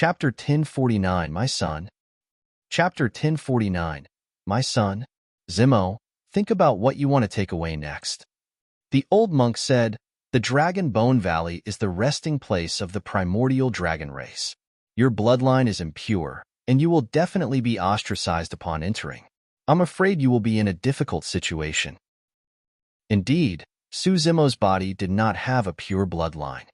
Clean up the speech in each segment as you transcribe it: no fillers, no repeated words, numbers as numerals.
Chapter 1049, My Son. Chapter 1049, My son, Zemo, think about what you want to take away next. The old monk said, the Dragon Bone Valley is the resting place of the primordial dragon race. Your bloodline is impure, and you will definitely be ostracized upon entering. I'm afraid you will be in a difficult situation. Indeed, Zemo's body did not have a pure bloodline.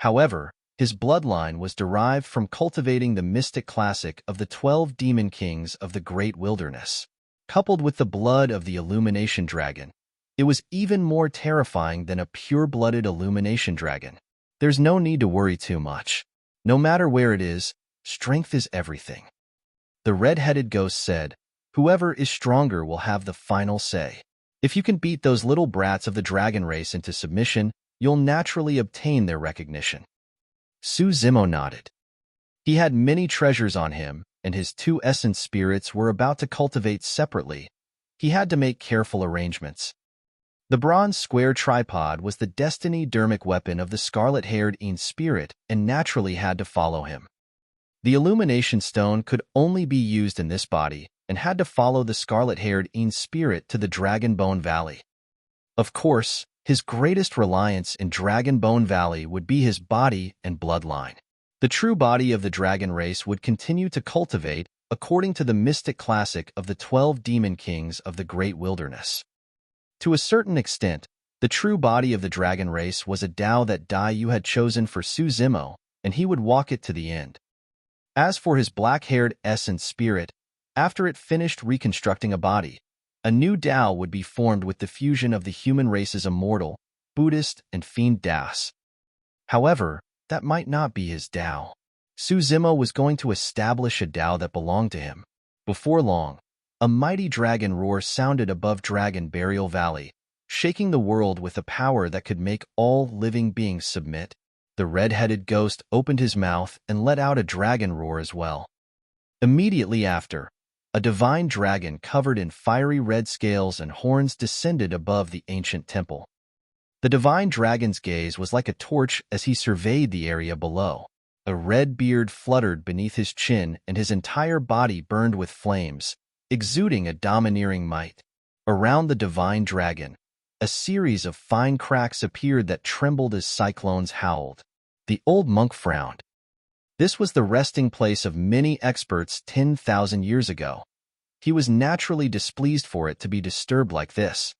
However, his bloodline was derived from cultivating the mystic classic of the 12 demon kings of the great wilderness. Coupled with the blood of the Illumination Dragon, it was even more terrifying than a pure-blooded Illumination Dragon. There's no need to worry too much. No matter where it is, strength is everything. The red-headed ghost said, whoever is stronger will have the final say. If you can beat those little brats of the dragon race into submission, you'll naturally obtain their recognition. Zemo nodded. He had many treasures on him, and his two essence spirits were about to cultivate separately. He had to make careful arrangements. The bronze square tripod was the destiny dermic weapon of the scarlet-haired Een spirit and naturally had to follow him. The illumination stone could only be used in this body and had to follow the scarlet-haired Een spirit to the Dragon Bone Valley. Of course, his greatest reliance in Dragon Bone Valley would be his body and bloodline. The true body of the dragon race would continue to cultivate according to the mystic classic of the 12 demon kings of the great wilderness. To a certain extent, the true body of the dragon race was a Tao that Dai Yu had chosen for Zemo, and he would walk it to the end. As for his black-haired essence spirit, after it finished reconstructing a body, a new Tao would be formed with the fusion of the human race's immortal, Buddhist, and fiend Das. However, that might not be his Tao. Zemo was going to establish a Tao that belonged to him. Before long, a mighty dragon roar sounded above Dragon Burial Valley, shaking the world with a power that could make all living beings submit. The red-headed ghost opened his mouth and let out a dragon roar as well. Immediately after, a divine dragon covered in fiery red scales and horns descended above the ancient temple. The divine dragon's gaze was like a torch as he surveyed the area below. A red beard fluttered beneath his chin and his entire body burned with flames, exuding a domineering might. Around the divine dragon, a series of fine cracks appeared that trembled as cyclones howled. The old monk frowned. This was the resting place of many experts 10,000 years ago. He was naturally displeased for it to be disturbed like this.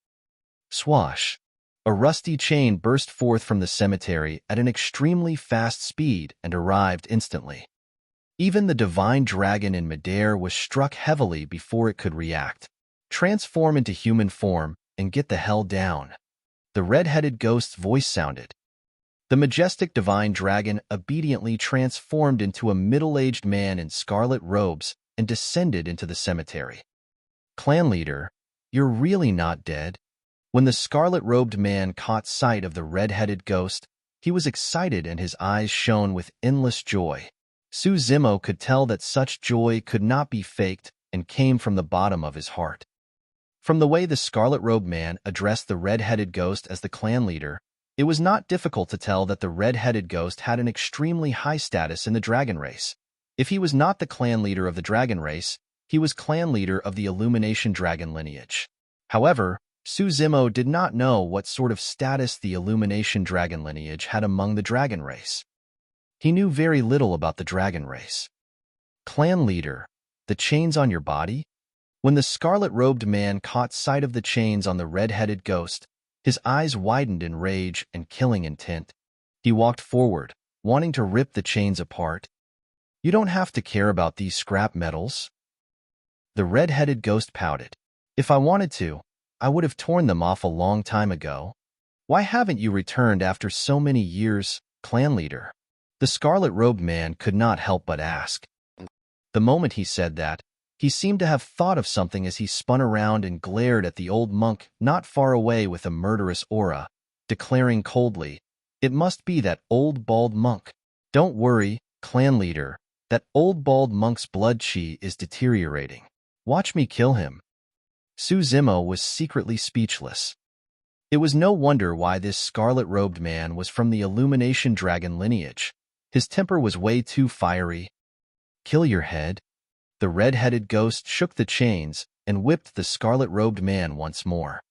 Swash! A rusty chain burst forth from the cemetery at an extremely fast speed and arrived instantly. Even the divine dragon in midair was struck heavily before it could react. Transform into human form and get the hell down. The red-headed ghost's voice sounded. The majestic divine dragon obediently transformed into a middle-aged man in scarlet robes and descended into the cemetery. Clan leader, you're really not dead? When the scarlet-robed man caught sight of the red-headed ghost, he was excited and his eyes shone with endless joy. Zemo could tell that such joy could not be faked and came from the bottom of his heart. From the way the scarlet-robed man addressed the red-headed ghost as the clan leader, it was not difficult to tell that the red-headed ghost had an extremely high status in the dragon race. If he was not the clan leader of the dragon race, he was clan leader of the Illumination Dragon lineage. However, Zemo did not know what sort of status the Illumination Dragon lineage had among the dragon race. He knew very little about the dragon race. Clan leader, the chains on your body? When the scarlet-robed man caught sight of the chains on the red-headed ghost, his eyes widened in rage and killing intent. He walked forward, wanting to rip the chains apart. You don't have to care about these scrap metals. The red-headed ghost pouted. If I wanted to, I would have torn them off a long time ago. Why haven't you returned after so many years, clan leader? The scarlet-robed man could not help but ask. The moment he said that, he seemed to have thought of something as he spun around and glared at the old monk not far away with a murderous aura, declaring coldly, "It must be that old bald monk. Don't worry, clan leader, that old bald monk's blood chi is deteriorating. Watch me kill him." Zemo was secretly speechless. It was no wonder why this scarlet-robed man was from the Illumination Dragon lineage. His temper was way too fiery. "Kill your head?" The red-headed ghost shook the chains and whipped the scarlet-robed man once more.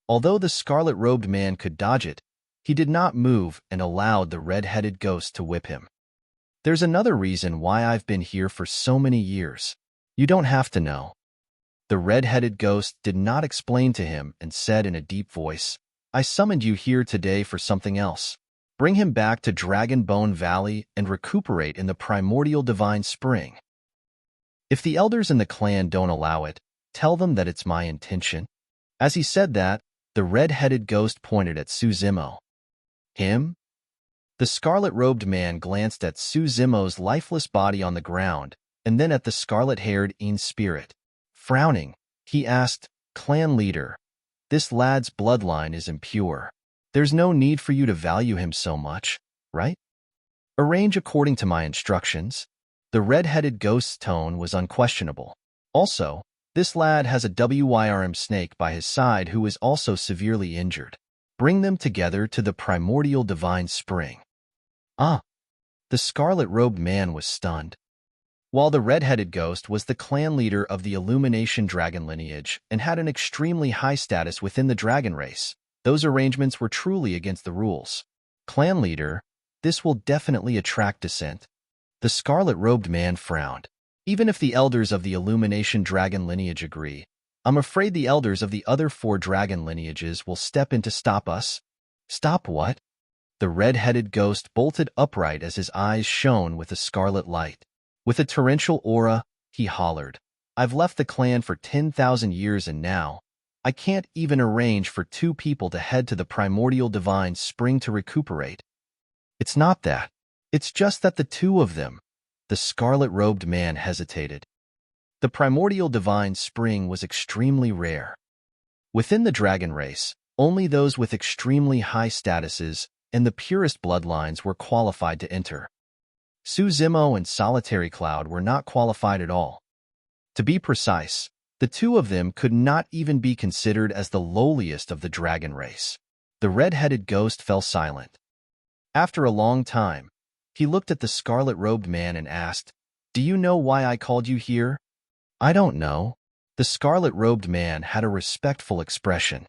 Although the scarlet-robed man could dodge it, he did not move and allowed the red-headed ghost to whip him. "There's another reason why I've been here for so many years. You don't have to know." The red-headed ghost did not explain to him and said in a deep voice, "I summoned you here today for something else. Bring him back to Dragon Bone Valley and recuperate in the Primordial Divine Spring. If the elders in the clan don't allow it, tell them that it's my intention." As he said that, the red-headed ghost pointed at Suzimo. "Him?" The scarlet-robed man glanced at Suzimo's lifeless body on the ground and then at the scarlet-haired Een spirit. Frowning, he asked, "Clan leader, this lad's bloodline is impure. There's no need for you to value him so much, right? Arrange according to my instructions." The red-headed ghost's tone was unquestionable. "Also, this lad has a WYRM snake by his side who is also severely injured. Bring them together to the Primordial Divine Spring." "Ah!" The scarlet-robed man was stunned. While the red-headed ghost was the clan leader of the Illumination dragon lineage and had an extremely high status within the dragon race, those arrangements were truly against the rules. "Clan leader, this will definitely attract dissent." The scarlet-robed man frowned. "Even if the elders of the Illumination dragon lineage agree, I'm afraid the elders of the other 4 dragon lineages will step in to stop us." "Stop what?" The red-headed ghost bolted upright as his eyes shone with a scarlet light. With a torrential aura, he hollered, "I've left the clan for 10,000 years and now, I can't even arrange for 2 people to head to the Primordial Divine Spring to recuperate. It's not that. It's just that the 2 of them." The scarlet-robed man hesitated. The Primordial Divine Spring was extremely rare. Within the dragon race, only those with extremely high statuses and the purest bloodlines were qualified to enter. Suzimo and Solitary Cloud were not qualified at all. To be precise, the 2 of them could not even be considered as the lowliest of the dragon race. The red-headed ghost fell silent. After a long time, he looked at the scarlet-robed man and asked, "Do you know why I called you here?" "I don't know." The scarlet-robed man had a respectful expression.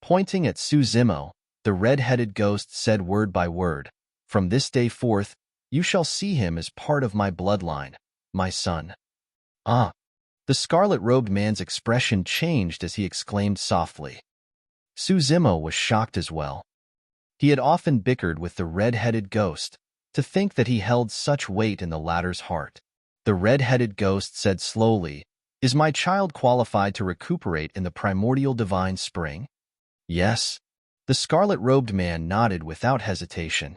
Pointing at Suzimo, the red-headed ghost said word by word, "From this day forth, you shall see him as part of my bloodline, my son." "Ah!" The scarlet-robed man's expression changed as he exclaimed softly. Suzimo was shocked as well. He had often bickered with the red-headed ghost, to think that he held such weight in the latter's heart. The red-headed ghost said slowly, "Is my child qualified to recuperate in the Primordial Divine Spring?" "Yes." The scarlet-robed man nodded without hesitation.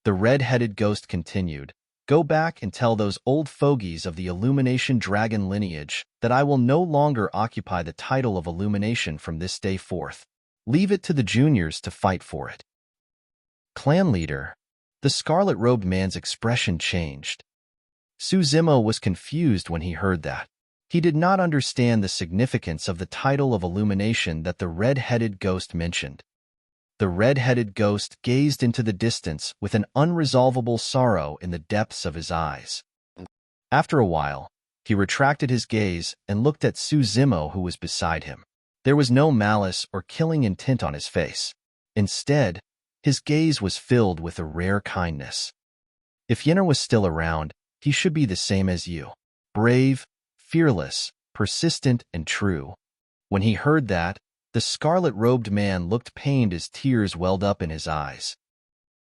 The red-headed ghost continued, "Go back and tell those old fogies of the Illumination dragon lineage that I will no longer occupy the title of Illumination from this day forth. Leave it to the juniors to fight for it." "Clan leader." The scarlet-robed man's expression changed. Suzimo was confused when he heard that. He did not understand the significance of the title of Illumination that the red-headed ghost mentioned. The red-headed ghost gazed into the distance with an unresolvable sorrow in the depths of his eyes. After a while, he retracted his gaze and looked at Suzimo, who was beside him. There was no malice or killing intent on his face. Instead, his gaze was filled with a rare kindness. "If Yenner was still around, he should be the same as you. Brave, fearless, persistent, and true." When he heard that, the scarlet-robed man looked pained as tears welled up in his eyes.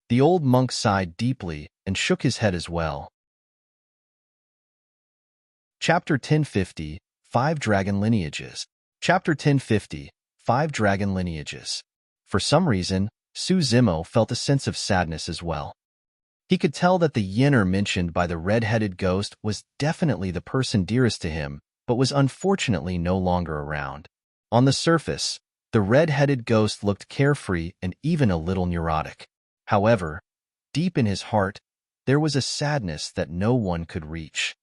The old monk sighed deeply and shook his head as well. Chapter 1050, 5 Dragon Lineages. Chapter 1050, 5 Dragon Lineages. For some reason, Suzimo felt a sense of sadness as well. He could tell that the Yenner mentioned by the red-headed ghost was definitely the person dearest to him, but was unfortunately no longer around. On the surface, the red-headed ghost looked carefree and even a little neurotic. However, deep in his heart, there was a sadness that no one could reach.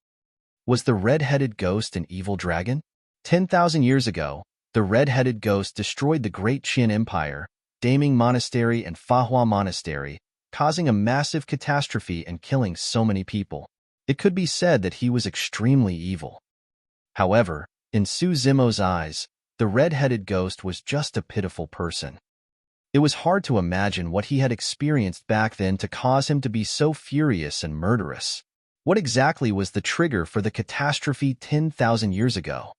Was the red-headed ghost an evil dragon? 10,000 years ago, the red-headed ghost destroyed the Great Qin Empire, Daming Monastery and Fa Hua Monastery, causing a massive catastrophe and killing so many people. It could be said that he was extremely evil. However, in Su Zimo's eyes, the red-headed ghost was just a pitiful person. It was hard to imagine what he had experienced back then to cause him to be so furious and murderous. What exactly was the trigger for the catastrophe 10,000 years ago?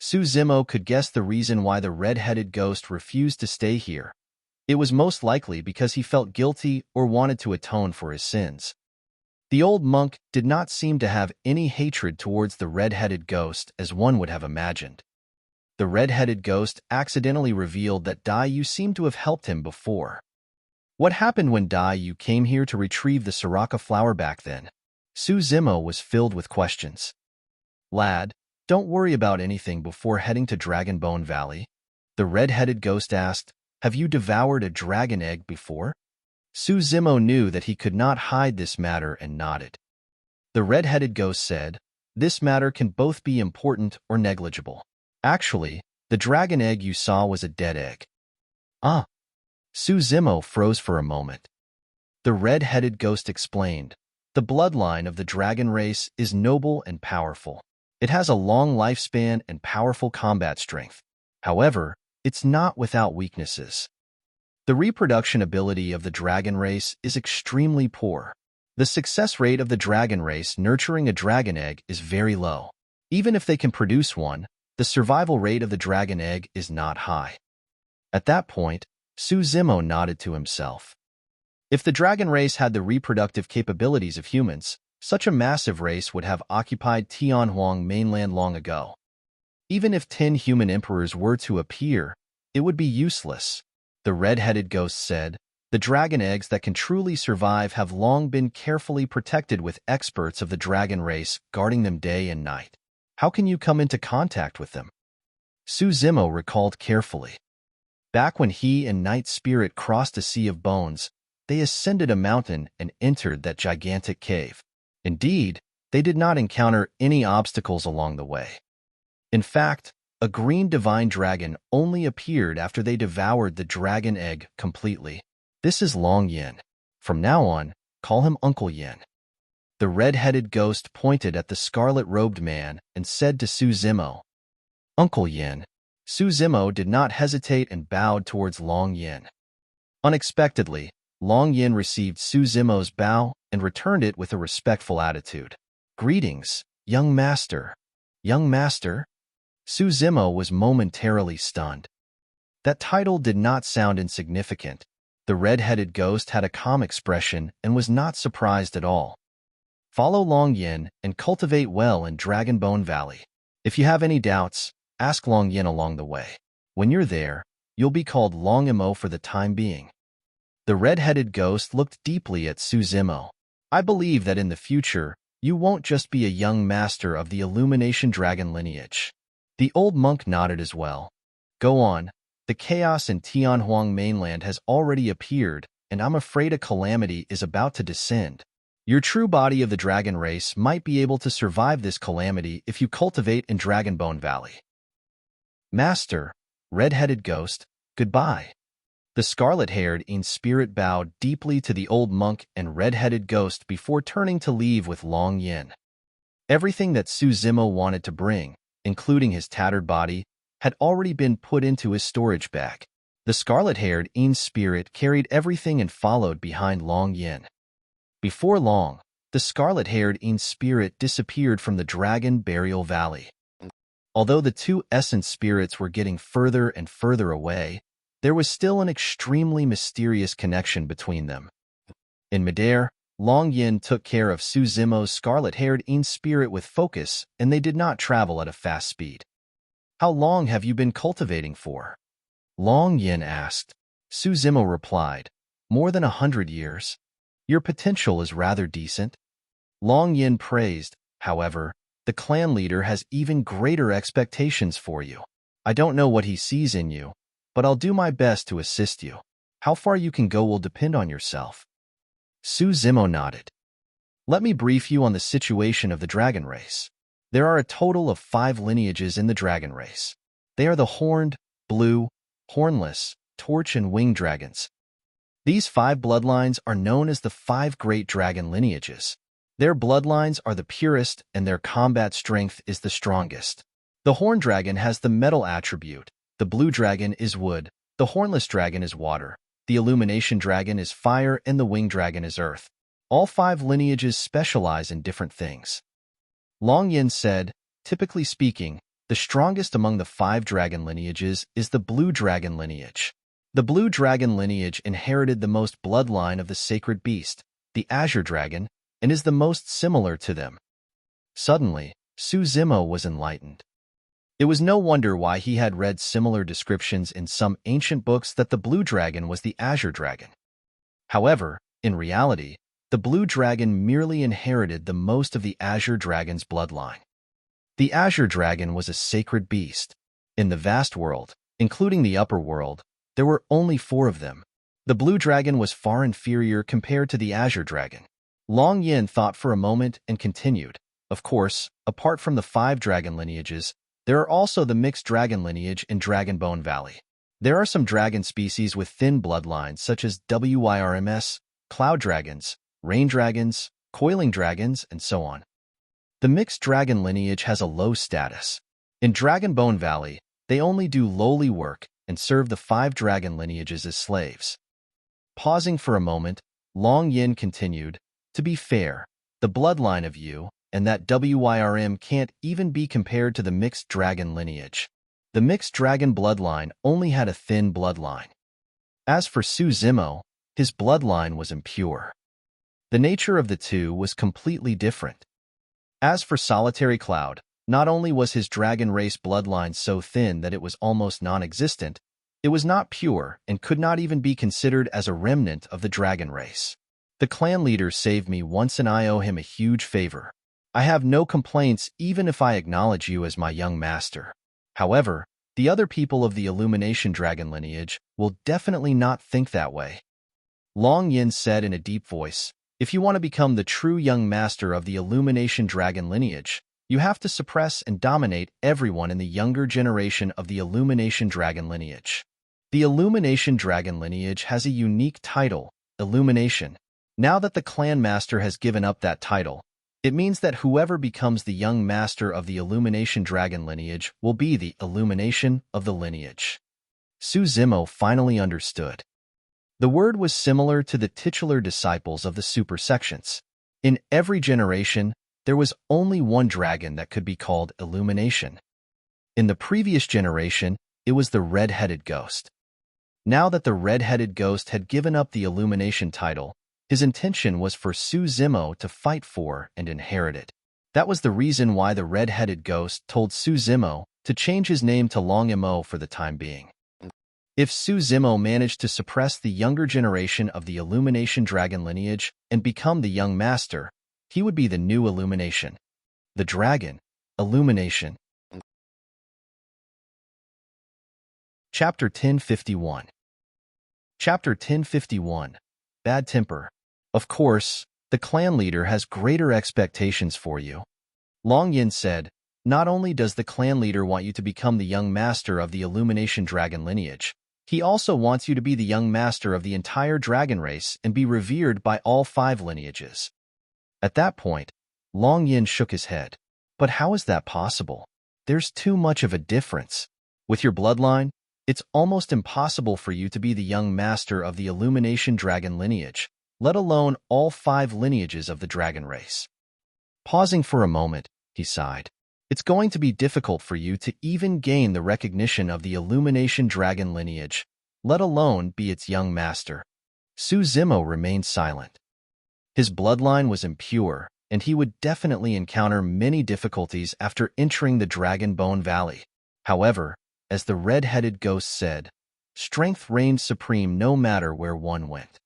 Su Zimo could guess the reason why the red-headed ghost refused to stay here. It was most likely because he felt guilty or wanted to atone for his sins. The old monk did not seem to have any hatred towards the red-headed ghost as one would have imagined. The red-headed ghost accidentally revealed that Dai Yu seemed to have helped him before. What happened when Dai Yu came here to retrieve the Soraka flower back then? Su Zimo was filled with questions. Lad, don't worry about anything before heading to Dragonbone Valley. The red-headed ghost asked, have you devoured a dragon egg before? Su Zimo knew that he could not hide this matter and nodded. The red-headed ghost said, this matter can both be important or negligible. Actually, the dragon egg you saw was a dead egg. Ah. Su Zimo froze for a moment. The red-headed ghost explained, the bloodline of the dragon race is noble and powerful. It has a long lifespan and powerful combat strength. However, it's not without weaknesses. The reproduction ability of the dragon race is extremely poor. The success rate of the dragon race nurturing a dragon egg is very low. Even if they can produce one, the survival rate of the dragon egg is not high. At that point, Su Zimo nodded to himself. If the dragon race had the reproductive capabilities of humans, such a massive race would have occupied Tianhuang mainland long ago. Even if 10 human emperors were to appear, it would be useless. The red-headed ghost said, the dragon eggs that can truly survive have long been carefully protected with experts of the dragon race guarding them day and night. How can you come into contact with them? Su Zimo recalled carefully. Back when he and Night Spirit crossed a sea of bones, they ascended a mountain and entered that gigantic cave. Indeed, they did not encounter any obstacles along the way. In fact, a green divine dragon only appeared after they devoured the dragon egg completely. This is Long Yin. From now on, call him Uncle Yin. The red-headed ghost pointed at the scarlet-robed man and said to Su Zimo, Uncle Yin. Su Zimo did not hesitate and bowed towards Long Yin. Unexpectedly, Long Yin received Su Zimo's bow and returned it with a respectful attitude. Greetings, young master. Young master? Su Zimo was momentarily stunned. That title did not sound insignificant. The red-headed ghost had a calm expression and was not surprised at all. Follow Long Yin and cultivate well in Dragonbone Valley. If you have any doubts, ask Long Yin along the way. When you're there, you'll be called Long Imo for the time being. The red-headed ghost looked deeply at Su Zimo. I believe that in the future, you won't just be a young master of the Illumination Dragon lineage. The old monk nodded as well. Go on. The chaos in Tianhuang mainland has already appeared, and I'm afraid a calamity is about to descend. Your true body of the dragon race might be able to survive this calamity if you cultivate in Dragonbone Valley. Master, red-headed ghost, goodbye. The scarlet-haired spirit bowed deeply to the old monk and red-headed ghost before turning to leave with Long Yin. Everything that Su Zimo wanted to bring, including his tattered body, had already been put into his storage bag. The scarlet-haired spirit carried everything and followed behind Long Yin. Before long, the scarlet-haired spirit disappeared from the Dragon Burial Valley. Although the two essence spirits were getting further and further away, there was still an extremely mysterious connection between them. In midair, Long Yin took care of Su Zimo's scarlet-haired spirit with focus, and they did not travel at a fast speed. How long have you been cultivating for? Long Yin asked. Su Zimo replied, more than 100 years. Your potential is rather decent. Long Yin praised, however, the clan leader has even greater expectations for you. I don't know what he sees in you, but I'll do my best to assist you. How far you can go will depend on yourself. Su Zimo nodded. Let me brief you on the situation of the dragon race. There are a total of 5 lineages in the dragon race. They are the horned, blue, hornless, torch and winged dragons. These 5 bloodlines are known as the 5 great dragon lineages. Their bloodlines are the purest and their combat strength is the strongest. The horn dragon has the metal attribute, the blue dragon is wood, the hornless dragon is water, the illumination dragon is fire, and the winged dragon is earth. All 5 lineages specialize in different things. Long Yin said, typically speaking, the strongest among the 5 dragon lineages is the blue dragon lineage. The blue dragon lineage inherited the most bloodline of the sacred beast, the azure dragon, and is the most similar to them. Suddenly, Su Zimo was enlightened. It was no wonder why he had read similar descriptions in some ancient books that the blue dragon was the azure dragon. However, in reality, the blue dragon merely inherited the most of the azure dragon's bloodline. The azure dragon was a sacred beast. In the vast world, including the upper world, there were only 4 of them. The blue dragon was far inferior compared to the azure dragon. Long Yin thought for a moment and continued. Of course, apart from the 5 dragon lineages, there are also the mixed dragon lineage in Dragonbone Valley. There are some dragon species with thin bloodlines such as Wyrms, cloud dragons, rain dragons, coiling dragons, and so on. The mixed dragon lineage has a low status. In Dragonbone Valley, they only do lowly work and serve the 5 dragon lineages as slaves. Pausing for a moment, Long Yin continued, to be fair, the bloodline of you and that Wyrm can't even be compared to the mixed dragon lineage. The mixed dragon bloodline only had a thin bloodline. As for Su Zimo, his bloodline was impure. The nature of the two was completely different. As for Solitary Cloud, not only was his dragon race bloodline so thin that it was almost non-existent, it was not pure and could not even be considered as a remnant of the dragon race. The clan leader saved me once and I owe him a huge favor. I have no complaints even if I acknowledge you as my young master. However, the other people of the Illumination Dragon lineage will definitely not think that way. Long Yin said in a deep voice, if you want to become the true young master of the Illumination Dragon lineage, you have to suppress and dominate everyone in the younger generation of the Illumination Dragon lineage. The Illumination Dragon lineage has a unique title, Illumination. Now that the clan master has given up that title, it means that whoever becomes the young master of the Illumination Dragon lineage will be the illumination of the lineage. Su Zimo finally understood. The word was similar to the titular disciples of the super sections. In every generation, there was only one dragon that could be called Illumination. In the previous generation, it was the red-headed ghost. Now that the red-headed ghost had given up the Illumination title, his intention was for Su Zimo to fight for and inherit it. That was the reason why the red-headed ghost told Su Zimo to change his name to Long Imo for the time being. If Su Zimo managed to suppress the younger generation of the Illumination Dragon lineage and become the young master, he would be the new Illumination. The Dragon, Illumination. Chapter 1051. Chapter 1051. Bad Temper. Of course, the clan leader has greater expectations for you. Long Yin said, not only does the clan leader want you to become the young master of the Illumination Dragon lineage, he also wants you to be the young master of the entire dragon race and be revered by all 5 lineages. At that point, Long Yin shook his head. But how is that possible? There's too much of a difference. With your bloodline, it's almost impossible for you to be the young master of the Illumination Dragon lineage, let alone all 5 lineages of the dragon race. Pausing for a moment, he sighed. It's going to be difficult for you to even gain the recognition of the Illumination Dragon lineage, let alone be its young master. Su Zimo remained silent. His bloodline was impure, and he would definitely encounter many difficulties after entering the Dragonbone Valley. However, as the red-headed ghost said, strength reigned supreme no matter where one went.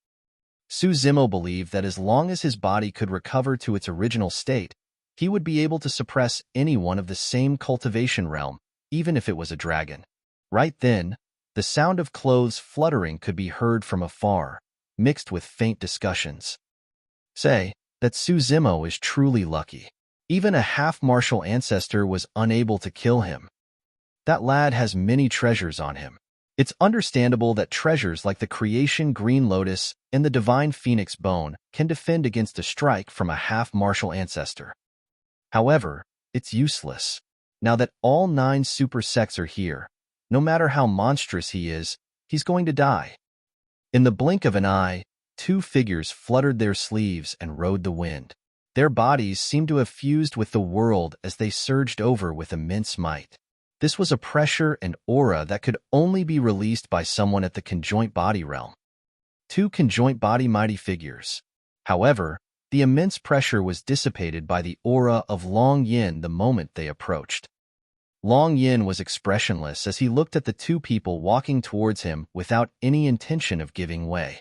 Su Zimo believed that as long as his body could recover to its original state, he would be able to suppress anyone of the same cultivation realm, even if it was a dragon. Right then, the sound of clothes fluttering could be heard from afar, mixed with faint discussions. Say that Su Zimo is truly lucky. Even a half-martial ancestor was unable to kill him. That lad has many treasures on him. It's understandable that treasures like the creation green lotus and the divine phoenix bone can defend against a strike from a half-martial ancestor. However, it's useless. Now that all 9 super sects are here, no matter how monstrous he is, he's going to die. In the blink of an eye, 2 figures fluttered their sleeves and rode the wind. Their bodies seemed to have fused with the world as they surged over with immense might. This was a pressure and aura that could only be released by someone at the conjoint body realm. 2 conjoint body mighty figures. However, the immense pressure was dissipated by the aura of Long Yin the moment they approached. Long Yin was expressionless as he looked at the 2 people walking towards him without any intention of giving way.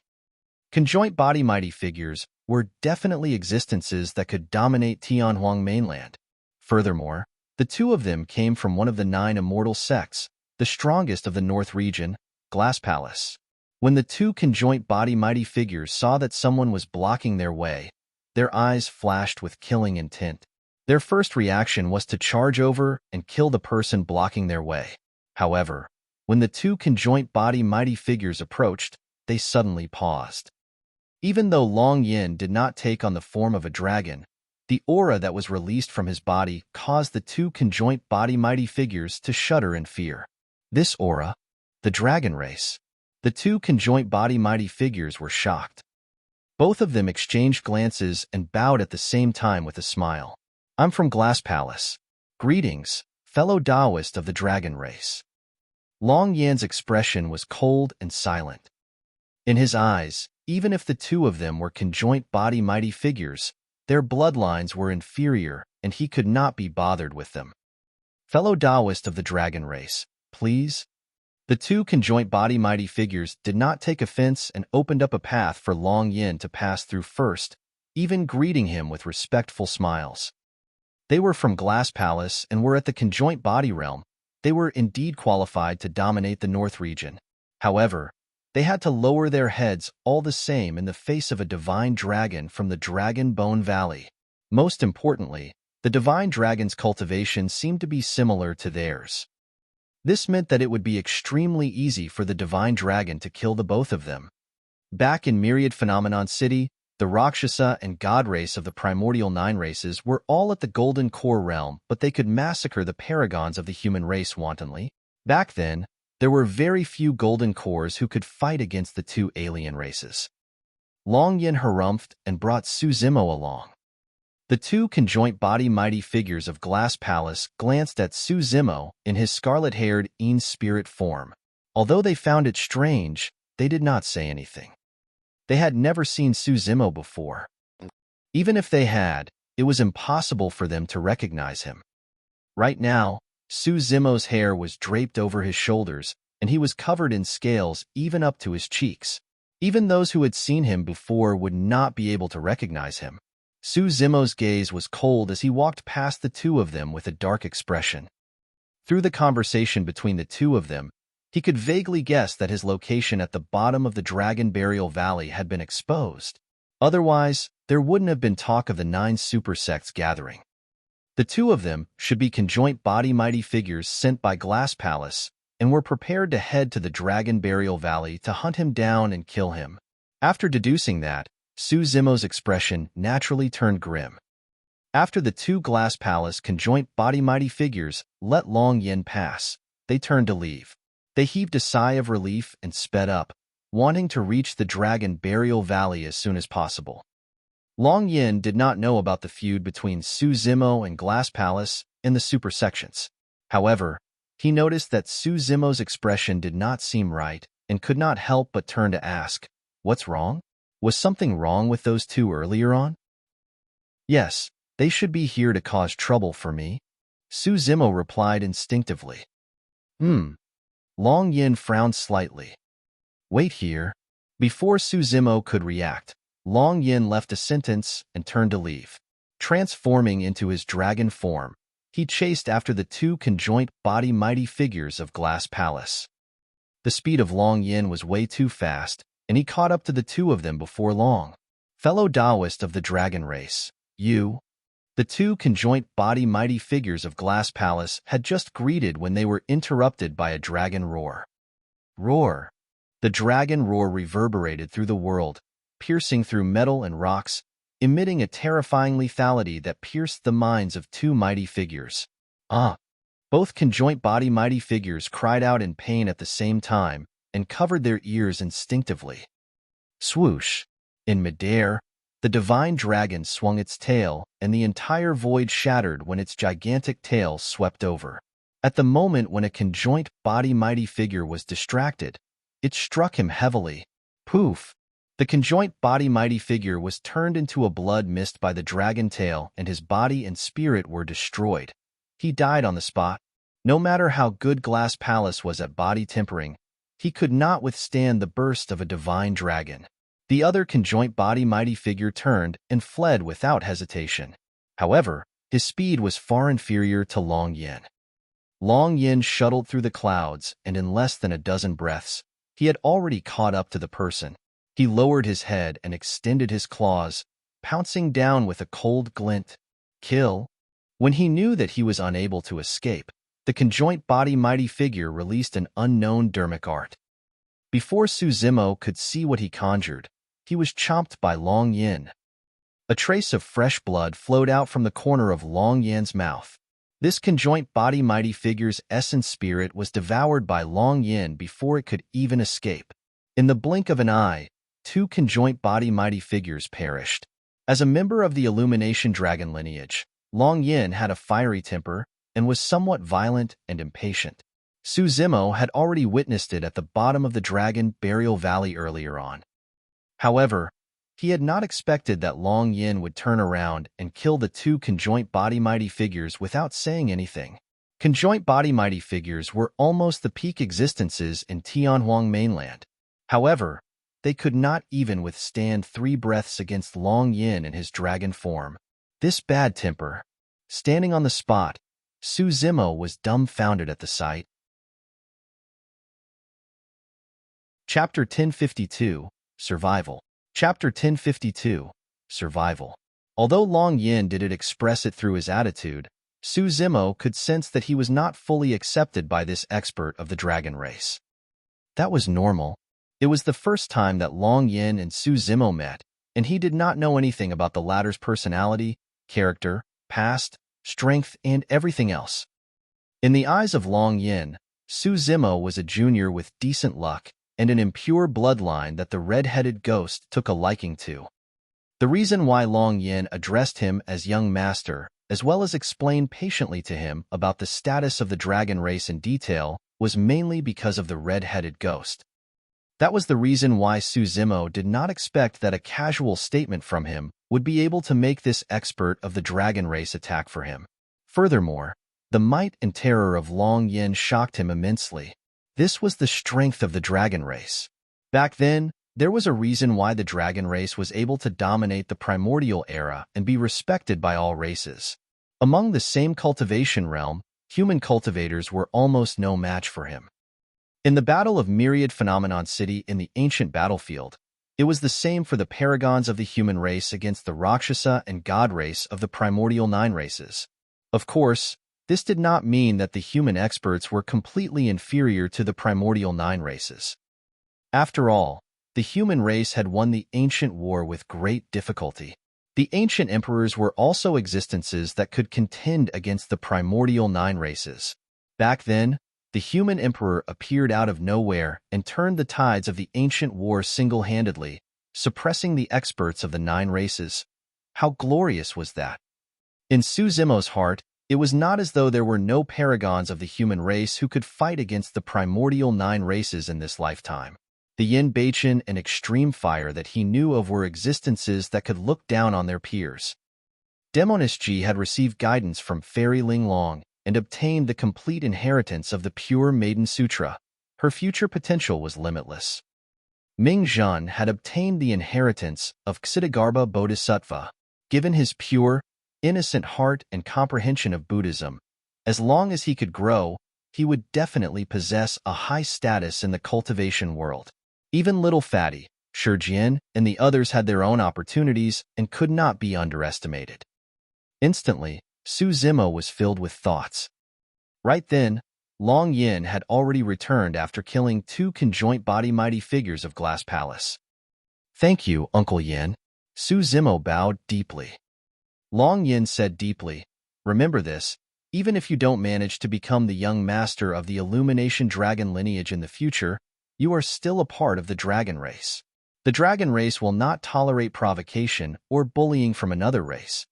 Conjoint body mighty figures were definitely existences that could dominate Tianhuang mainland. Furthermore, the 2 of them came from one of the 9 immortal sects, the strongest of the North region, Glass Palace. When the 2 conjoint body mighty figures saw that someone was blocking their way, their eyes flashed with killing intent. Their first reaction was to charge over and kill the person blocking their way. However, when the 2 conjoint body mighty figures approached, they suddenly paused. Even though Long Yin did not take on the form of a dragon, the aura that was released from his body caused the 2 conjoint body mighty figures to shudder in fear. This aura, the dragon race. The 2 conjoint body mighty figures were shocked. Both of them exchanged glances and bowed at the same time with a smile. I'm from Glass Palace. Greetings, fellow Taoist of the dragon race. Long Yan's expression was cold and silent. In his eyes, even if the 2 of them were conjoint body mighty figures, their bloodlines were inferior and he could not be bothered with them. Fellow Taoist of the dragon race, please? The 2 conjoint body mighty figures did not take offense and opened up a path for Long Yin to pass through first, even greeting him with respectful smiles. They were from Glass Palace and were at the conjoint body realm. They were indeed qualified to dominate the North region. However, they had to lower their heads all the same in the face of a divine dragon from the Dragon Bone Valley. Most importantly, the divine dragon's cultivation seemed to be similar to theirs. This meant that it would be extremely easy for the divine dragon to kill the both of them. Back in Myriad Phenomenon City, the Rakshasa and God race of the Primordial 9 races were all at the Golden Core realm, but they could massacre the paragons of the human race wantonly. Back then, there were very few Golden Cores who could fight against the 2 alien races. Long Yin harumphed and brought Su Zimo along. The 2 conjoint body mighty figures of Glass Palace glanced at Su Zimo in his scarlet-haired Een spirit form. Although they found it strange, they did not say anything. They had never seen Su Zimo before. Even if they had, it was impossible for them to recognize him. Right now, Su Zimo's hair was draped over his shoulders, and he was covered in scales even up to his cheeks. Even those who had seen him before would not be able to recognize him. Su Zimo's gaze was cold as he walked past the 2 of them with a dark expression. Through the conversation between the 2 of them, he could vaguely guess that his location at the bottom of the Dragon Burial Valley had been exposed. Otherwise, there wouldn't have been talk of the 9 super sects gathering. The 2 of them should be conjoint body mighty figures sent by Glass Palace and were prepared to head to the Dragon Burial Valley to hunt him down and kill him. After deducing that, Su Zimo's expression naturally turned grim. After the 2 Glass Palace conjoint body mighty figures let Long Yin pass, they turned to leave. They heaved a sigh of relief and sped up, wanting to reach the Dragon Burial Valley as soon as possible. Long Yin did not know about the feud between Su Zimo and Glass Palace in the super sections. However, he noticed that Su Zimo's expression did not seem right and could not help but turn to ask, "What's wrong? Was something wrong with those 2 earlier on?" "Yes, they should be here to cause trouble for me," Su Zimo replied instinctively. Long Yin frowned slightly. "Wait here." Before Su Zimo could react, Long Yin left a sentence and turned to leave. Transforming into his dragon form, he chased after the 2 conjoint body mighty figures of Glass Palace. The speed of Long Yin was way too fast, and he caught up to the 2 of them before long. Fellow Taoist of the dragon race, you. The 2 conjoint body mighty figures of Glass Palace had just greeted when they were interrupted by a dragon roar. Roar! The dragon roar reverberated through the world, piercing through metal and rocks, emitting a terrifying lethality that pierced the minds of two mighty figures. Ah! Both conjoint body mighty figures cried out in pain at the same time and covered their ears instinctively. Swoosh! In midair, the divine dragon swung its tail, and the entire void shattered when its gigantic tail swept over. At the moment when a conjoint body mighty figure was distracted, it struck him heavily. Poof! The conjoint body mighty figure was turned into a blood mist by the dragon tail, and his body and spirit were destroyed. He died on the spot. No matter how good Glass Palace was at body tempering, he could not withstand the burst of a divine dragon. The other conjoint body mighty figure turned and fled without hesitation. However, his speed was far inferior to Long Yin. Long Yin shuttled through the clouds, and in less than a dozen breaths, he had already caught up to the person. He lowered his head and extended his claws, pouncing down with a cold glint. Kill! When he knew that he was unable to escape, the conjoint body mighty figure released an unknown dermic art. Before Suzimo could see what he conjured, he was chomped by Long Yin. A trace of fresh blood flowed out from the corner of Long Yin's mouth. This conjoint body mighty figure's essence spirit was devoured by Long Yin before it could even escape. In the blink of an eye, two conjoint body mighty figures perished. As a member of the Illumination Dragon lineage, Long Yin had a fiery temper and was somewhat violent and impatient. Suzimo had already witnessed it at the bottom of the Dragon Burial Valley earlier on. However, he had not expected that Long Yin would turn around and kill the two conjoint body mighty figures without saying anything. Conjoint body mighty figures were almost the peak existences in Tianhuang mainland. However, they could not even withstand 3 breaths against Long Yin in his dragon form. This bad temper. Standing on the spot, Suzimo was dumbfounded at the sight. Chapter 1052, Survival. Chapter 1052, Survival. Although Long Yin didn't express it through his attitude, Suzimo could sense that he was not fully accepted by this expert of the dragon race. That was normal. It was the first time that Long Yin and Suzimo met, and he did not know anything about the latter's personality, character, past, strength, and everything else. In the eyes of Long Yin, Suzimo was a junior with decent luck and an impure bloodline that the red-headed ghost took a liking to. The reason why Long Yin addressed him as young master, as well as explained patiently to him about the status of the dragon race in detail, was mainly because of the red-headed ghost. That was the reason why Suzimo did not expect that a casual statement from him would be able to make this expert of the dragon race attack for him. Furthermore, the might and terror of Long Yin shocked him immensely. This was the strength of the dragon race. Back then, there was a reason why the dragon race was able to dominate the primordial era and be respected by all races. Among the same cultivation realm, human cultivators were almost no match for him. In the Battle of Myriad Phenomenon City in the ancient battlefield, it was the same for the paragons of the human race against the Rakshasa and God race of the primordial 9 races. Of course, this did not mean that the human experts were completely inferior to the primordial 9 races. After all, the human race had won the ancient war with great difficulty. The ancient emperors were also existences that could contend against the primordial 9 races. Back then, the human emperor appeared out of nowhere and turned the tides of the ancient war single-handedly, suppressing the experts of the 9 races. How glorious was that? In Suzimo's heart, it was not as though there were no paragons of the human race who could fight against the primordial 9 races in this lifetime. The Yin Baichen and Extreme Fire that he knew of were existences that could look down on their peers. Demonist Ji had received guidance from Fairy Linglong and obtained the complete inheritance of the Pure Maiden Sutra. Her future potential was limitless. Ming Zhan had obtained the inheritance of Ksitigarbha Bodhisattva. Given his pure, innocent heart and comprehension of Buddhism, as long as he could grow, he would definitely possess a high status in the cultivation world. Even Little Fatty, Shijian, and the others had their own opportunities and could not be underestimated. Instantly, Suzimo was filled with thoughts. Right then, Long Yin had already returned after killing 2 conjoint body mighty figures of Glass Palace. "Thank you, Uncle Yin." Su Zimo bowed deeply. Long Yin said deeply, "Remember this, even if you don't manage to become the young master of the Illumination Dragon lineage in the future, you are still a part of the dragon race. The dragon race will not tolerate provocation or bullying from another race."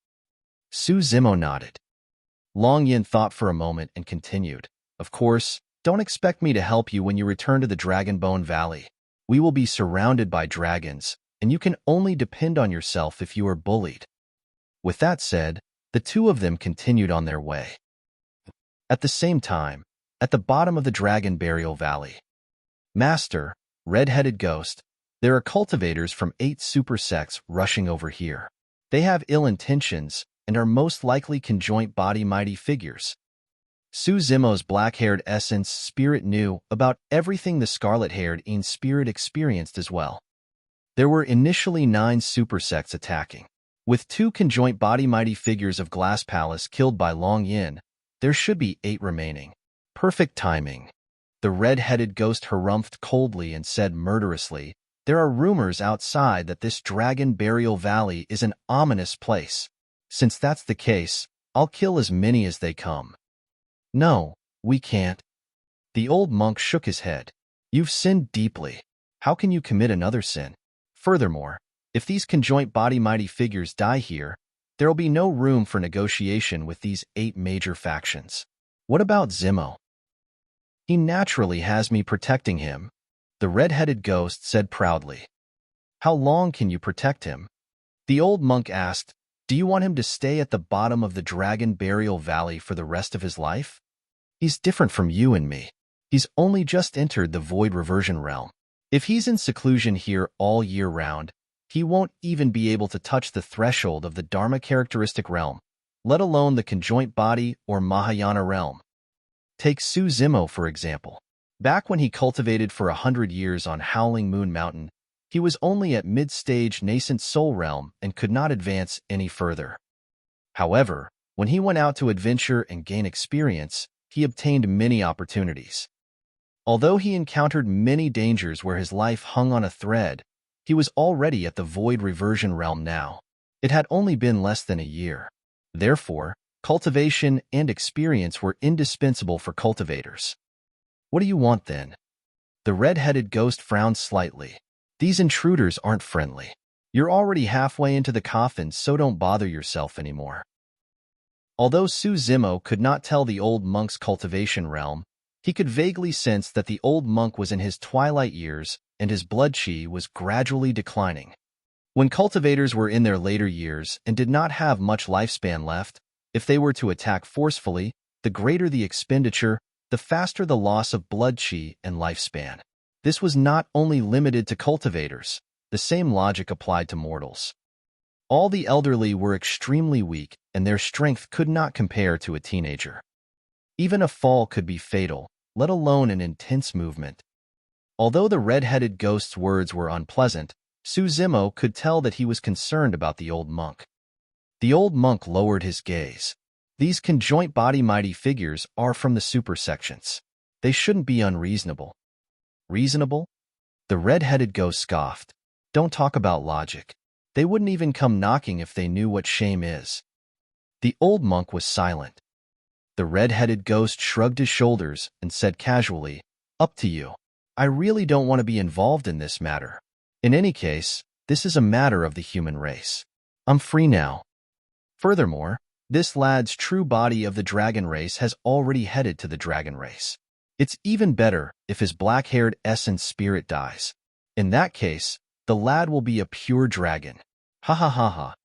Su Zimo nodded. Long Yin thought for a moment and continued, "Of course, don't expect me to help you when you return to the Dragonbone Valley. We will be surrounded by dragons, and you can only depend on yourself if you are bullied." With that said, the two of them continued on their way. At the same time, at the bottom of the Dragon Burial Valley, "Master, red-headed ghost, there are cultivators from 8 super sects rushing over here. They have ill intentions and are most likely conjoint body mighty figures." Su Zimo's black-haired essence spirit knew about everything the scarlet-haired Ein spirit experienced as well. There were initially 9 super sects attacking. With 2 conjoint body mighty figures of Glass Palace killed by Long Yin, there should be 8 remaining. Perfect timing. The red-headed ghost harumphed coldly and said murderously, "There are rumors outside that this Dragon Burial Valley is an ominous place. Since that's the case, I'll kill as many as they come." "No, we can't." The old monk shook his head. "You've sinned deeply. How can you commit another sin? Furthermore, if these conjoint body mighty figures die here, there'll be no room for negotiation with these 8 major factions. What about Zimo?" "He naturally has me protecting him," the red-headed ghost said proudly. "How long can you protect him?" The old monk asked, "Do you want him to stay at the bottom of the Dragon Burial Valley for the rest of his life? He's different from you and me. He's only just entered the Void Reversion Realm. If he's in seclusion here all year round, he won't even be able to touch the threshold of the Dharma characteristic realm, let alone the conjoint body or Mahayana realm. Take Su Zimo, for example. Back when he cultivated for 100 years on Howling Moon Mountain, he was only at mid-stage nascent soul realm and could not advance any further. However, when he went out to adventure and gain experience, he obtained many opportunities. Although he encountered many dangers where his life hung on a thread, he was already at the Void Reversion Realm now. It had only been less than a year. Therefore, cultivation and experience were indispensable for cultivators. "What do you want then?" The red-headed ghost frowned slightly. "These intruders aren't friendly. You're already halfway into the coffin, so don't bother yourself anymore." Although Su Zimo could not tell the old monk's cultivation realm, he could vaguely sense that the old monk was in his twilight years and his blood chi was gradually declining. When cultivators were in their later years and did not have much lifespan left, if they were to attack forcefully, the greater the expenditure, the faster the loss of blood chi and lifespan. This was not only limited to cultivators, the same logic applied to mortals. All the elderly were extremely weak, and their strength could not compare to a teenager. Even a fall could be fatal, let alone an intense movement. Although the red-headed ghost's words were unpleasant, Su Zimo could tell that he was concerned about the old monk. The old monk lowered his gaze. "These conjoint body mighty figures are from the super sections. They shouldn't be unreasonable." "Reasonable?" The red-headed ghost scoffed. "Don't talk about logic. They wouldn't even come knocking if they knew what shame is." The old monk was silent. The red-headed ghost shrugged his shoulders and said casually, "Up to you. I really don't want to be involved in this matter. In any case, this is a matter of the human race. I'm free now. Furthermore, this lad's true body of the dragon race has already headed to the dragon race. It's even better if his black-haired essence spirit dies. In that case, the lad will be a pure dragon." "Ha ha ha ha."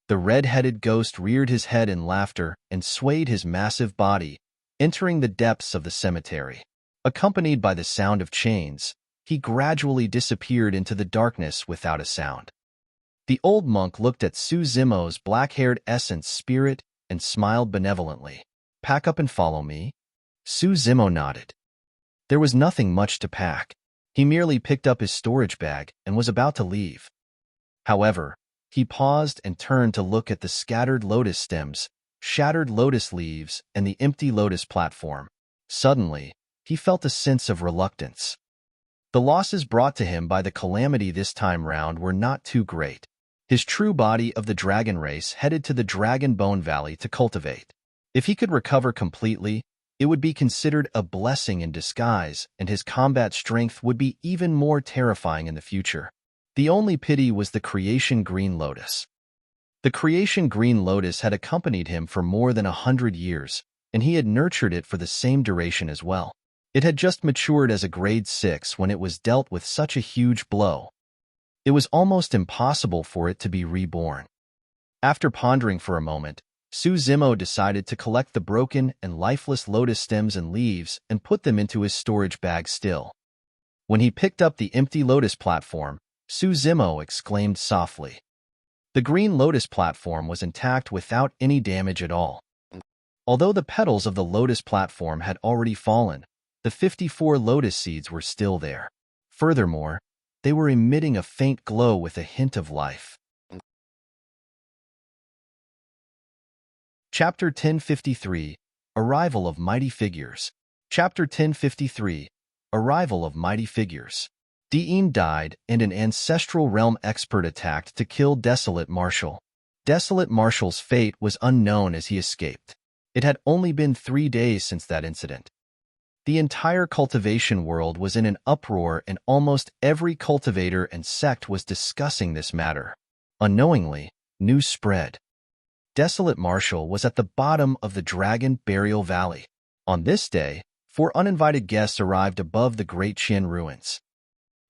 The red-headed ghost reared his head in laughter and swayed his massive body, entering the depths of the cemetery. Accompanied by the sound of chains, he gradually disappeared into the darkness without a sound. The old monk looked at Su Zimo's black-haired essence spirit and smiled benevolently. "Pack up and follow me." Su Zimo nodded. There was nothing much to pack. He merely picked up his storage bag and was about to leave. However, he paused and turned to look at the scattered lotus stems, shattered lotus leaves, and the empty lotus platform. Suddenly, he felt a sense of reluctance. The losses brought to him by the calamity this time round were not too great. His true body of the dragon race headed to the Dragon Bone Valley to cultivate. If he could recover completely, it would be considered a blessing in disguise, and his combat strength would be even more terrifying in the future. The only pity was the Creation Green Lotus. The Creation Green Lotus had accompanied him for more than 100 years, and he had nurtured it for the same duration as well. It had just matured as a grade 6 when it was dealt with such a huge blow. It was almost impossible for it to be reborn. After pondering for a moment, Su Zimo decided to collect the broken and lifeless lotus stems and leaves and put them into his storage bag still. When he picked up the empty lotus platform, Su Zimo exclaimed softly. The green lotus platform was intact without any damage at all. Although the petals of the lotus platform had already fallen, the 54 lotus seeds were still there. Furthermore, they were emitting a faint glow with a hint of life. Chapter 1053, Arrival of Mighty Figures. Chapter 1053, Arrival of Mighty Figures. Dean died, and an Ancestral Realm expert attacked to kill Desolate Marshall. Desolate Marshall's fate was unknown as he escaped. It had only been 3 days since that incident. The entire cultivation world was in an uproar, and almost every cultivator and sect was discussing this matter. Unknowingly, news spread. Desolate Marshall was at the bottom of the Dragon Burial Valley. On this day, 4 uninvited guests arrived above the Great Qian ruins.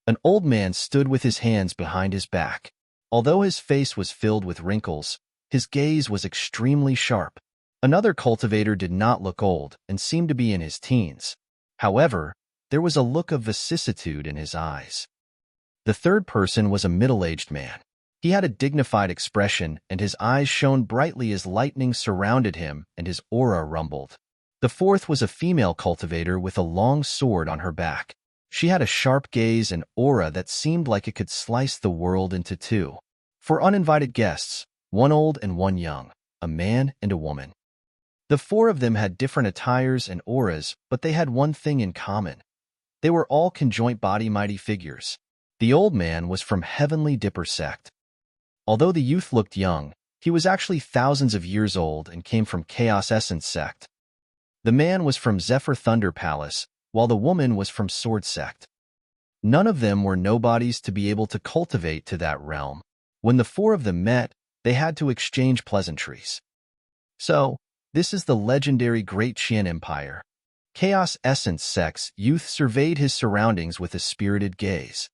An old man stood with his hands behind his back. Although his face was filled with wrinkles, his gaze was extremely sharp. Another cultivator did not look old and seemed to be in his teens. However, there was a look of vicissitude in his eyes. The third person was a middle-aged man. He had a dignified expression, and his eyes shone brightly as lightning surrounded him and his aura rumbled. The fourth was a female cultivator with a long sword on her back. She had a sharp gaze and aura that seemed like it could slice the world into 2. 4 uninvited guests, 1 old and 1 young, a man and a woman. The 4 of them had different attires and auras, but they had one thing in common. They were all conjoint body mighty figures. The old man was from Heavenly Dipper sect. Although the youth looked young, he was actually thousands of years old and came from Chaos Essence sect. The man was from Zephyr Thunder Palace, while the woman was from Sword sect. None of them were nobodies to be able to cultivate to that realm. When the 4 of them met, they had to exchange pleasantries. So, this is the legendary Great Qian Empire. Chaos Essence sect's youth surveyed his surroundings with a spirited gaze.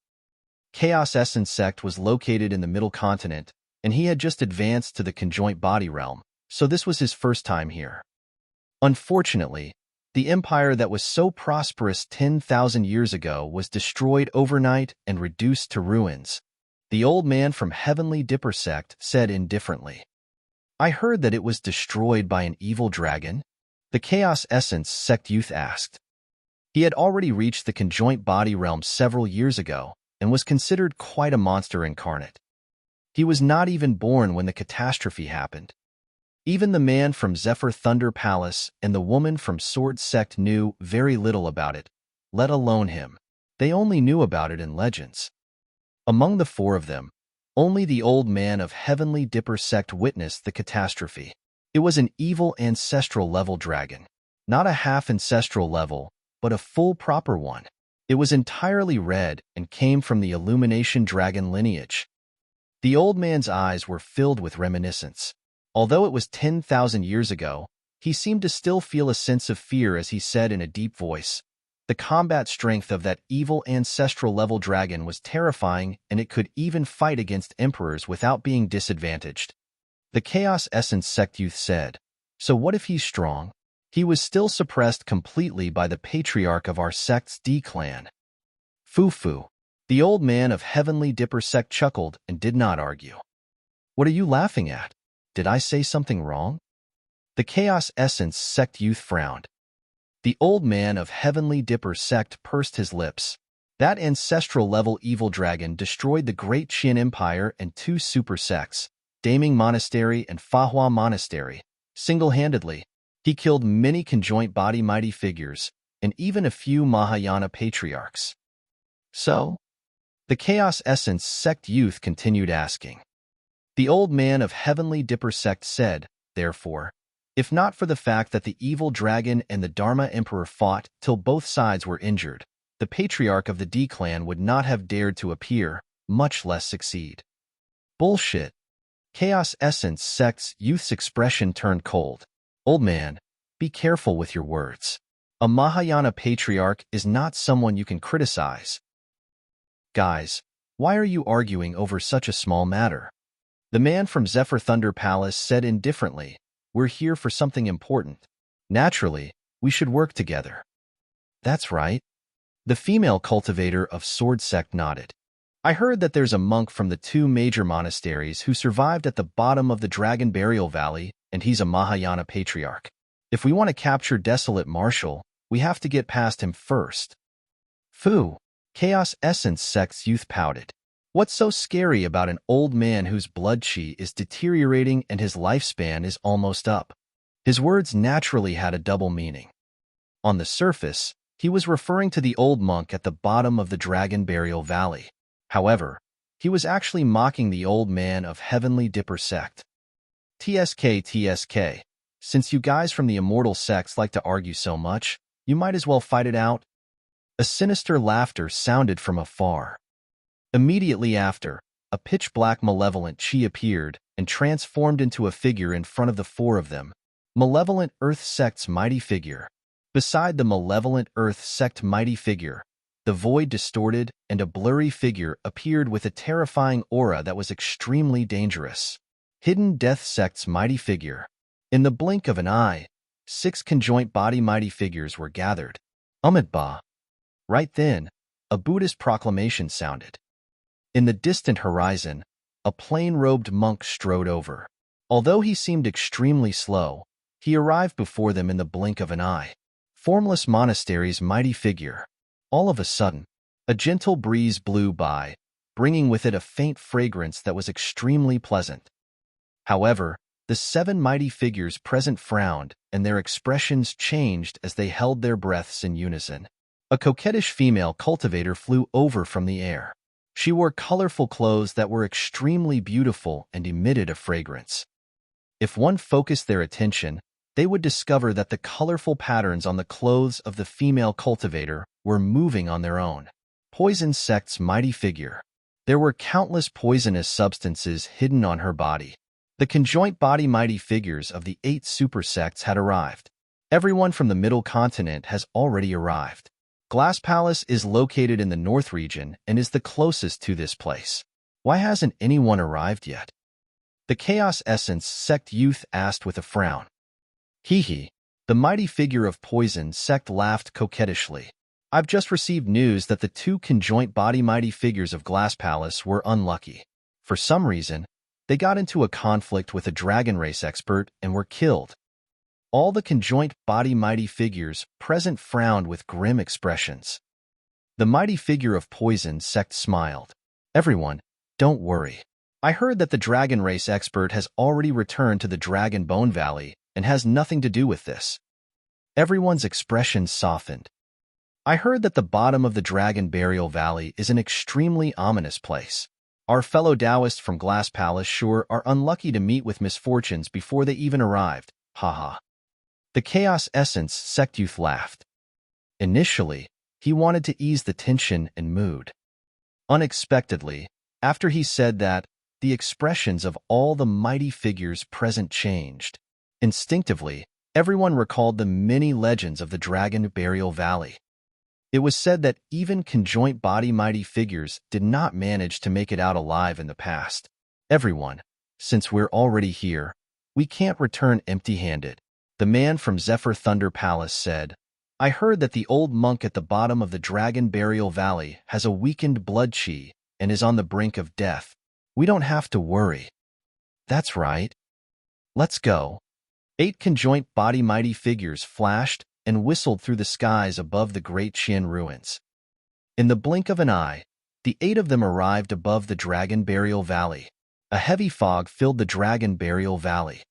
Chaos Essence sect was located in the Middle Continent, and he had just advanced to the conjoint body realm, so this was his first time here. Unfortunately, the empire that was so prosperous 10,000 years ago was destroyed overnight and reduced to ruins. The old man from Heavenly Dipper sect said indifferently. I heard that it was destroyed by an evil dragon? The Chaos Essence sect youth asked. He had already reached the conjoint body realm several years ago and was considered quite a monster incarnate. He was not even born when the catastrophe happened. Even the man from Zephyr Thunder Palace and the woman from Sword sect knew very little about it, let alone him. They only knew about it in legends. Among the 4 of them, only the old man of Heavenly Dipper sect witnessed the catastrophe. It was an evil ancestral level dragon. Not a half ancestral level, but a full proper one. It was entirely red and came from the Illumination Dragon lineage. The old man's eyes were filled with reminiscence. Although it was 10,000 years ago, he seemed to still feel a sense of fear as he said in a deep voice, the combat strength of that evil ancestral level dragon was terrifying, and it could even fight against emperors without being disadvantaged. The Chaos Essence sect youth said, so what if he's strong? He was still suppressed completely by the patriarch of our sect's D-clan. Foo-foo. The old man of Heavenly Dipper sect chuckled and did not argue. What are you laughing at? Did I say something wrong? The Chaos Essence sect youth frowned. The old man of Heavenly Dipper sect pursed his lips. That ancestral-level evil dragon destroyed the Great Qian Empire and 2 super sects, Daming Monastery and Fa Hua Monastery, single-handedly. He killed many conjoint body mighty figures and even a few Mahayana patriarchs. So, the Chaos Essence sect youth continued asking. The old man of Heavenly Dipper sect said, therefore, if not for the fact that the evil dragon and the Dharma Emperor fought till both sides were injured, the patriarch of the D-clan would not have dared to appear, much less succeed. Bullshit. Chaos Essence sect's youth's expression turned cold. Old man, be careful with your words. A Mahayana patriarch is not someone you can criticize. Guys, why are you arguing over such a small matter? The man from Zephyr Thunder Palace said indifferently, we're here for something important. Naturally, we should work together. That's right. The female cultivator of Sword Sect nodded. I heard that there's a monk from the 2 major monasteries who survived at the bottom of the Dragon Burial Valley, and he's a Mahayana patriarch. If we want to capture Desolate Marshal, we have to get past him first. Phew. Chaos Essence sect's youth pouted. What's so scary about an old man whose blood chi is deteriorating and his lifespan is almost up? His words naturally had a double meaning. On the surface, he was referring to the old monk at the bottom of the Dragon Burial Valley. However, he was actually mocking the old man of Heavenly Dipper sect. TSK, since you guys from the immortal sects like to argue so much, you might as well fight it out. A sinister laughter sounded from afar. Immediately after, a pitch-black malevolent chi appeared and transformed into a figure in front of the 4 of them. Malevolent Earth sect's mighty figure. Beside the malevolent Earth sect mighty figure, the void distorted and a blurry figure appeared with a terrifying aura that was extremely dangerous. Hidden Death sect's mighty figure. In the blink of an eye, 6 conjoint body mighty figures were gathered. Ba. Right then, a Buddhist proclamation sounded. In the distant horizon, a plain-robed monk strode over. Although he seemed extremely slow, he arrived before them in the blink of an eye. Formless Monastery's mighty figure. All of a sudden, a gentle breeze blew by, bringing with it a faint fragrance that was extremely pleasant. However, the 7 mighty figures present frowned, and their expressions changed as they held their breaths in unison. A coquettish female cultivator flew over from the air. She wore colorful clothes that were extremely beautiful and emitted a fragrance. If one focused their attention, they would discover that the colorful patterns on the clothes of the female cultivator were moving on their own. Poison sect's mighty figure. There were countless poisonous substances hidden on her body. The conjoint body mighty figures of the 8 super sects had arrived. Everyone from the Middle Continent has already arrived. Glass Palace is located in the North region and is the closest to this place. Why hasn't anyone arrived yet? The Chaos Essence sect youth asked with a frown. Hee. The mighty figure of Poison sect laughed coquettishly. I've just received news that the 2 conjoint body mighty figures of Glass Palace were unlucky. For some reason, they got into a conflict with a dragon race expert and were killed. All the conjoint body mighty figures present frowned with grim expressions. The mighty figure of Poison sect smiled. Everyone, don't worry. I heard that the dragon race expert has already returned to the Dragon Bone Valley and has nothing to do with this. Everyone's expressions softened. I heard that the bottom of the Dragon Burial Valley is an extremely ominous place. Our fellow Taoists from Glass Palace sure are unlucky to meet with misfortunes before they even arrived. Haha. The Chaos Essence sect youth laughed. Initially, he wanted to ease the tension and mood. Unexpectedly, after he said that, the expressions of all the mighty figures present changed. Instinctively, everyone recalled the many legends of the Dragon Burial Valley. It was said that even conjoint body mighty figures did not manage to make it out alive in the past. Everyone, since we're already here, we can't return empty-handed. The man from Zephyr Thunder Palace said, I heard that the old monk at the bottom of the Dragon Burial Valley has a weakened blood chi and is on the brink of death. We don't have to worry. That's right. Let's go. 8 conjoint body mighty figures flashed and whistled through the skies above the Great Qian ruins. In the blink of an eye, the 8 of them arrived above the Dragon Burial Valley. A heavy fog filled the Dragon Burial Valley.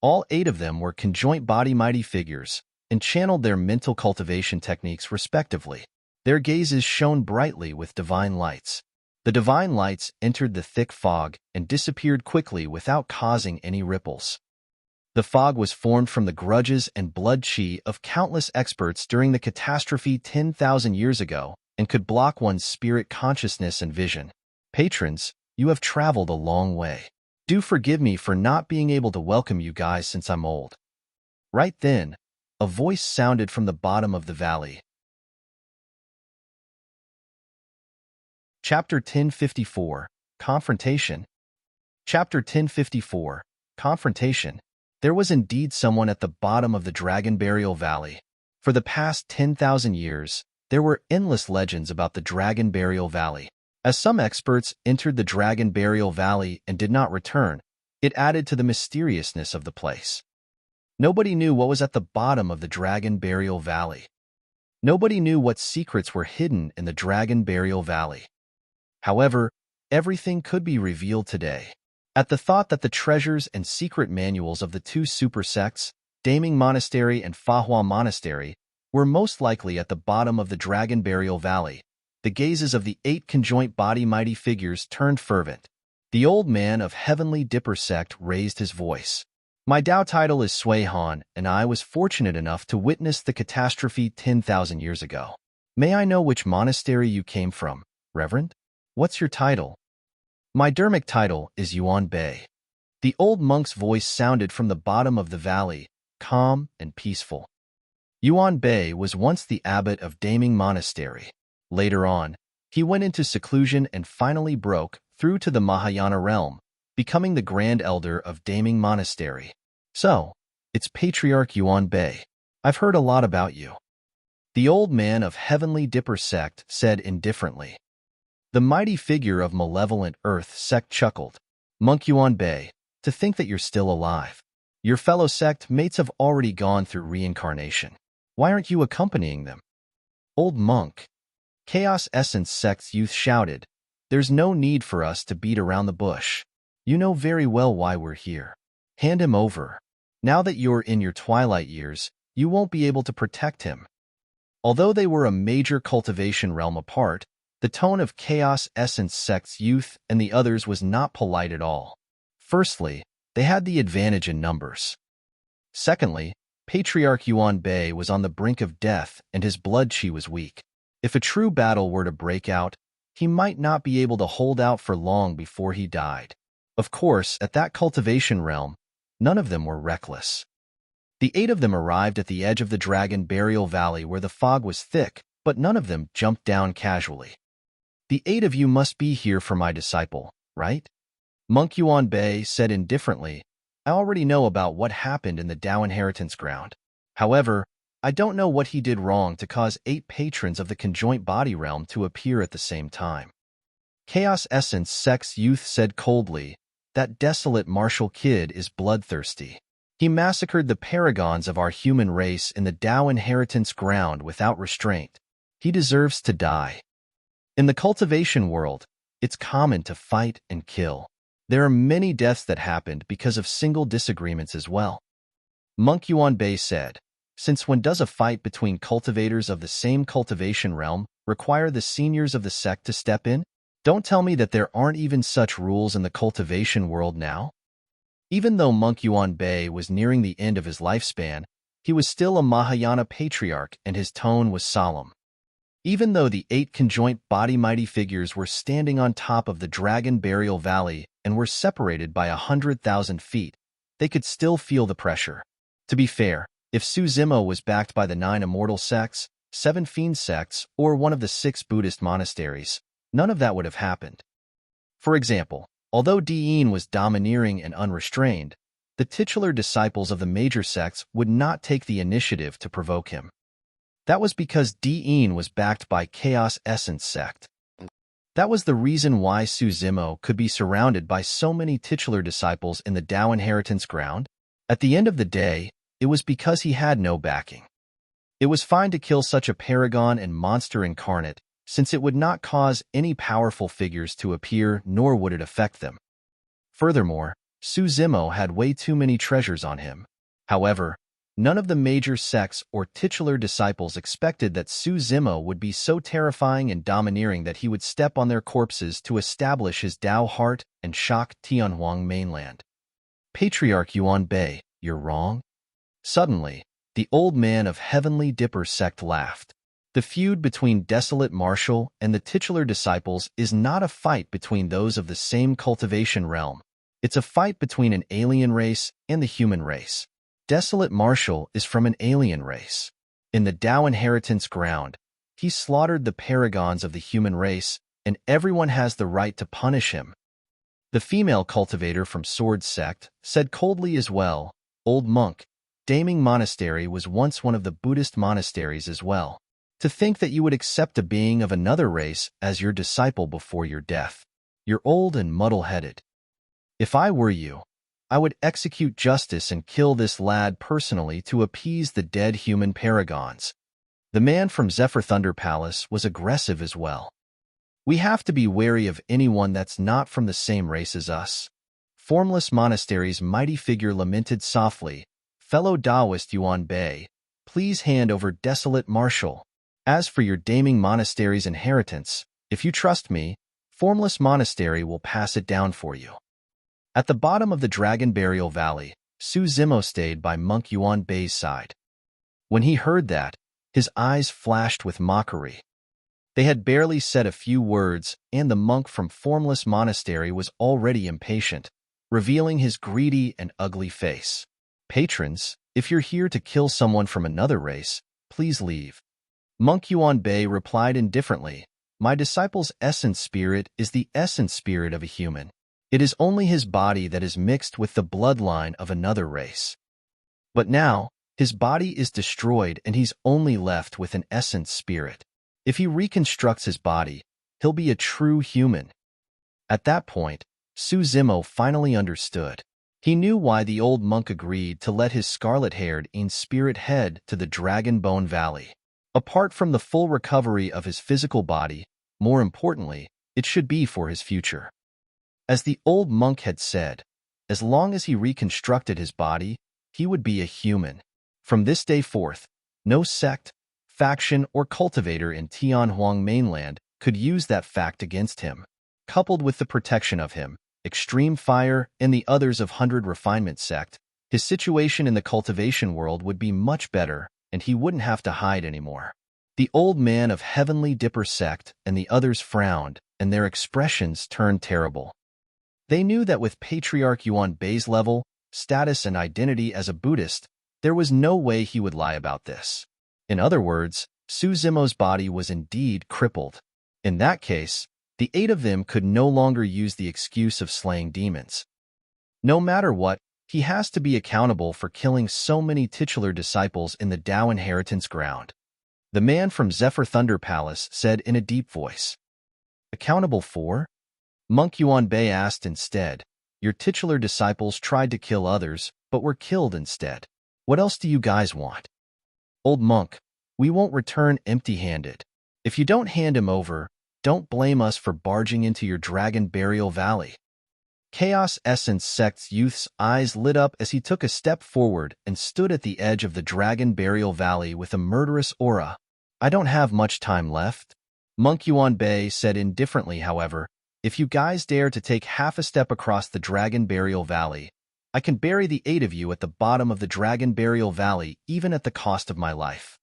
All 8 of them were conjoint body mighty figures and channeled their mental cultivation techniques respectively. Their gazes shone brightly with divine lights. The divine lights entered the thick fog and disappeared quickly without causing any ripples. The fog was formed from the grudges and blood chi of countless experts during the catastrophe 10,000 years ago and could block one's spirit consciousness and vision. Patrons, you have traveled a long way. Do forgive me for not being able to welcome you guys since I'm old. Right then, a voice sounded from the bottom of the valley. Chapter 1054, Confrontation. Chapter 1054, Confrontation. There was indeed someone at the bottom of the Dragon Burial Valley. For the past 10,000 years, there were endless legends about the Dragon Burial Valley. As some experts entered the Dragon Burial Valley and did not return, it added to the mysteriousness of the place. Nobody knew what was at the bottom of the Dragon Burial Valley. Nobody knew what secrets were hidden in the Dragon Burial Valley. However, everything could be revealed today. At the thought that the treasures and secret manuals of the 2 super sects, Daming Monastery and Fahua Monastery, were most likely at the bottom of the Dragon Burial Valley, the gazes of the 8 conjoint body mighty figures turned fervent. The old man of Heavenly Dipper sect raised his voice. My Dao title is Sui Han, and I was fortunate enough to witness the catastrophe 10,000 years ago. May I know which monastery you came from, Reverend? What's your title? My Dermic title is Yuan Bei. The old monk's voice sounded from the bottom of the valley, calm and peaceful. Yuan Bei was once the abbot of Daming Monastery. Later on, he went into seclusion and finally broke through to the Mahayana realm, becoming the Grand Elder of Daming Monastery. So, it's Patriarch Yuan Bei. I've heard a lot about you. The old man of Heavenly Dipper sect said indifferently. The mighty figure of Malevolent Earth sect chuckled. Monk Yuan Bei, to think that you're still alive. Your fellow sect mates have already gone through reincarnation. Why aren't you accompanying them? Old monk. Chaos Essence sect's youth shouted. There's no need for us to beat around the bush. You know very well why we're here. Hand him over. Now that you're in your twilight years, you won't be able to protect him. Although they were a major cultivation realm apart, the tone of Chaos Essence sect's youth and the others was not polite at all. Firstly, they had the advantage in numbers. Secondly, Patriarch Yuan Bei was on the brink of death and his blood chi was weak. If a true battle were to break out, he might not be able to hold out for long before he died. Of course, at that cultivation realm, none of them were reckless. The 8 of them arrived at the edge of the Dragon Burial Valley where the fog was thick, but none of them jumped down casually. The 8 of you must be here for my disciple, right? Monk Yuan Bei said indifferently, I already know about what happened in the Dao Inheritance Ground. However, I don't know what he did wrong to cause 8 patrons of the conjoint body realm to appear at the same time. Chaos Essence sect's youth said coldly, that desolate martial kid is bloodthirsty. He massacred the paragons of our human race in the Dao Inheritance Ground without restraint. He deserves to die. In the cultivation world, it's common to fight and kill. There are many deaths that happened because of single disagreements as well. Monk Yuan Bei said, since when does a fight between cultivators of the same cultivation realm require the seniors of the sect to step in? Don't tell me that there aren't even such rules in the cultivation world now. Even though Monk Yuan Bei was nearing the end of his lifespan, he was still a Mahayana patriarch and his tone was solemn. Even though the 8 conjoint body mighty figures were standing on top of the Dragon Burial Valley and were separated by 100,000 feet, they could still feel the pressure. To be fair, if Su Zimo was backed by the 9 immortal sects, 7 fiend sects, or one of the 6 Buddhist monasteries, none of that would have happened. For example, although Diin was domineering and unrestrained, the titular disciples of the major sects would not take the initiative to provoke him. That was because Diin was backed by Chaos Essence sect. That was the reason why Su Zimo could be surrounded by so many titular disciples in the Dao Inheritance Ground. At the end of the day, it was because he had no backing. It was fine to kill such a paragon and monster incarnate, since it would not cause any powerful figures to appear nor would it affect them. Furthermore, Zimo had way too many treasures on him. However, none of the major sects or titular disciples expected that Zimo would be so terrifying and domineering that he would step on their corpses to establish his Tao heart and shock Tianhuang mainland. Patriarch Yuan Bei, you're wrong? Suddenly, the old man of Heavenly Dipper sect laughed. The feud between Desolate Marshal and the titular disciples is not a fight between those of the same cultivation realm. It's a fight between an alien race and the human race. Desolate Marshal is from an alien race. In the Tao inheritance ground, he slaughtered the paragons of the human race, and everyone has the right to punish him. The female cultivator from Sword Sect said coldly as well, "Old monk, Daming Monastery was once one of the Buddhist monasteries as well. To think that you would accept a being of another race as your disciple before your death. You're old and muddle-headed. If I were you, I would execute justice and kill this lad personally to appease the dead human paragons." The man from Zephyr Thunder Palace was aggressive as well. "We have to be wary of anyone that's not from the same race as us." Formless Monastery's mighty figure lamented softly, "Fellow Taoist Yuan Bei, please hand over Desolate Marshal. As for your Daming Monastery's inheritance, if you trust me, Formless Monastery will pass it down for you." At the bottom of the Dragon Burial Valley, Zimo stayed by Monk Yuan Bei's side. When he heard that, his eyes flashed with mockery. They had barely said a few words, and the monk from Formless Monastery was already impatient, revealing his greedy and ugly face. "Patrons, if you're here to kill someone from another race, please leave." Monk Yuan Bei replied indifferently, "My disciple's essence spirit is the essence spirit of a human. It is only his body that is mixed with the bloodline of another race. But now, his body is destroyed and he's only left with an essence spirit. If he reconstructs his body, he'll be a true human." At that point, Zimo finally understood. He knew why the old monk agreed to let his scarlet-haired in-spirit head to the Dragon Bone Valley. Apart from the full recovery of his physical body, more importantly, it should be for his future. As the old monk had said, as long as he reconstructed his body, he would be a human. From this day forth, no sect, faction, or cultivator in Tianhuang mainland could use that fact against him. Coupled with the protection of him, Extreme Fire, and the others of 100 Refinement sect, his situation in the cultivation world would be much better, and he wouldn't have to hide anymore. The old man of Heavenly Dipper sect and the others frowned, and their expressions turned terrible. They knew that with Patriarch Yuan Bei's level, status, and identity as a Buddhist, there was no way he would lie about this. In other words, Zimo's body was indeed crippled. In that case, the 8 of them could no longer use the excuse of slaying demons. No matter what, he has to be accountable for killing so many titular disciples in the Tao inheritance ground. The man from Zephyr Thunder Palace said in a deep voice. "Accountable for?" Monk Yuan Bei asked instead. "Your titular disciples tried to kill others, but were killed instead. What else do you guys want?" "Old monk, we won't return empty-handed. If you don't hand him over, don't blame us for barging into your Dragon Burial Valley." Chaos Essence Sect's youth's eyes lit up as he took a step forward and stood at the edge of the Dragon Burial Valley with a murderous aura. "I don't have much time left," Monk Yuan Bei said indifferently. "However, if you guys dare to take half a step across the Dragon Burial Valley, I can bury the 8 of you at the bottom of the Dragon Burial Valley even at the cost of my life."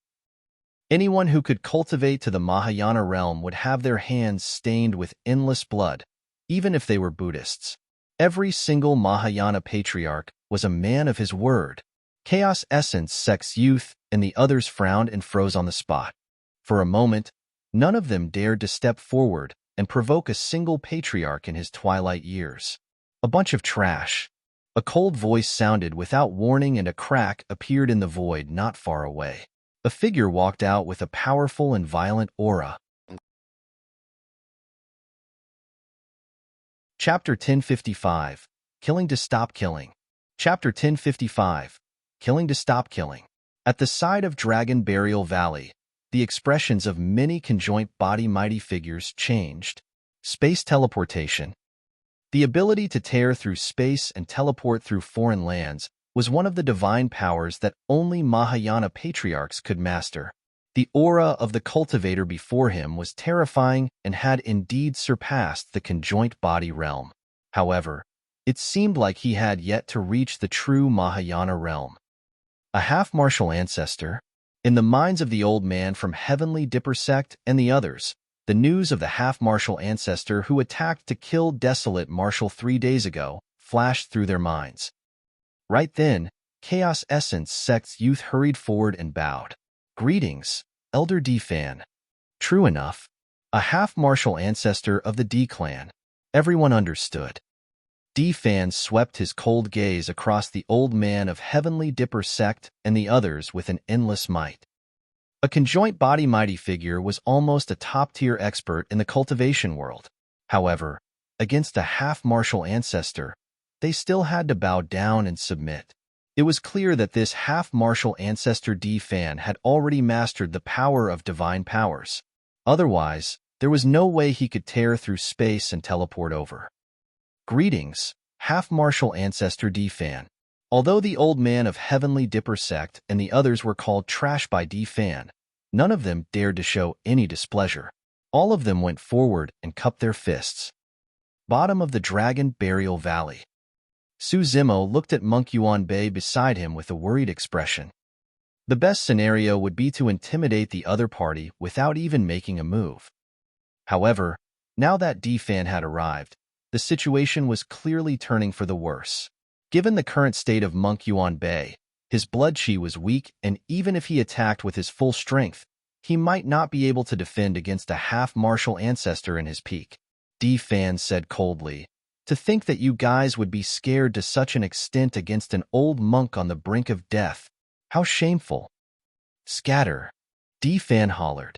Anyone who could cultivate to the Mahayana realm would have their hands stained with endless blood, even if they were Buddhists. Every single Mahayana patriarch was a man of his word. Chaos Essence Sect's youth and the others frowned and froze on the spot. For a moment, none of them dared to step forward and provoke a single patriarch in his twilight years. "A bunch of trash." A cold voice sounded without warning and a crack appeared in the void not far away. A figure walked out with a powerful and violent aura. Chapter 1055, Killing to Stop Killing. Chapter 1055, Killing to Stop Killing. At the side of Dragon Burial Valley, the expressions of many conjoint body mighty figures changed. Space teleportation. The ability to tear through space and teleport through foreign lands was one of the divine powers that only Mahayana patriarchs could master. The aura of the cultivator before him was terrifying and had indeed surpassed the conjoint body realm. However, it seemed like he had yet to reach the true Mahayana realm. A half-martial ancestor? In the minds of the old man from Heavenly Dipper sect and the others, the news of the half-martial ancestor who attacked to kill Desolate Marshal 3 days ago flashed through their minds. Right then, Chaos Essence Sect's youth hurried forward and bowed. Greetings, Elder D-Fan. True enough, a half-martial ancestor of the D-clan. Everyone understood. D-Fan swept his cold gaze across the old man of Heavenly Dipper sect and the others with an endless might. A conjoint body mighty figure was almost a top-tier expert in the cultivation world. However, against a half-martial ancestor, they still had to bow down and submit. It was clear that this half-martial ancestor D-Fan had already mastered the power of divine powers. Otherwise, there was no way he could tear through space and teleport over. Greetings, half-martial ancestor D-Fan. Although the old man of Heavenly Dipper sect and the others were called trash by D-Fan, none of them dared to show any displeasure. All of them went forward and cupped their fists. Bottom of the Dragon Burial Valley. Suzimo looked at Monk Yuan Bei beside him with a worried expression. The best scenario would be to intimidate the other party without even making a move. However, now that D-Fan had arrived, the situation was clearly turning for the worse. Given the current state of Monk Yuan Bei, his blood chi was weak, and even if he attacked with his full strength, he might not be able to defend against a half-martial ancestor in his peak. D-Fan said coldly, "To think that you guys would be scared to such an extent against an old monk on the brink of death. How shameful." "Scatter," D-Fan hollered.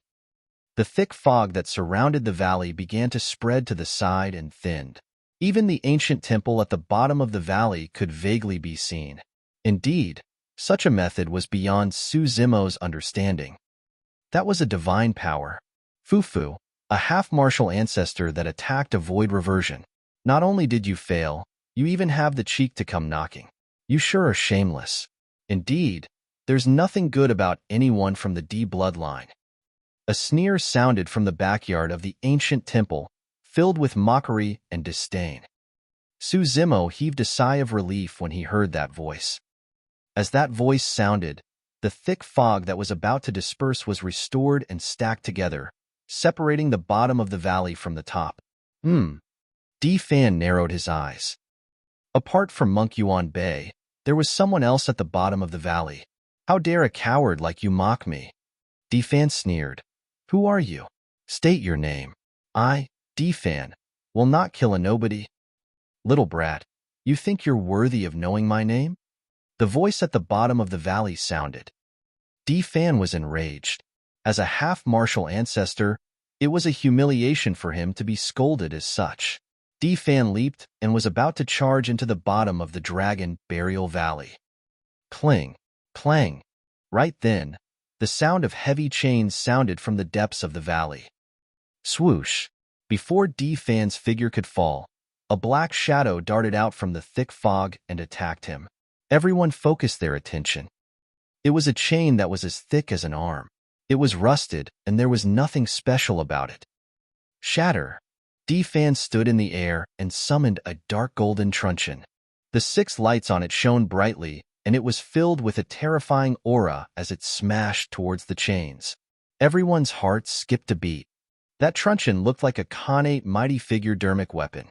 The thick fog that surrounded the valley began to spread to the side and thinned. Even the ancient temple at the bottom of the valley could vaguely be seen. Indeed, such a method was beyond Suzimo's understanding. That was a divine power. Fufu, a half-martial ancestor that attacked a void reversion. Not only did you fail, you even have the cheek to come knocking. You sure are shameless. Indeed, there's nothing good about anyone from the D bloodline. A sneer sounded from the backyard of the ancient temple, filled with mockery and disdain. Suzimo heaved a sigh of relief when he heard that voice. As that voice sounded, the thick fog that was about to disperse was restored and stacked together, separating the bottom of the valley from the top. D-Fan narrowed his eyes. Apart from Monk Yuan Bei, there was someone else at the bottom of the valley. "How dare a coward like you mock me?" D-Fan sneered. "Who are you? State your name." "I, D-Fan, will not kill a nobody." "Little brat, you think you're worthy of knowing my name?" The voice at the bottom of the valley sounded. D-Fan was enraged. As a half-martial ancestor, it was a humiliation for him to be scolded as such. D-Fan leaped and was about to charge into the bottom of the Dragon Burial Valley. Cling, clang. Right then, the sound of heavy chains sounded from the depths of the valley. Swoosh! Before D-Fan's figure could fall, a black shadow darted out from the thick fog and attacked him. Everyone focused their attention. It was a chain that was as thick as an arm. It was rusted, and there was nothing special about it. Shatter! D-Fan stood in the air and summoned a dark golden truncheon. The 6 lights on it shone brightly, and it was filled with a terrifying aura as it smashed towards the chains. Everyone's heart skipped a beat. That truncheon looked like a Khanate mighty figure dermic weapon.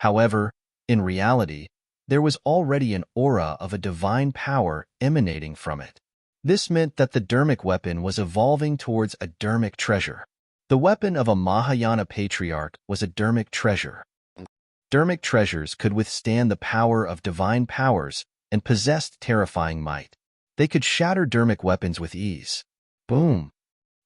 However, in reality, there was already an aura of a divine power emanating from it. This meant that the dermic weapon was evolving towards a dermic treasure. The weapon of a Mahayana patriarch was a dermic treasure. Dermic treasures could withstand the power of divine powers and possessed terrifying might. They could shatter dermic weapons with ease. Boom!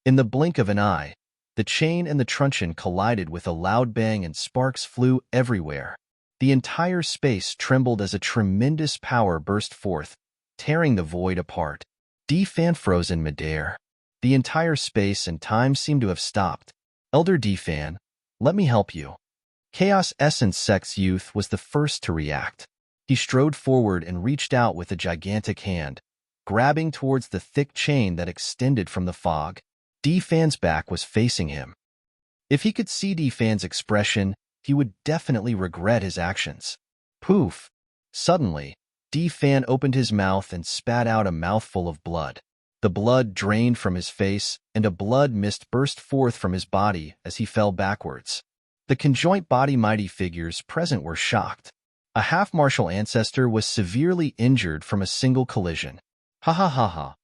In the blink of an eye, the chain and the truncheon collided with a loud bang and sparks flew everywhere. The entire space trembled as a tremendous power burst forth, tearing the void apart. D-Fan froze in midair. The entire space and time seemed to have stopped. "Elder D-Fan, let me help you." Chaos Essence Sect's youth was the first to react. He strode forward and reached out with a gigantic hand, grabbing towards the thick chain that extended from the fog. D-Fan's back was facing him. If he could see D-Fan's expression, he would definitely regret his actions. Poof! Suddenly, D-Fan opened his mouth and spat out a mouthful of blood. The blood drained from his face, and a blood mist burst forth from his body as he fell backwards. The conjoint body mighty figures present were shocked. A half-martial ancestor was severely injured from a single collision. Ha ha ha ha.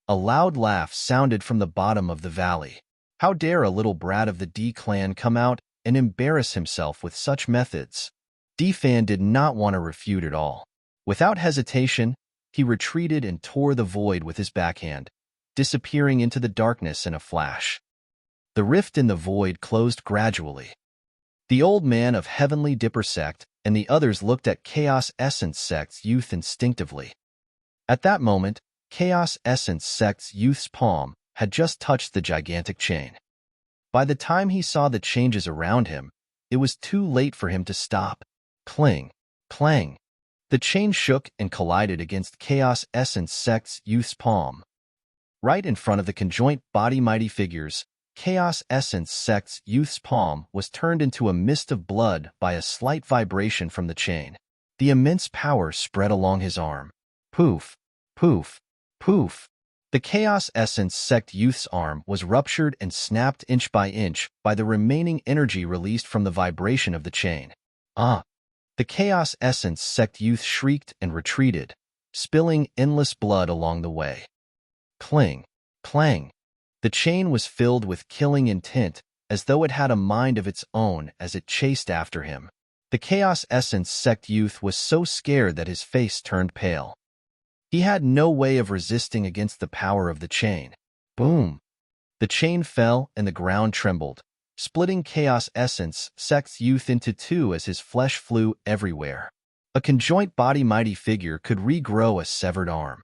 A loud laugh sounded from the bottom of the valley. How dare a little brat of the D-clan come out and embarrass himself with such methods? D-Fan did not want to refute at all. Without hesitation, he retreated and tore the void with his backhand, disappearing into the darkness in a flash. The rift in the void closed gradually. The old man of Heavenly Dipper Sect and the others looked at Chaos Essence Sect's youth instinctively. At that moment, Chaos Essence Sect's youth's palm had just touched the gigantic chain. By the time he saw the changes around him, it was too late for him to stop. Cling, clang. The chain shook and collided against Chaos Essence Sect's youth's palm. Right in front of the conjoint body mighty figures, Chaos Essence Sect's youth's palm was turned into a mist of blood by a slight vibration from the chain. The immense power spread along his arm. Poof, poof, poof. The Chaos Essence Sect youth's arm was ruptured and snapped inch by inch by the remaining energy released from the vibration of the chain. Ah! The Chaos Essence Sect youth shrieked and retreated, spilling endless blood along the way. Cling, clang. The chain was filled with killing intent, as though it had a mind of its own as it chased after him. The Chaos Essence Sect youth was so scared that his face turned pale. He had no way of resisting against the power of the chain. Boom! The chain fell and the ground trembled, splitting Chaos Essence Sect's youth into two as his flesh flew everywhere. A conjoint body mighty figure could regrow a severed arm.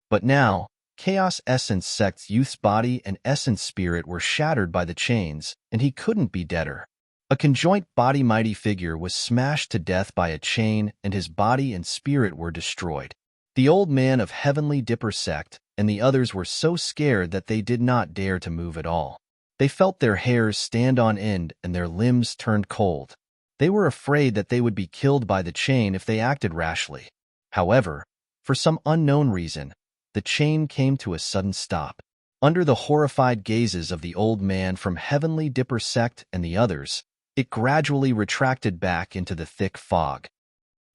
But now, Chaos Essence Sect's youth's body and essence spirit were shattered by the chains, and he couldn't be deader. A conjoint body mighty figure was smashed to death by a chain, and his body and spirit were destroyed. The old man of Heavenly Dipper Sect and the others were so scared that they did not dare to move at all. They felt their hairs stand on end and their limbs turned cold. They were afraid that they would be killed by the chain if they acted rashly. However, for some unknown reason, the chain came to a sudden stop. Under the horrified gazes of the old man from Heavenly Dipper Sect and the others, it gradually retracted back into the thick fog.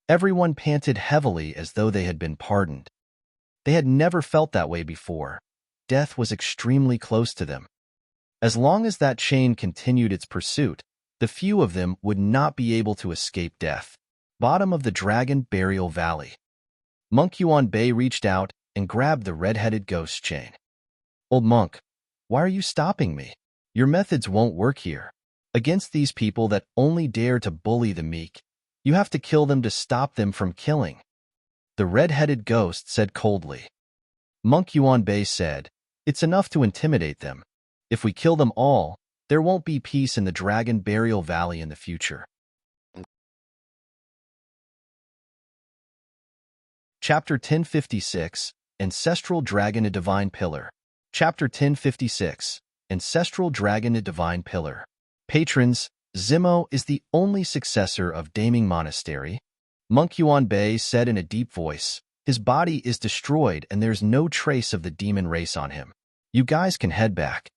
Everyone panted heavily as though they had been pardoned. They had never felt that way before. Death was extremely close to them. As long as that chain continued its pursuit, the few of them would not be able to escape death. Bottom of the Dragon Burial Valley. Monk Yuan Bei reached out and grabbed the red-headed ghost chain. Old monk, why are you stopping me? Your methods won't work here. Against these people that only dare to bully the meek, you have to kill them to stop them from killing. The red-headed ghost said coldly. Monk Yuan Bei said, it's enough to intimidate them. If we kill them all, there won't be peace in the Dragon Burial Valley in the future. Chapter 1056, Ancestral Dragon, a Divine Pillar. Chapter 1056, Ancestral Dragon, a Divine Pillar. Patrons, Zimo is the only successor of Daming Monastery. Monk Yuan Bei said in a deep voice, his body is destroyed and there's no trace of the demon race on him. You guys can head back.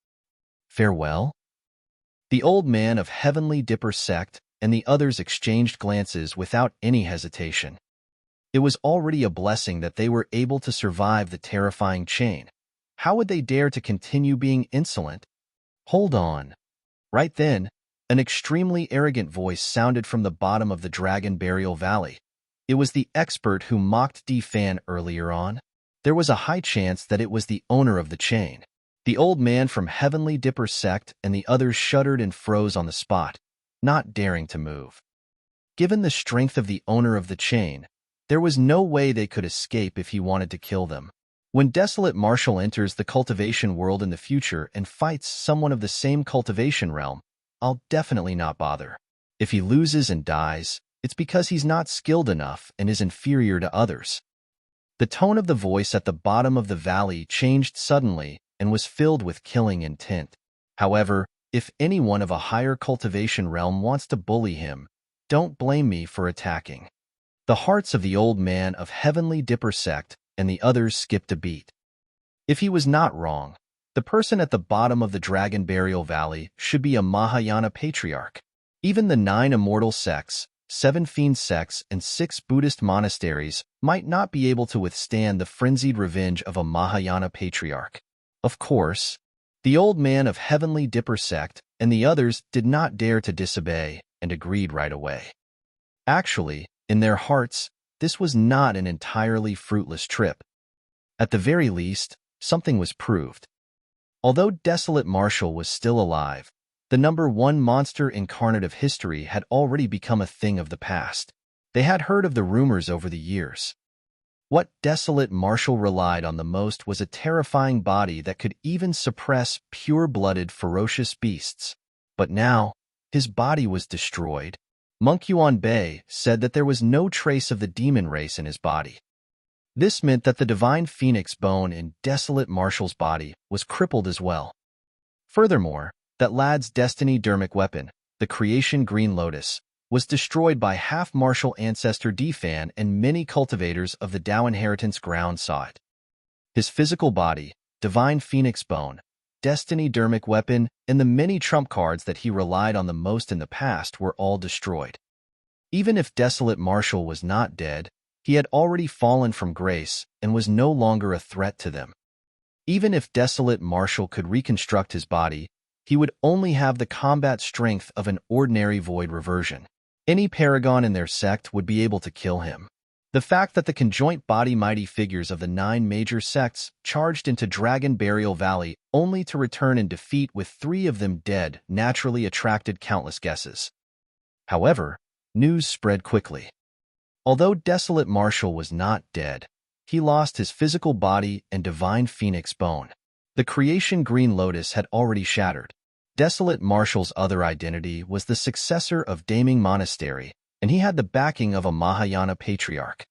Farewell? The old man of Heavenly Dipper Sect and the others exchanged glances without any hesitation. It was already a blessing that they were able to survive the terrifying chain. How would they dare to continue being insolent? Hold on. Right then, an extremely arrogant voice sounded from the bottom of the Dragon Burial Valley. It was the expert who mocked D-Fan earlier on. There was a high chance that it was the owner of the chain. The old man from Heavenly Dipper Sect and the others shuddered and froze on the spot, not daring to move. Given the strength of the owner of the chain, there was no way they could escape if he wanted to kill them. When Desolate Marshal enters the cultivation world in the future and fights someone of the same cultivation realm, I'll definitely not bother. If he loses and dies, it's because he's not skilled enough and is inferior to others. The tone of the voice at the bottom of the valley changed suddenly and was filled with killing intent. However, if anyone of a higher cultivation realm wants to bully him, don't blame me for attacking. The hearts of the old man of Heavenly Dipper sect and the others skipped a beat. If he was not wrong, the person at the bottom of the Dragon Burial Valley should be a Mahayana patriarch. Even the 9 immortal sects, 7 fiend sects, and 6 Buddhist monasteries might not be able to withstand the frenzied revenge of a Mahayana patriarch. Of course, the old man of Heavenly Dipper sect and the others did not dare to disobey and agreed right away. Actually, in their hearts, this was not an entirely fruitless trip. At the very least, something was proved. Although Desolate Marshall was still alive, the number 1 monster incarnate of history had already become a thing of the past. They had heard of the rumors over the years. What Desolate Marshall relied on the most was a terrifying body that could even suppress pure-blooded, ferocious beasts. But now, his body was destroyed. Monk Yuan Bei said that there was no trace of the demon race in his body. This meant that the divine phoenix bone in Desolate Marshall's body was crippled as well. Furthermore, that lad's destiny dermic weapon, the creation green lotus, was destroyed by half-martial ancestor Defan, and many cultivators of the Tao inheritance ground saw it. His physical body, divine phoenix bone, destiny dermic weapon, and the many trump cards that he relied on the most in the past were all destroyed. Even if Desolate Marshall was not dead, he had already fallen from grace and was no longer a threat to them. Even if Desolate Marshall could reconstruct his body, he would only have the combat strength of an ordinary void reversion. Any paragon in their sect would be able to kill him. The fact that the conjoint body mighty figures of the 9 major sects charged into Dragon Burial Valley only to return in defeat with 3 of them dead naturally attracted countless guesses. However, news spread quickly. Although Desolate Marshall was not dead, he lost his physical body and divine phoenix bone. The creation green lotus had already shattered. Desolate Marshall's other identity was the successor of Daming Monastery, and he had the backing of a Mahayana patriarch.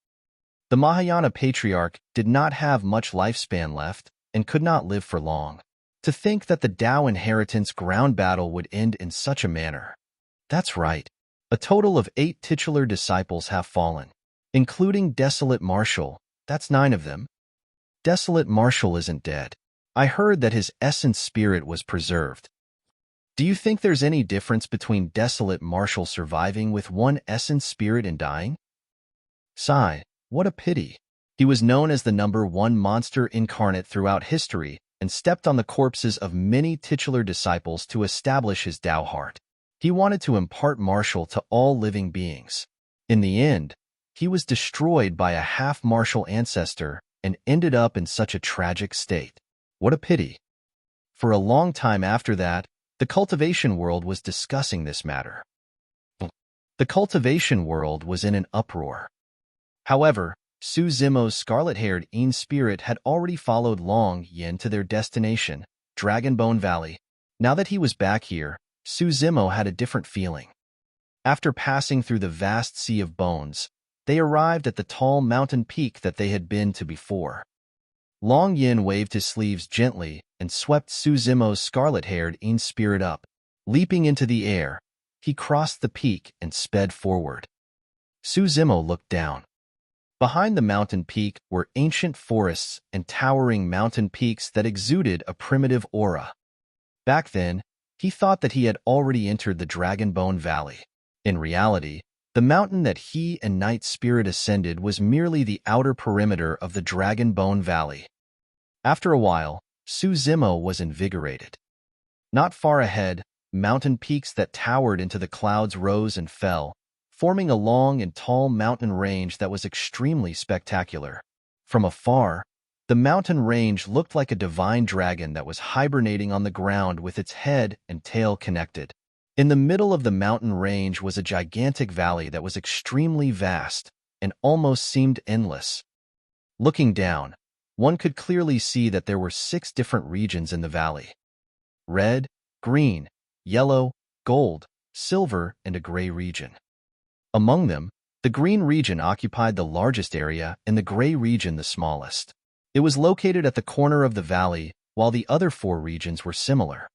The Mahayana patriarch did not have much lifespan left and could not live for long. To think that the Tao inheritance ground battle would end in such a manner. That's right. A total of 8 titular disciples have fallen, including Desolate Marshall. That's 9 of them. Desolate Marshall isn't dead. I heard that his essence spirit was preserved. Do you think there's any difference between Desolate Marshall surviving with one essence spirit and dying? Sigh, what a pity. He was known as the number 1 monster incarnate throughout history and stepped on the corpses of many titular disciples to establish his Tao heart. He wanted to impart Marshall to all living beings. In the end, he was destroyed by a half-martial ancestor and ended up in such a tragic state. What a pity. For a long time after that, the cultivation world was discussing this matter. The cultivation world was in an uproar. However, Su Zimo's scarlet-haired Een spirit had already followed Long Yin to their destination, Dragonbone Valley. Now that he was back here, Su Zimo had a different feeling. After passing through the vast sea of bones, they arrived at the tall mountain peak that they had been to before. Long Yin waved his sleeves gently and swept Su Zimo's scarlet-haired Een spirit up. Leaping into the air, he crossed the peak and sped forward. Su Zimo looked down. Behind the mountain peak were ancient forests and towering mountain peaks that exuded a primitive aura. Back then, he thought that he had already entered the Dragonbone Valley. In reality, the mountain that he and Night Spirit ascended was merely the outer perimeter of the Dragonbone Valley. After a while, Su Zimo was invigorated. Not far ahead, mountain peaks that towered into the clouds rose and fell, forming a long and tall mountain range that was extremely spectacular. From afar, the mountain range looked like a divine dragon that was hibernating on the ground with its head and tail connected. In the middle of the mountain range was a gigantic valley that was extremely vast and almost seemed endless. Looking down, one could clearly see that there were 6 different regions in the valley. Red, green, yellow, gold, silver, and a gray region. Among them, the green region occupied the largest area and the gray region the smallest. It was located at the corner of the valley, while the other 4 regions were similar.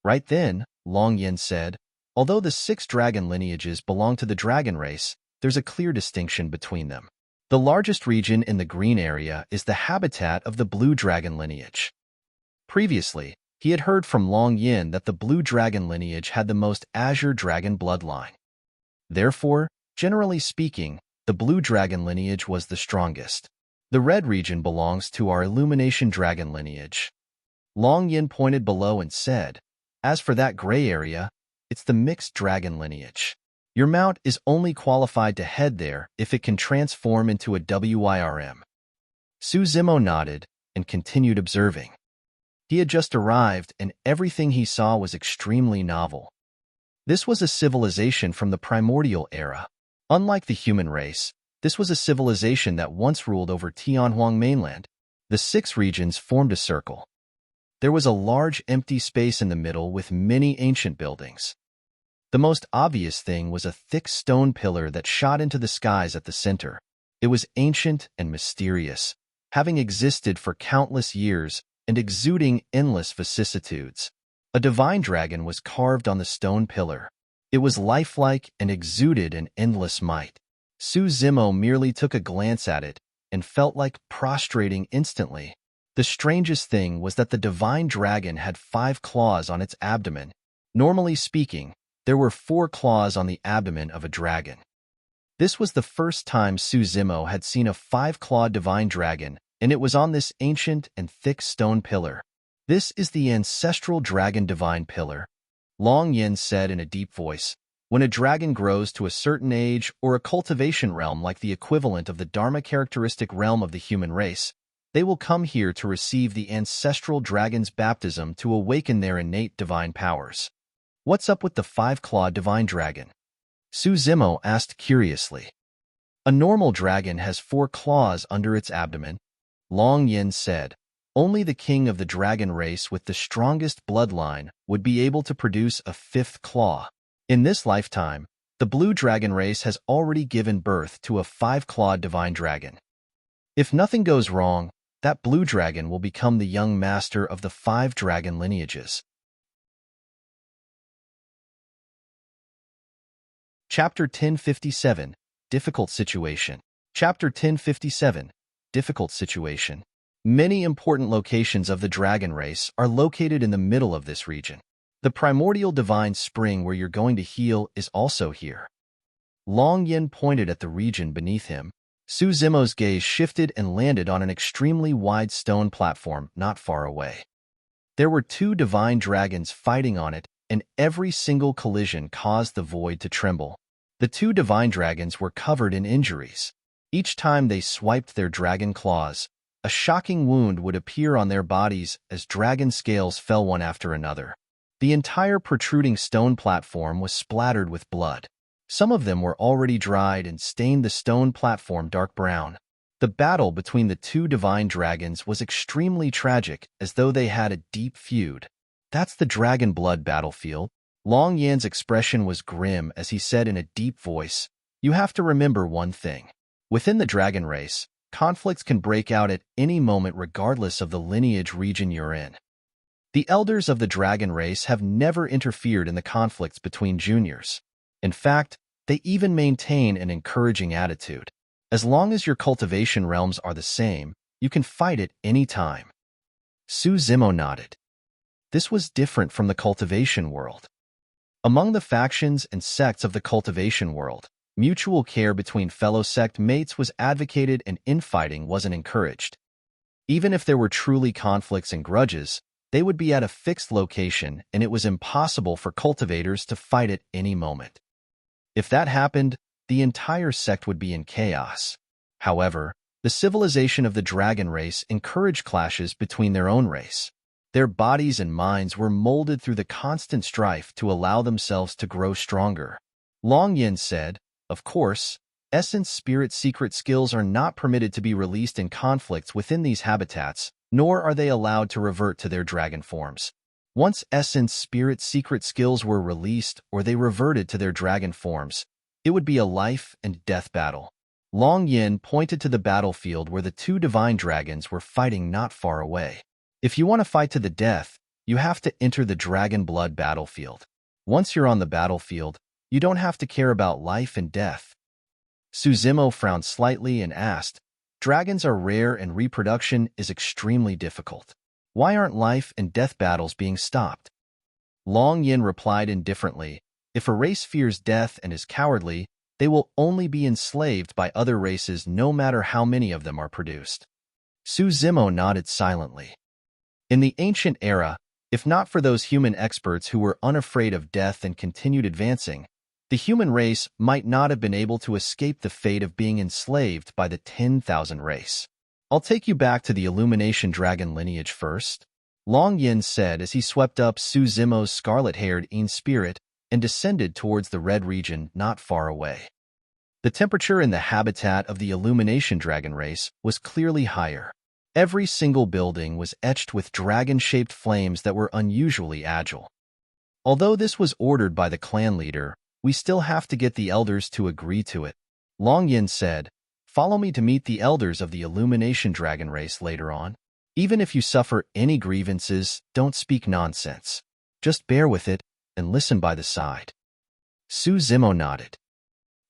Right then, Long Yin said, although the 6 dragon lineages belong to the dragon race, there's a clear distinction between them. The largest region in the green area is the habitat of the blue dragon lineage. Previously, he had heard from Long Yin that the blue dragon lineage had the most azure dragon bloodline. Therefore, generally speaking, the blue dragon lineage was the strongest. The red region belongs to our illumination dragon lineage. Long Yin pointed below and said, as for that gray area, it's the mixed dragon lineage. Your mount is only qualified to head there if it can transform into a WIRM. Su Zimo nodded and continued observing. He had just arrived and everything he saw was extremely novel. This was a civilization from the Primordial era. Unlike the human race, this was a civilization that once ruled over Tianhuang mainland. The 6 regions formed a circle. There was a large empty space in the middle with many ancient buildings. The most obvious thing was a thick stone pillar that shot into the skies at the center. It was ancient and mysterious, having existed for countless years and exuding endless vicissitudes. A divine dragon was carved on the stone pillar. It was lifelike and exuded an endless might. Su Zimo merely took a glance at it and felt like prostrating instantly. The strangest thing was that the divine dragon had 5 claws on its abdomen. Normally speaking, there were 4 claws on the abdomen of a dragon. This was the first time Su Zimo had seen a 5-clawed divine dragon, and it was on this ancient and thick stone pillar. This is the ancestral dragon divine pillar, Long Yin said in a deep voice. When a dragon grows to a certain age or a cultivation realm like the equivalent of the Dharma characteristic realm of the human race, they will come here to receive the ancestral dragon's baptism to awaken their innate divine powers. What's up with the 5-clawed divine dragon? Su Zimo asked curiously. A normal dragon has 4 claws under its abdomen, Long Yin said. Only the king of the dragon race with the strongest bloodline would be able to produce a 5th claw. In this lifetime, the blue dragon race has already given birth to a 5-clawed divine dragon. If nothing goes wrong, that blue dragon will become the young master of the 5 dragon lineages. Chapter 1057, Difficult Situation. Chapter 1057, Difficult Situation. Many important locations of the dragon race are located in the middle of this region. The primordial divine spring where you're going to heal is also here. Long Yin pointed at the region beneath him. Su Zimo's gaze shifted and landed on an extremely wide stone platform not far away. There were 2 divine dragons fighting on it, and every single collision caused the void to tremble. The 2 divine dragons were covered in injuries. Each time they swiped their dragon claws, a shocking wound would appear on their bodies as dragon scales fell one after another. The entire protruding stone platform was splattered with blood. Some of them were already dried and stained the stone platform dark brown. The battle between the 2 divine dragons was extremely tragic, as though they had a deep feud. That's the dragon blood battlefield. Long Yin's expression was grim as he said in a deep voice, "You have to remember one thing. Within the dragon race, conflicts can break out at any moment regardless of the lineage region you're in. The elders of the dragon race have never interfered in the conflicts between juniors. In fact, they even maintain an encouraging attitude. As long as your cultivation realms are the same, you can fight at any time." Su Zimo nodded. This was different from the cultivation world. Among the factions and sects of the cultivation world, mutual care between fellow sect mates was advocated and infighting wasn't encouraged. Even if there were truly conflicts and grudges, they would be at a fixed location and it was impossible for cultivators to fight at any moment. If that happened, the entire sect would be in chaos. However, the civilization of the dragon race encouraged clashes between their own race. Their bodies and minds were molded through the constant strife to allow themselves to grow stronger. Long Yin said, "Of course, Essence Spirit secret skills are not permitted to be released in conflicts within these habitats, nor are they allowed to revert to their dragon forms. Once Essence Spirit's secret skills were released or they reverted to their dragon forms, it would be a life and death battle. Long Yin pointed to the battlefield where the two divine dragons were fighting not far away. If you want to fight to the death, you have to enter the dragon blood battlefield. Once you're on the battlefield, you don't have to care about life and death. Suzimo frowned slightly and asked, "Dragons are rare and reproduction is extremely difficult. Why aren't life and death battles being stopped?" Long Yin replied indifferently, "If a race fears death and is cowardly, they will only be enslaved by other races no matter how many of them are produced." Suzimo nodded silently. In the ancient era, if not for those human experts who were unafraid of death and continued advancing, the human race might not have been able to escape the fate of being enslaved by the 10,000 race. "I'll take you back to the Illumination Dragon lineage first," Long Yin said as he swept up Suzimo's scarlet-haired Yin spirit and descended towards the red region not far away. The temperature in the habitat of the Illumination Dragon race was clearly higher. Every single building was etched with dragon-shaped flames that were unusually agile. Although this was ordered by the clan leader, we still have to get the elders to agree to it. Long Yin said, "Follow me to meet the elders of the Illumination Dragon race later on. Even if you suffer any grievances, don't speak nonsense. Just bear with it and listen by the side." Suzimo nodded.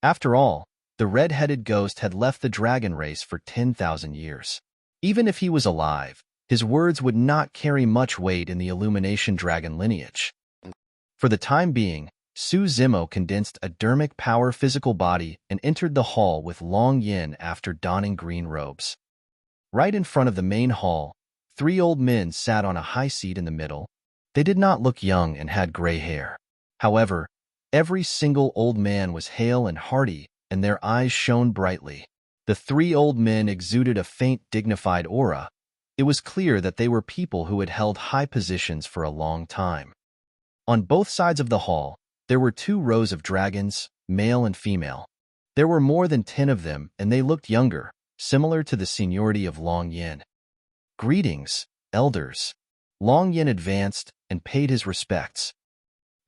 After all, the red-headed ghost had left the dragon race for 10,000 years. Even if he was alive, his words would not carry much weight in the Illumination Dragon lineage. For the time being, Suzimo condensed a dermic power physical body and entered the hall with Long Yin after donning green robes. Right in front of the main hall, 3 old men sat on a high seat in the middle. They did not look young and had gray hair. However, every single old man was hale and hearty, and their eyes shone brightly. The 3 old men exuded a faint, dignified aura. It was clear that they were people who had held high positions for a long time. On both sides of the hall, there were 2 rows of dragons, male and female. There were more than 10 of them, and they looked younger, similar to the seniority of Long Yin. "Greetings, elders." Long Yin advanced and paid his respects.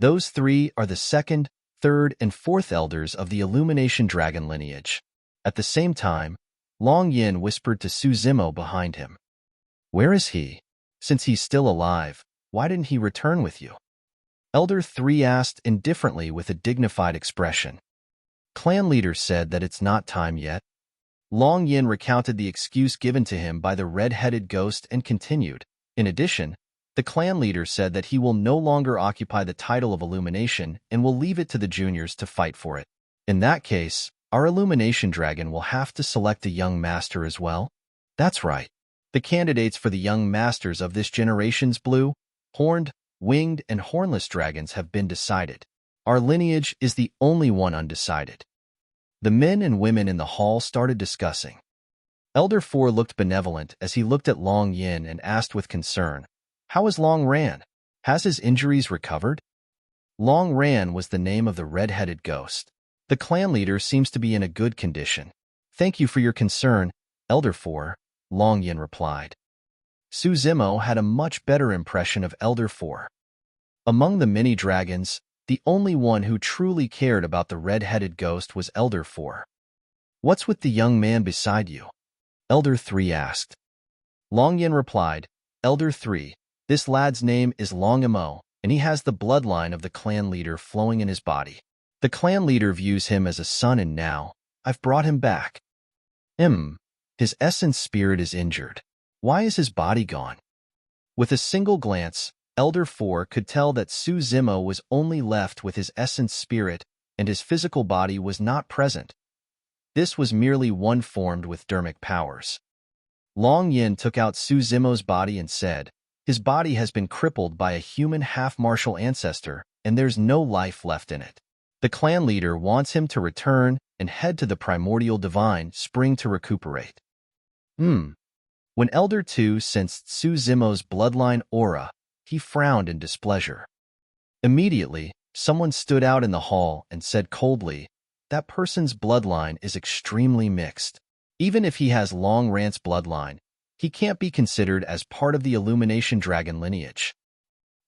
Those 3 are the 2nd, 3rd, and 4th elders of the Illumination Dragon lineage. At the same time, Long Yin whispered to Suzimo behind him, "Where is he? Since he's still alive, why didn't he return with you?" Elder 3 asked indifferently with a dignified expression. "Clan leader said that it's not time yet." Long Yin recounted the excuse given to him by the red-headed ghost and continued, "In addition, the clan leader said that he will no longer occupy the title of Illumination and will leave it to the juniors to fight for it. In that case, our Illumination Dragon will have to select a young master as well." "That's right. The candidates for the young masters of this generation's blue, horned, winged, and hornless dragons have been decided. Our lineage is the only one undecided." The men and women in the hall started discussing. Elder 4 looked benevolent as he looked at Long Yin and asked with concern, "How is Long Ran? Has his injuries recovered?" Long Ran was the name of the red-headed ghost. "The clan leader seems to be in a good condition." "Thank you for your concern, Elder 4, Long Yin replied. Suzimo had a much better impression of Elder 4. Among the many dragons, the only one who truly cared about the red-headed ghost was Elder 4. "What's with the young man beside you?" Elder 3 asked. Long Yin replied, "Elder 3, this lad's name is Long Imo, and he has the bloodline of the clan leader flowing in his body. The clan leader views him as a son, and now I've brought him back." His essence spirit is injured. Why is his body gone?" With a single glance, Elder 4 could tell that Suzimo was only left with his essence spirit and his physical body was not present. This was merely one formed with dermic powers. Long Yin took out Suzimo's body and said, "His body has been crippled by a human half-martial ancestor, and there's no life left in it. The clan leader wants him to return and head to the Primordial Divine Spring to recuperate." When Elder 2 sensed Suzimo's bloodline aura, he frowned in displeasure. Immediately, someone stood out in the hall and said coldly, "That person's bloodline is extremely mixed. Even if he has Long Rant's bloodline, he can't be considered as part of the Illumination Dragon lineage."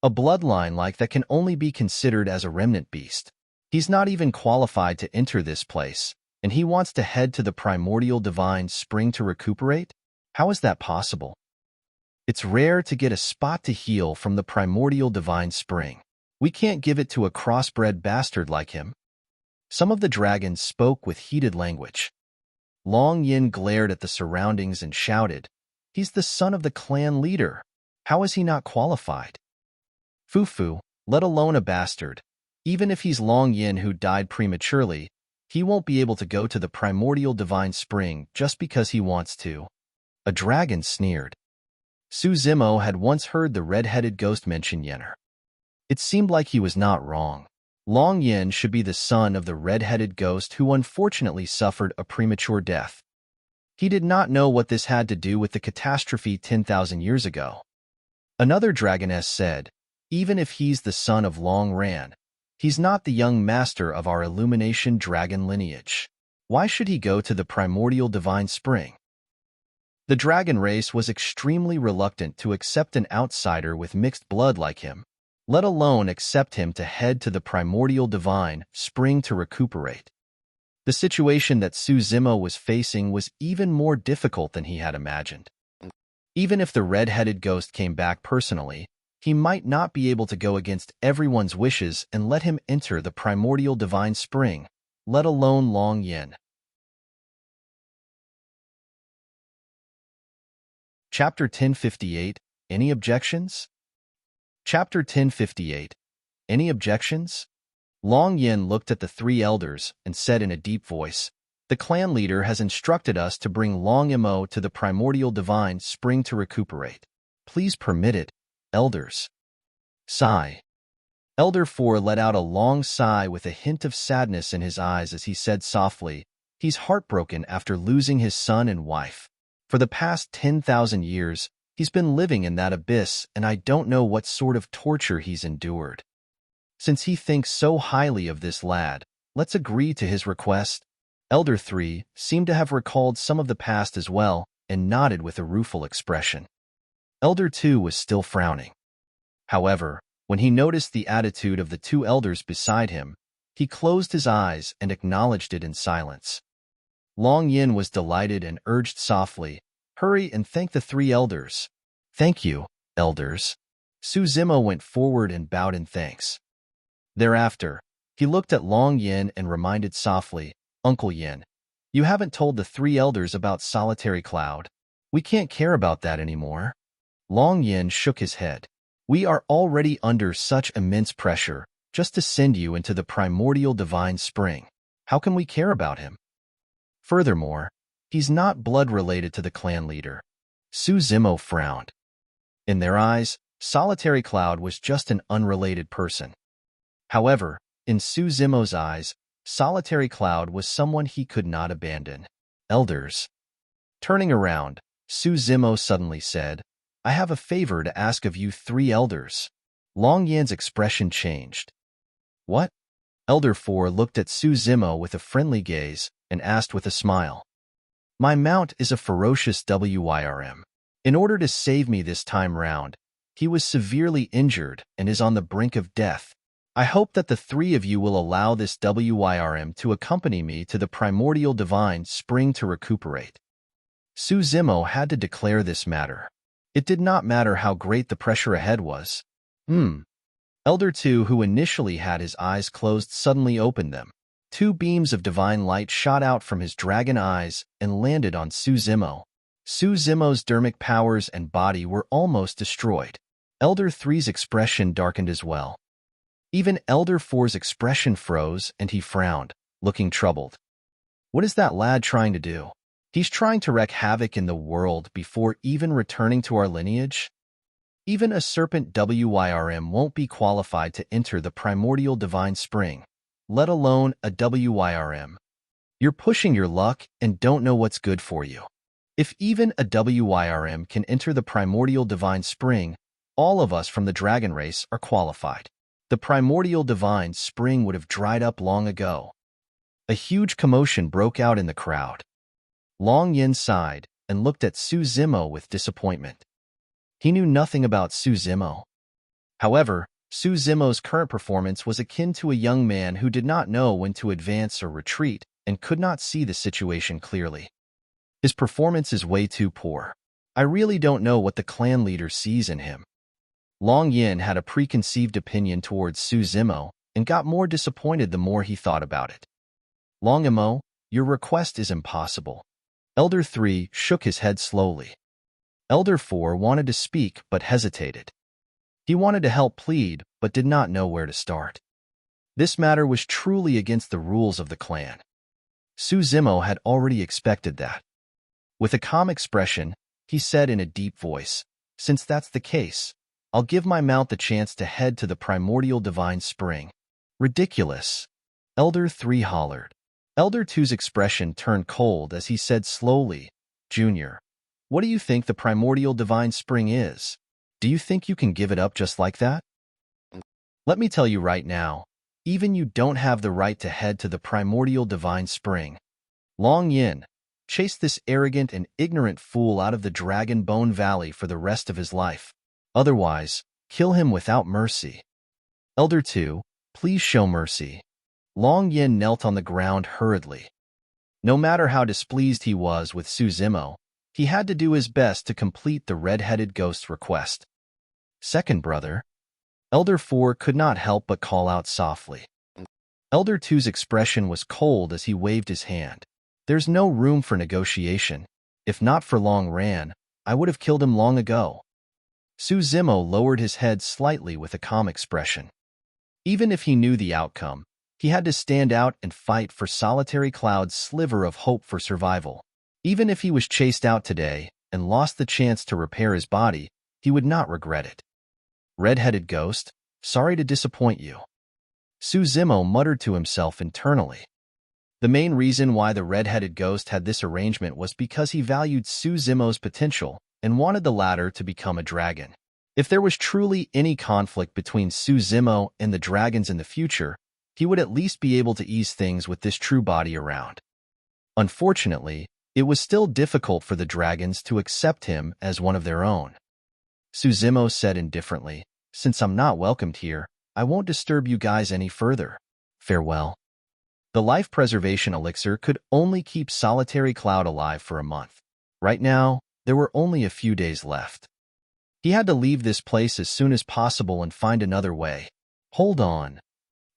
A bloodline like that can only be considered as a remnant beast. He's not even qualified to enter this place, and he wants to head to the primordial divine spring to recuperate? How is that possible? It's rare to get a spot to heal from the primordial divine spring. We can't give it to a crossbred bastard like him. Some of the dragons spoke with heated language. Long Yin glared at the surroundings and shouted, "He's the son of the clan leader. How is he not qualified?" Fufu, let alone a bastard. Even if he's Long Yin who died prematurely, he won't be able to go to the primordial divine spring just because he wants to. A dragon sneered. Su Zimo had once heard the red-headed ghost mention Yenner. It seemed like he was not wrong. Long Yin should be the son of the red-headed ghost who unfortunately suffered a premature death. He did not know what this had to do with the catastrophe 10,000 years ago. Another dragoness said, "Even if he's the son of Long Ran, he's not the young master of our Illumination dragon lineage. Why should he go to the primordial divine spring?" The dragon race was extremely reluctant to accept an outsider with mixed blood like him, let alone accept him to head to the primordial divine spring to recuperate. The situation that Su Zimo was facing was even more difficult than he had imagined. Even if the red-headed ghost came back personally, he might not be able to go against everyone's wishes and let him enter the primordial divine spring, let alone Long Yin. Chapter 1058, Any Objections? Chapter 1058, Any Objections? Long Yin looked at the three elders and said in a deep voice, "The clan leader has instructed us to bring Long Imo to the primordial divine spring to recuperate. Please permit it, elders." Sigh. Elder 4 let out a long sigh with a hint of sadness in his eyes as he said softly, "He's heartbroken after losing his son and wife. For the past 10,000 years, he's been living in that abyss, and I don't know what sort of torture he's endured. Since he thinks so highly of this lad, let's agree to his request." Elder 3 seemed to have recalled some of the past as well and nodded with a rueful expression. Elder 2 was still frowning. However, when he noticed the attitude of the two elders beside him, he closed his eyes and acknowledged it in silence. Long Yin was delighted and urged softly, "Hurry and thank the three elders." "Thank you, elders." Su Zimo went forward and bowed in thanks. Thereafter, he looked at Long Yin and reminded softly, "Uncle Yin, you haven't told the three elders about Solitary Cloud. We can't care about that anymore." Long Yin shook his head. "We are already under such immense pressure just to send you into the primordial divine spring. How can we care about him? Furthermore, he's not blood-related to the clan leader." Su Zimo frowned. In their eyes, Solitary Cloud was just an unrelated person. However, in Su Zimo's eyes, Solitary Cloud was someone he could not abandon. "Elders." Turning around, Su Zimo suddenly said, "I have a favor to ask of you three elders." Long Yin's expression changed. "What?" Elder 4 looked at Su Zimo with a friendly gaze and asked with a smile. "My mount is a ferocious WYRM. In order to save me this time round, he was severely injured and is on the brink of death. I hope that the three of you will allow this WYRM to accompany me to the primordial divine spring to recuperate." Su Zimo had to declare this matter. It did not matter how great the pressure ahead was. Elder 2, who initially had his eyes closed, suddenly opened them. Two beams of divine light shot out from his dragon eyes and landed on Su Zimo. Su Zimo's dermic powers and body were almost destroyed. Elder 3's expression darkened as well. Even Elder 4's expression froze and he frowned, looking troubled. What is that lad trying to do? He's trying to wreak havoc in the world before even returning to our lineage? Even a serpent WYRM won't be qualified to enter the primordial divine spring, let alone a WYRM. You're pushing your luck and don't know what's good for you. If even a WYRM can enter the primordial divine spring, all of us from the dragon race are qualified. The primordial divine spring would have dried up long ago." A huge commotion broke out in the crowd. Long Yin sighed and looked at Su Zimo with disappointment. He knew nothing about Su Zimo. However, Su Zimo's current performance was akin to a young man who did not know when to advance or retreat and could not see the situation clearly. His performance is way too poor. I really don't know what the clan leader sees in him. Long Yin had a preconceived opinion towards Su Zimo and got more disappointed the more he thought about it. Long Imo, your request is impossible. Elder 3 shook his head slowly. Elder 4 wanted to speak but hesitated. He wanted to help plead but did not know where to start. This matter was truly against the rules of the clan. Su Zimo had already expected that. With a calm expression, he said in a deep voice, "Since that's the case, I'll give my mount the chance to head to the Primordial Divine Spring." Ridiculous. Elder 3 hollered. Elder 2's expression turned cold as he said slowly, "Junior, what do you think the Primordial Divine Spring is? Do you think you can give it up just like that? Let me tell you right now, even you don't have the right to head to the Primordial Divine Spring. Long Yin, chase this arrogant and ignorant fool out of the Dragon Bone Valley for the rest of his life. Otherwise, kill him without mercy. Elder 2, please show mercy." Long Yin knelt on the ground hurriedly. No matter how displeased he was with Su Zimo, he had to do his best to complete the red-headed ghost's request. "Second brother." Elder 4 could not help but call out softly. Elder 2's expression was cold as he waved his hand. "There's no room for negotiation. If not for Long Ran, I would have killed him long ago." Su Zimo lowered his head slightly with a calm expression. Even if he knew the outcome, he had to stand out and fight for Solitary Cloud's sliver of hope for survival. Even if he was chased out today and lost the chance to repair his body, he would not regret it. "Red-headed ghost, sorry to disappoint you." Su Zimo muttered to himself internally. The main reason why the red-headed ghost had this arrangement was because he valued Su Zimo's potential and wanted the latter to become a dragon. If there was truly any conflict between Su Zimo and the dragons in the future, he would at least be able to ease things with this true body around. Unfortunately, it was still difficult for the dragons to accept him as one of their own. Su Zimo said indifferently, "Since I'm not welcomed here, I won't disturb you guys any further. Farewell." The life preservation elixir could only keep Solitary Cloud alive for a month. Right now, there were only a few days left. He had to leave this place as soon as possible and find another way. Hold on.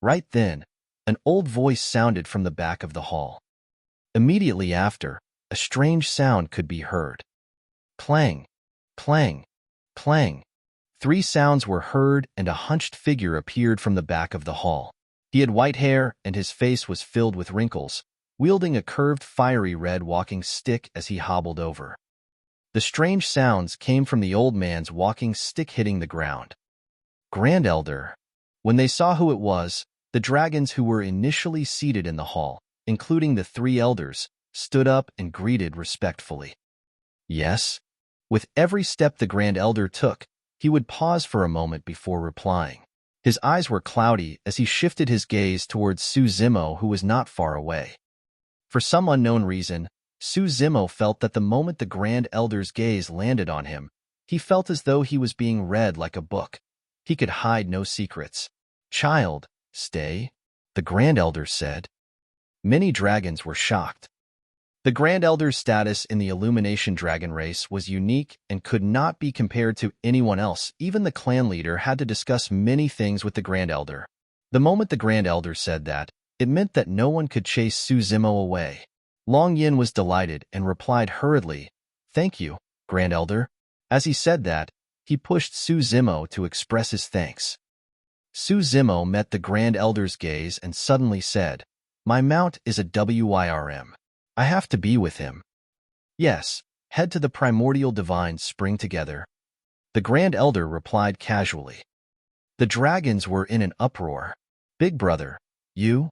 Right then, an old voice sounded from the back of the hall. Immediately after, a strange sound could be heard. Clang, clang, clang. 3 sounds were heard and a hunched figure appeared from the back of the hall. He had white hair and his face was filled with wrinkles, wielding a curved fiery red walking stick as he hobbled over. The strange sounds came from the old man's walking stick hitting the ground. Grand Elder. When they saw who it was, the dragons who were initially seated in the hall, including the 3 elders, stood up and greeted respectfully. Yes. With every step the Grand Elder took, he would pause for a moment before replying. His eyes were cloudy as he shifted his gaze towards Su Zimo, who was not far away. For some unknown reason, Su Zimo felt that the moment the Grand Elder's gaze landed on him, he felt as though he was being read like a book. He could hide no secrets. "Child, stay," the Grand Elder said. Many dragons were shocked. The Grand Elder's status in the Illumination Dragon race was unique and could not be compared to anyone else. Even the clan leader had to discuss many things with the Grand Elder. The moment the Grand Elder said that, it meant that no one could chase Su Zimo away. Long Yin was delighted and replied hurriedly, "Thank you, Grand Elder." As he said that, he pushed Su Zimo to express his thanks. Su Zimo met the Grand Elder's gaze and suddenly said, "My mount is a WIRM. I have to be with him." "Yes, head to the Primordial Divine Spring together," the Grand Elder replied casually. The dragons were in an uproar. "Big brother, you?"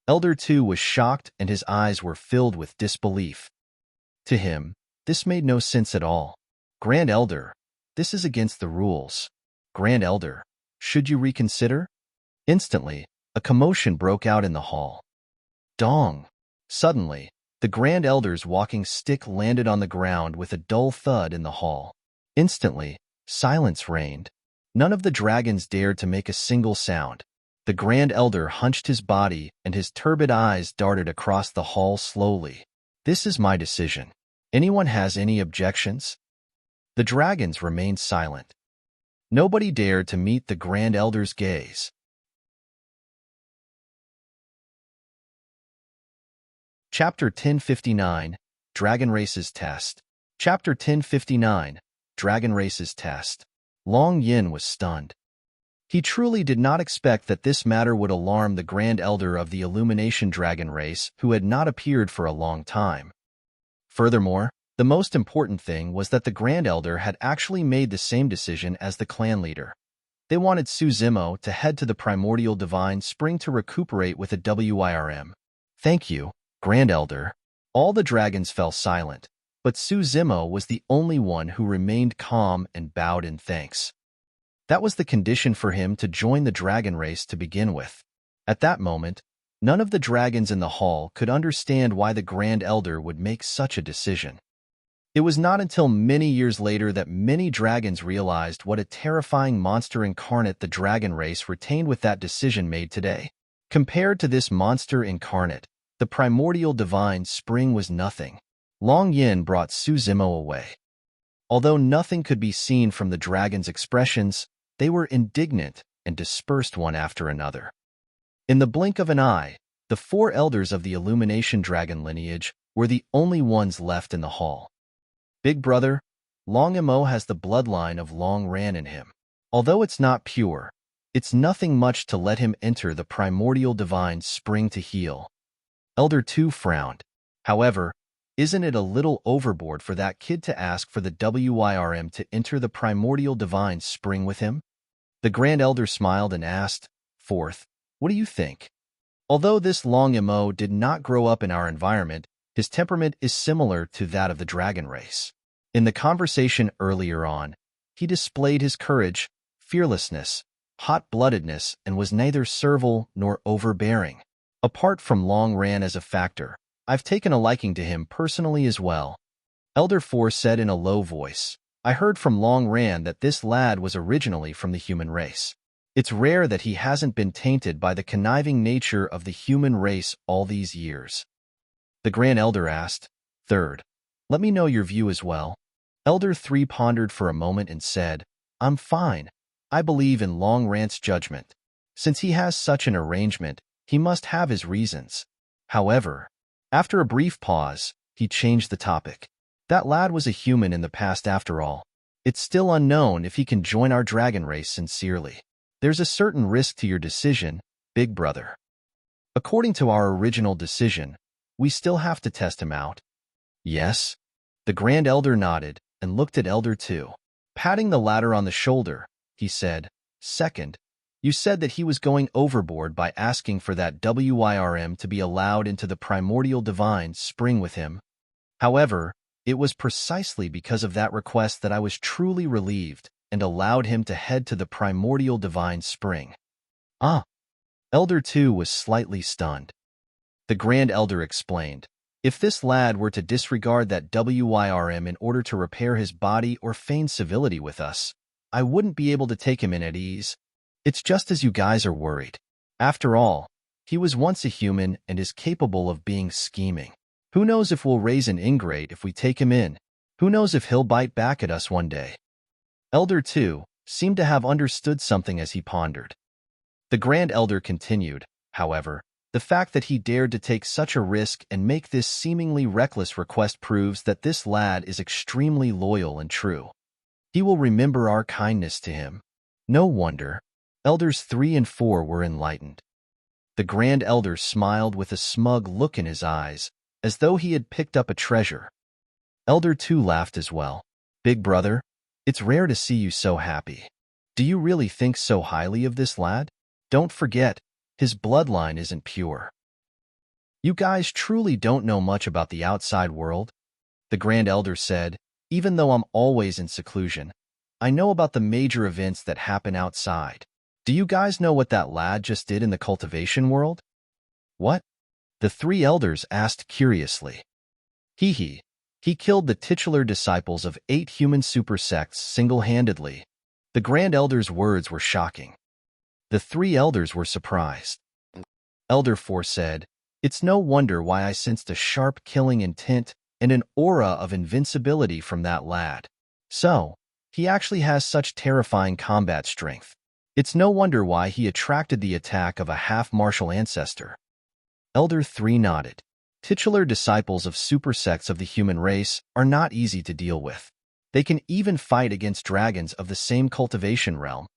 Elder 2 was shocked and his eyes were filled with disbelief. To him, this made no sense at all. "Grand Elder, this is against the rules. Grand Elder, should you reconsider?" Instantly, a commotion broke out in the hall. Dong! Suddenly, the Grand Elder's walking stick landed on the ground with a dull thud in the hall. Instantly, silence reigned. None of the dragons dared to make a single sound. The Grand Elder hunched his body, and his turbid eyes darted across the hall slowly. This is my decision. Anyone has any objections? The dragons remained silent. Nobody dared to meet the Grand Elder's gaze. Chapter 1059, Dragon Race's Test. Chapter 1059, Dragon Race's Test. Long Yin was stunned. He truly did not expect that this matter would alarm the Grand Elder of the Illumination Dragon race, who had not appeared for a long time. Furthermore, the most important thing was that the Grand Elder had actually made the same decision as the clan leader. They wanted Suzimo to head to the Primordial Divine Spring to recuperate with a WIRM. Thank you, Grand Elder. All the dragons fell silent, but Suzimo was the only one who remained calm and bowed in thanks. That was the condition for him to join the dragon race to begin with. At that moment, none of the dragons in the hall could understand why the Grand Elder would make such a decision. It was not until many years later that many dragons realized what a terrifying monster incarnate the dragon race retained with that decision made today. Compared to this monster incarnate, the Primordial Divine Spring was nothing. Long Yin brought Suzimo away. Although nothing could be seen from the dragons' expressions, they were indignant and dispersed one after another. In the blink of an eye, the 4 elders of the Illumination Dragon lineage were the only ones left in the hall. Big brother, Long Imo has the bloodline of Long Ran in him. Although it's not pure, it's nothing much to let him enter the Primordial Divine Spring to heal. Elder 2 frowned. However, isn't it a little overboard for that kid to ask for the WIRM to enter the Primordial Divine Spring with him? The Grand Elder smiled and asked, Fourth, what do you think? Although this Long Imo did not grow up in our environment, his temperament is similar to that of the dragon race. In the conversation earlier on, he displayed his courage, fearlessness, hot-bloodedness, and was neither servile nor overbearing. Apart from Long Ran as a factor, I've taken a liking to him personally as well. Elder 4 said in a low voice, I heard from Long Ran that this lad was originally from the human race. It's rare that he hasn't been tainted by the conniving nature of the human race all these years. The Grand Elder asked, Third, let me know your view as well. Elder 3 pondered for a moment and said, I'm fine. I believe in Long Ran's judgment. Since he has such an arrangement, he must have his reasons. However, after a brief pause, he changed the topic. That lad was a human in the past after all. It's still unknown if he can join our dragon race sincerely. There's a certain risk to your decision, big brother. According to our original decision, we still have to test him out. Yes? The Grand Elder nodded and looked at Elder 2. Patting the latter on the shoulder, he said, Second, you said that he was going overboard by asking for that WIRM to be allowed into the Primordial Divine Spring with him. However, it was precisely because of that request that I was truly relieved and allowed him to head to the Primordial Divine Spring. Ah! Elder 2 was slightly stunned. The Grand Elder explained, If this lad were to disregard that WIRM in order to repair his body or feign civility with us, I wouldn't be able to take him in at ease. It's just as you guys are worried. After all, he was once a human and is capable of being scheming. Who knows if we'll raise an ingrate if we take him in? Who knows if he'll bite back at us one day? Elder 2 seemed to have understood something as he pondered. The Grand Elder continued, however, the fact that he dared to take such a risk and make this seemingly reckless request proves that this lad is extremely loyal and true. He will remember our kindness to him. No wonder. Elders 3 and 4 were enlightened. The Grand Elder smiled with a smug look in his eyes, as though he had picked up a treasure. Elder 2 laughed as well. Big brother, it's rare to see you so happy. Do you really think so highly of this lad? Don't forget, his bloodline isn't pure. You guys truly don't know much about the outside world? The Grand Elder said, Even though I'm always in seclusion, I know about the major events that happen outside. Do you guys know what that lad just did in the cultivation world? What? The 3 elders asked curiously. He killed the titular disciples of 8 human super sects single-handedly. The Grand Elder's words were shocking. The three elders were surprised. Elder 4 said, "It's no wonder why I sensed a sharp killing intent and an aura of invincibility from that lad. So, he actually has such terrifying combat strength. It's no wonder why he attracted the attack of a half-martial ancestor." Elder 3 nodded. Titular disciples of supersects of the human race are not easy to deal with. They can even fight against dragons of the same cultivation realm.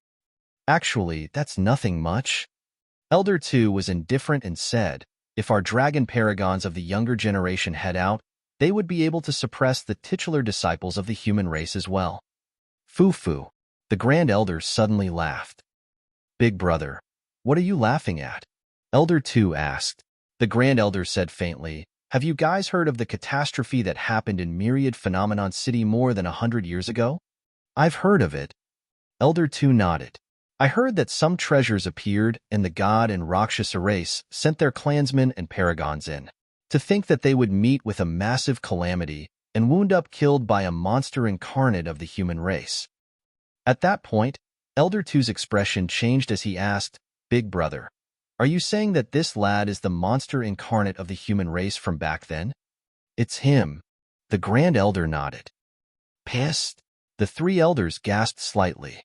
Actually, that's nothing much. Elder 2 was indifferent and said, "If our dragon paragons of the younger generation head out, they would be able to suppress the titular disciples of the human race as well." Foo-foo. The Grand Elder suddenly laughed. "Big brother, what are you laughing at?" Elder 2 asked. The Grand Elder said faintly, "Have you guys heard of the catastrophe that happened in Myriad Phenomenon City more than 100 years ago?" "I've heard of it." Elder 2 nodded. "I heard that some treasures appeared and the god and Rakshasa race sent their clansmen and paragons in. To think that they would meet with a massive calamity and wound up killed by a monster incarnate of the human race." At that point, Elder 2's expression changed as he asked, "Big brother, are you saying that this lad is the monster incarnate of the human race from back then?" "It's him." The Grand Elder nodded. "Pissed?" The three elders gasped slightly.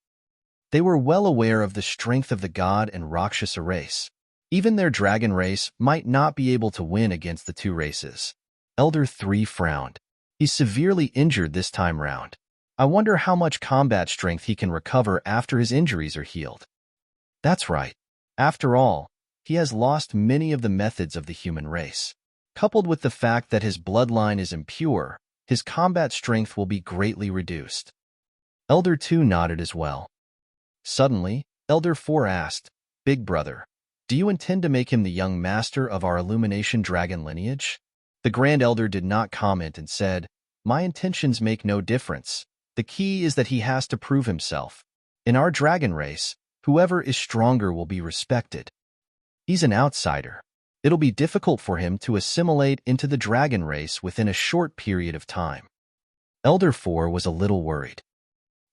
They were well aware of the strength of the god and Rakshasa race. Even their dragon race might not be able to win against the two races. Elder 3 frowned. "He's severely injured this time round. I wonder how much combat strength he can recover after his injuries are healed." "That's right. After all, he has lost many of the methods of the human race. Coupled with the fact that his bloodline is impure, his combat strength will be greatly reduced." Elder 2 nodded as well. Suddenly, Elder 4 asked, "Big brother, do you intend to make him the young master of our Illumination Dragon lineage?" The Grand Elder did not comment and said, "My intentions make no difference. The key is that he has to prove himself. In our dragon race, whoever is stronger will be respected. He's an outsider. It'll be difficult for him to assimilate into the dragon race within a short period of time." Elder 4 was a little worried.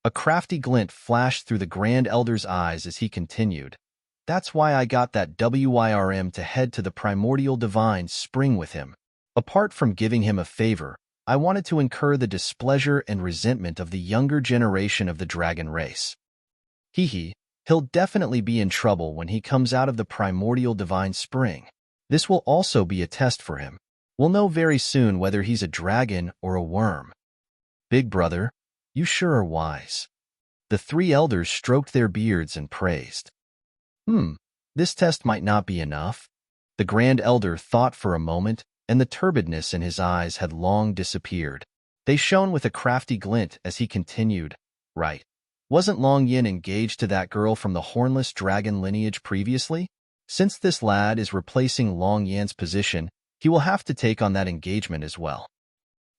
A crafty glint flashed through the Grand Elder's eyes as he continued, "That's why I got that WIRM to head to the Primordial Divine Spring with him. Apart from giving him a favor, I wanted to incur the displeasure and resentment of the younger generation of the dragon race. He'll definitely be in trouble when he comes out of the Primordial Divine Spring. This will also be a test for him. We'll know very soon whether he's a dragon or a worm." "Big brother, you sure are wise." The three elders stroked their beards and praised. This test might not be enough." The Grand Elder thought for a moment, and the turbidness in his eyes had long disappeared. They shone with a crafty glint as he continued, "Right. Wasn't Long Yin engaged to that girl from the Hornless Dragon lineage previously? Since this lad is replacing Long Yan's position, he will have to take on that engagement as well."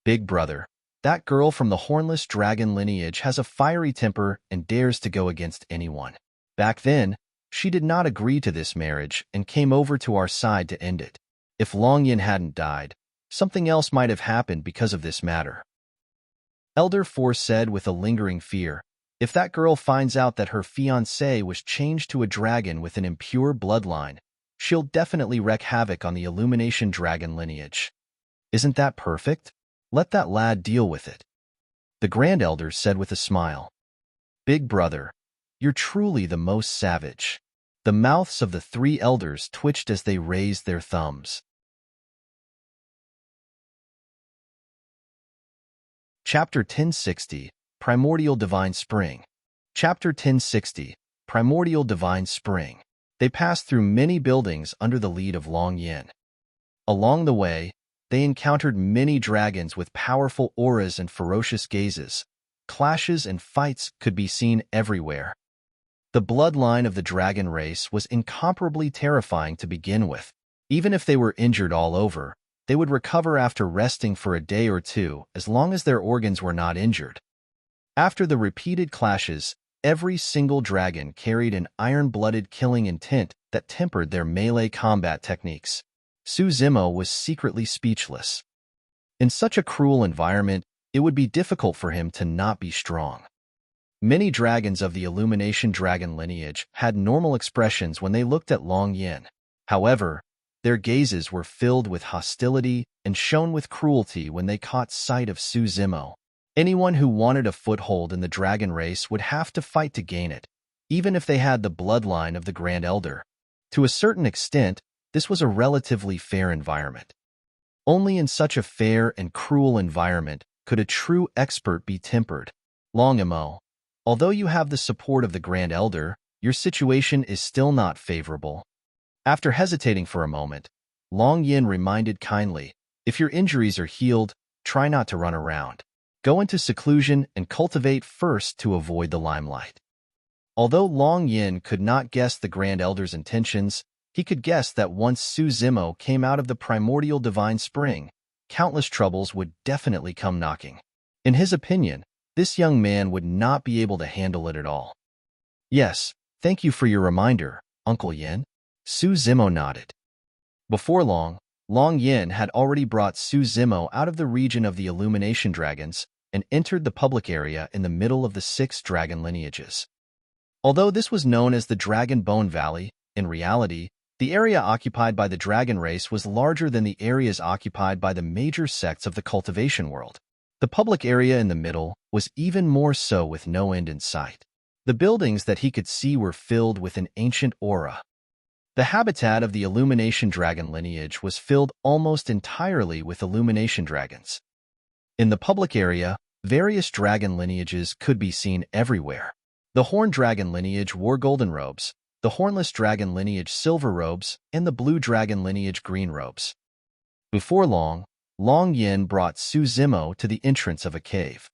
"Big brother, that girl from the Hornless Dragon lineage has a fiery temper and dares to go against anyone. Back then, she did not agree to this marriage and came over to our side to end it. If Long Yin hadn't died, something else might have happened because of this matter." Elder 4 said with a lingering fear, "If that girl finds out that her fiancé was changed to a dragon with an impure bloodline, she'll definitely wreak havoc on the Illumination Dragon lineage. Isn't that perfect? Let that lad deal with it." The Grand Elder said with a smile, "Big brother, you're truly the most savage." The mouths of the three elders twitched as they raised their thumbs. Chapter 1060, Primordial Divine Spring. Chapter 1060, Primordial Divine Spring. They passed through many buildings under the lead of Long Yin. Along the way, they encountered many dragons with powerful auras and ferocious gazes. Clashes and fights could be seen everywhere. The bloodline of the dragon race was incomparably terrifying to begin with. Even if they were injured all over, they would recover after resting for a day or two as long as their organs were not injured. After the repeated clashes, every single dragon carried an iron-blooded killing intent that tempered their melee combat techniques. Su Zimo was secretly speechless. In such a cruel environment, it would be difficult for him to not be strong. Many dragons of the Illumination dragon lineage had normal expressions when they looked at Long Yin. However, their gazes were filled with hostility and shone with cruelty when they caught sight of Su Zimo. Anyone who wanted a foothold in the dragon race would have to fight to gain it, even if they had the bloodline of the Grand Elder. To a certain extent, this was a relatively fair environment. Only in such a fair and cruel environment could a true expert be tempered. Long Imo, although you have the support of the Grand Elder, your situation is still not favorable. After hesitating for a moment, Long Yin reminded kindly, if your injuries are healed, try not to run around. Go into seclusion and cultivate first to avoid the limelight. Although Long Yin could not guess the Grand Elder's intentions, he could guess that once Su Zimo came out of the primordial divine spring, countless troubles would definitely come knocking. In his opinion, this young man would not be able to handle it at all. Yes, thank you for your reminder, Uncle Yin. Su Zimo nodded. Before long, Long Yin had already brought Su Zimo out of the region of the Illumination Dragons and entered the public area in the middle of the 6 dragon lineages. Although this was known as the Dragon Bone Valley, in reality, the area occupied by the dragon race was larger than the areas occupied by the major sects of the cultivation world. The public area in the middle was even more so with no end in sight. The buildings that he could see were filled with an ancient aura. The habitat of the Illumination dragon lineage was filled almost entirely with Illumination dragons. In the public area, various dragon lineages could be seen everywhere. The Horned Dragon lineage wore golden robes, the Hornless Dragon lineage silver robes, and the Blue Dragon lineage green robes. Before long, Long Yin brought Su Zimo to the entrance of a cave.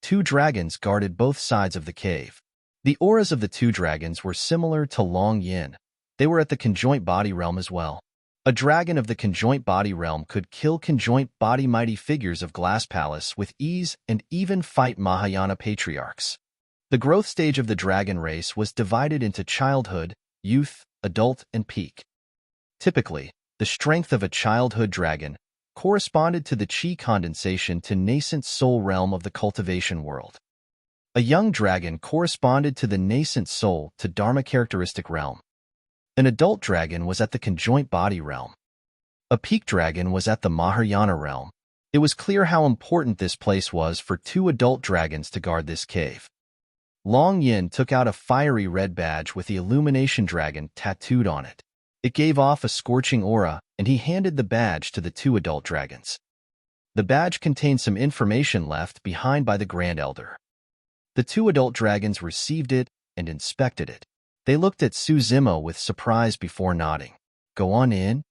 2 dragons guarded both sides of the cave. The auras of the 2 dragons were similar to Long Yin. They were at the conjoint body realm as well. A dragon of the conjoint body realm could kill conjoint body mighty figures of Glass Palace with ease and even fight Mahayana patriarchs. The growth stage of the dragon race was divided into childhood, youth, adult, and peak. Typically, the strength of a childhood dragon corresponded to the chi condensation to nascent soul realm of the cultivation world. A young dragon corresponded to the nascent soul to dharma characteristic realm. An adult dragon was at the conjoint body realm. A peak dragon was at the Mahayana realm. It was clear how important this place was for 2 adult dragons to guard this cave. Long Yin took out a fiery red badge with the Illumination Dragon tattooed on it. It gave off a scorching aura, and he handed the badge to the 2 adult dragons. The badge contained some information left behind by the Grand Elder. The 2 adult dragons received it and inspected it. They looked at Su Zimo with surprise before nodding. Go on in.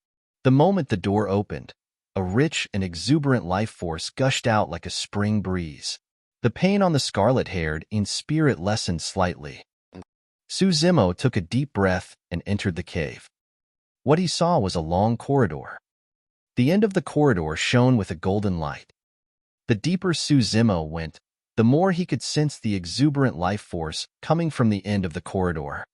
The moment the door opened, a rich and exuberant life force gushed out like a spring breeze. The pain on the scarlet-haired in spirit lessened slightly. Su Zimo took a deep breath and entered the cave. What he saw was a long corridor. The end of the corridor shone with a golden light. The deeper Su Zimo went, the more he could sense the exuberant life force coming from the end of the corridor.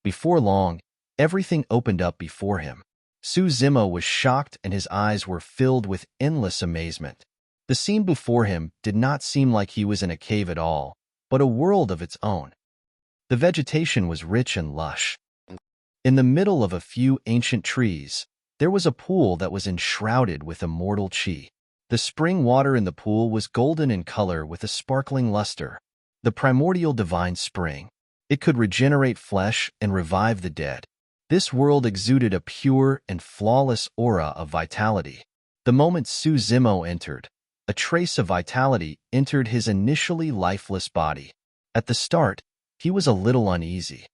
Before long, everything opened up before him. Su Zimo was shocked and his eyes were filled with endless amazement. The scene before him did not seem like he was in a cave at all, but a world of its own. The vegetation was rich and lush. In the middle of a few ancient trees, there was a pool that was enshrouded with immortal chi. The spring water in the pool was golden in color with a sparkling luster. The primordial divine spring. It could regenerate flesh and revive the dead. This world exuded a pure and flawless aura of vitality. The moment Su Zimo entered, a trace of vitality entered his initially lifeless body. At the start, he was a little uneasy.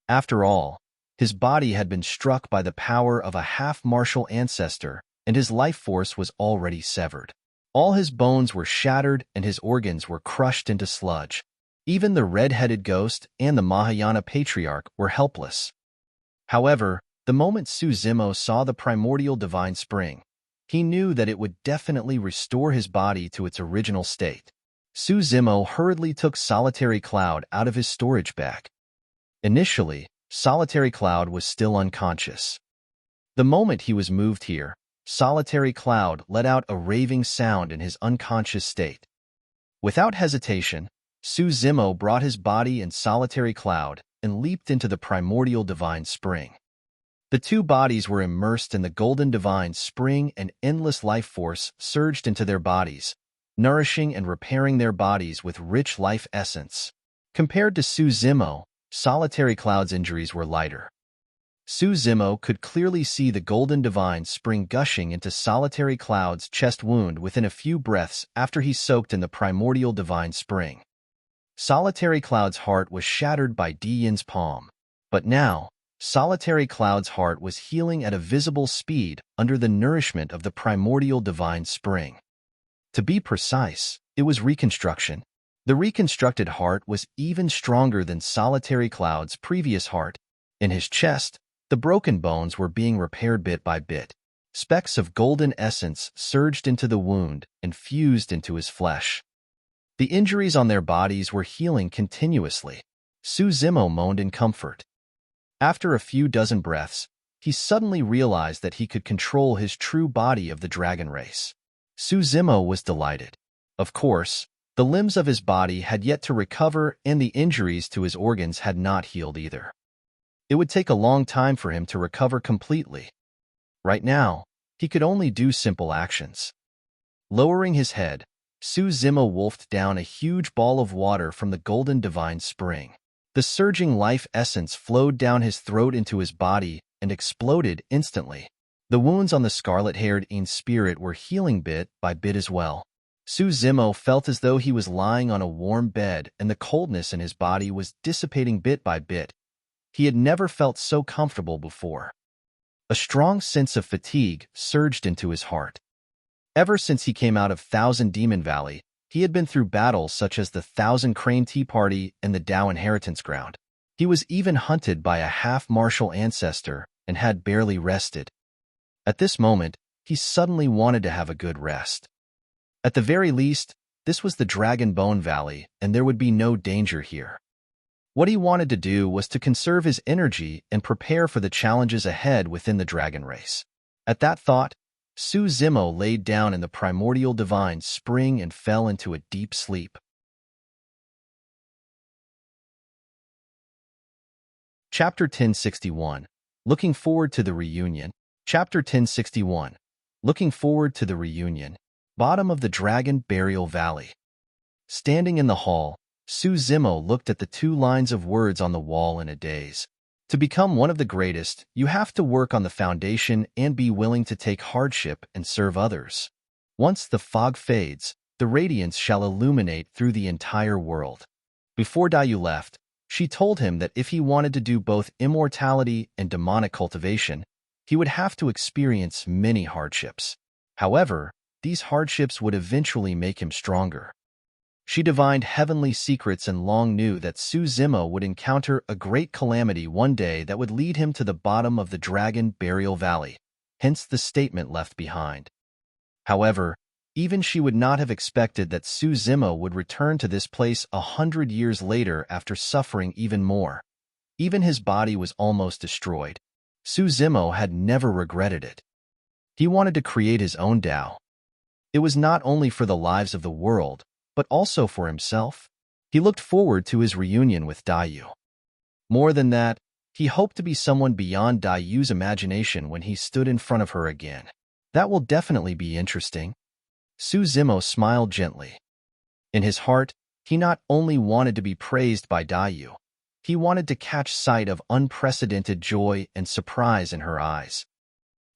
After all, his body had been struck by the power of a half-martial ancestor, and his life force was already severed. All his bones were shattered and his organs were crushed into sludge. Even the red-headed ghost and the Mahayana patriarch were helpless. However, the moment Su Zimo saw the primordial divine spring, he knew that it would definitely restore his body to its original state. Su Zimo hurriedly took Solitary Cloud out of his storage bag. Initially, Solitary Cloud was still unconscious. The moment he was moved here, Solitary Cloud let out a raving sound in his unconscious state. Without hesitation, Su Zimo brought his body in solitary cloud and leaped into the primordial divine spring. The two bodies were immersed in the golden divine spring, and endless life force surged into their bodies, nourishing and repairing their bodies with rich life essence. Compared to Su Zimo, solitary cloud's injuries were lighter. Su Zimo could clearly see the golden divine spring gushing into solitary cloud's chest wound within a few breaths after he soaked in the primordial divine spring. Solitary cloud's heart was shattered by Di Yin's palm, but now, solitary cloud's heart was healing at a visible speed under the nourishment of the primordial divine spring. To be precise, it was reconstruction. The reconstructed heart was even stronger than solitary cloud's previous heart. In his chest, the broken bones were being repaired bit by bit. Specks of golden essence surged into the wound and fused into his flesh. The injuries on their bodies were healing continuously. Su Zimo moaned in comfort. After a few dozen breaths, he suddenly realized that he could control his true body of the dragon race. Su Zimo was delighted. Of course, the limbs of his body had yet to recover, and the injuries to his organs had not healed either. It would take a long time for him to recover completely. Right now, he could only do simple actions. Lowering his head, Su Zimo wolfed down a huge ball of water from the golden divine spring. The surging life essence flowed down his throat into his body and exploded instantly. The wounds on the scarlet-haired Yin spirit were healing bit by bit as well. Su Zimo felt as though he was lying on a warm bed, and the coldness in his body was dissipating bit by bit. He had never felt so comfortable before. A strong sense of fatigue surged into his heart. Ever since he came out of Thousand Demon Valley, he had been through battles such as the Thousand Crane Tea Party and the Dao Inheritance Ground. He was even hunted by a half-martial ancestor and had barely rested. At this moment, he suddenly wanted to have a good rest. At the very least, this was the Dragon Bone Valley, and there would be no danger here. What he wanted to do was to conserve his energy and prepare for the challenges ahead within the dragon race. At that thought, Su Zimo laid down in the primordial divine spring and fell into a deep sleep. Chapter 1061. Looking Forward to the Reunion. Chapter 1061. Looking Forward to the Reunion. Bottom of the Dragon Burial Valley. Standing in the hall, Su Zimo looked at the two lines of words on the wall in a daze. To become one of the greatest, you have to work on the foundation and be willing to take hardship and serve others. Once the fog fades, the radiance shall illuminate through the entire world. Before Dayu left, she told him that if he wanted to do both immortality and demonic cultivation, he would have to experience many hardships. However, these hardships would eventually make him stronger. She divined heavenly secrets and long knew that Su Zimo would encounter a great calamity one day that would lead him to the bottom of the Dragon Burial Valley, hence the statement left behind. However, even she would not have expected that Su Zimo would return to this place 100 years later after suffering even more. Even his body was almost destroyed. Su Zimo had never regretted it. He wanted to create his own Tao. It was not only for the lives of the world, but also for himself. He looked forward to his reunion with Dayu. More than that, he hoped to be someone beyond Dayu's imagination when he stood in front of her again. That will definitely be interesting. Su Zimo smiled gently. In his heart, he not only wanted to be praised by Dayu, he wanted to catch sight of unprecedented joy and surprise in her eyes.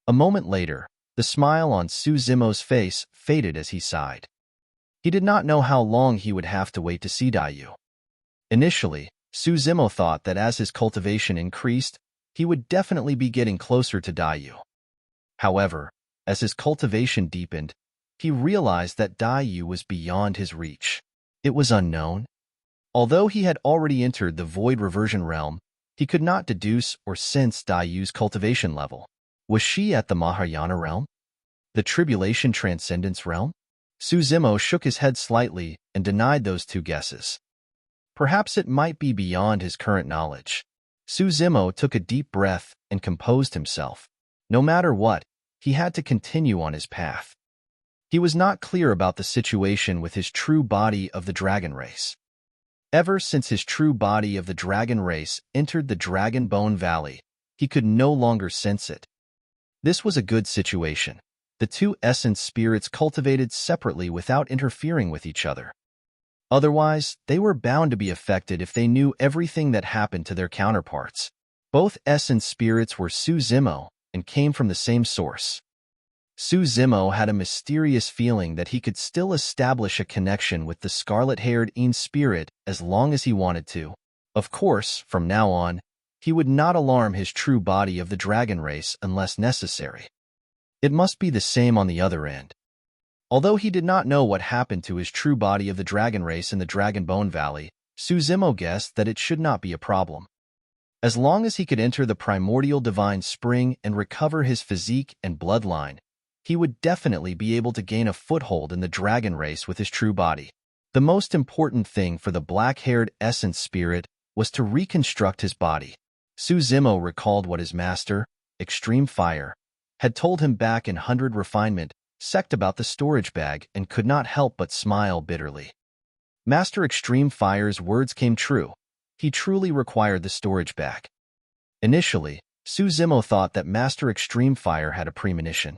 A moment later, the smile on Su Zimo's face faded as he sighed. He did not know how long he would have to wait to see Dayu. Initially, Su Zimo thought that as his cultivation increased, he would definitely be getting closer to Dayu. However, as his cultivation deepened, he realized that Dayu was beyond his reach. It was unknown. Although he had already entered the Void Reversion realm, he could not deduce or sense Dayu's cultivation level. Was she at the Mahayana realm? The Tribulation Transcendence realm? Su Zimo shook his head slightly and denied those two guesses. Perhaps it might be beyond his current knowledge. Su Zimo took a deep breath and composed himself. No matter what, he had to continue on his path. He was not clear about the situation with his true body of the dragon race. Ever since his true body of the dragon race entered the Dragon Bone Valley, he could no longer sense it. This was a good situation. The two essence spirits cultivated separately without interfering with each other. Otherwise, they were bound to be affected if they knew everything that happened to their counterparts. Both essence spirits were Suzimo and came from the same source. Suzimo had a mysterious feeling that he could still establish a connection with the scarlet-haired Een spirit as long as he wanted to. Of course, from now on, he would not alarm his true body of the dragon race unless necessary. It must be the same on the other end. Although he did not know what happened to his true body of the dragon race in the Dragon Bone Valley, Suzimo guessed that it should not be a problem. As long as he could enter the primordial divine spring and recover his physique and bloodline, he would definitely be able to gain a foothold in the dragon race with his true body. The most important thing for the black-haired essence spirit was to reconstruct his body. Suzimo recalled what his master, Extreme Fire, had told him back in 100 Refinement Sect about the storage bag and could not help but smile bitterly. Master Extreme Fire's words came true. He truly required the storage bag. Initially, Suzimo thought that Master Extreme Fire had a premonition.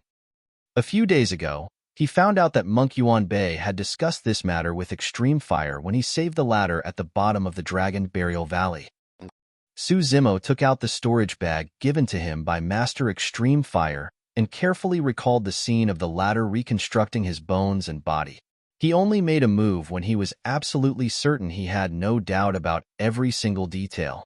A few days ago, he found out that Monk Yuan Bei had discussed this matter with Extreme Fire when he saved the latter at the bottom of the Dragon Burial Valley. Suzimo took out the storage bag given to him by Master Extreme Fire and carefully recalled the scene of the latter reconstructing his bones and body. He only made a move when he was absolutely certain he had no doubt about every single detail.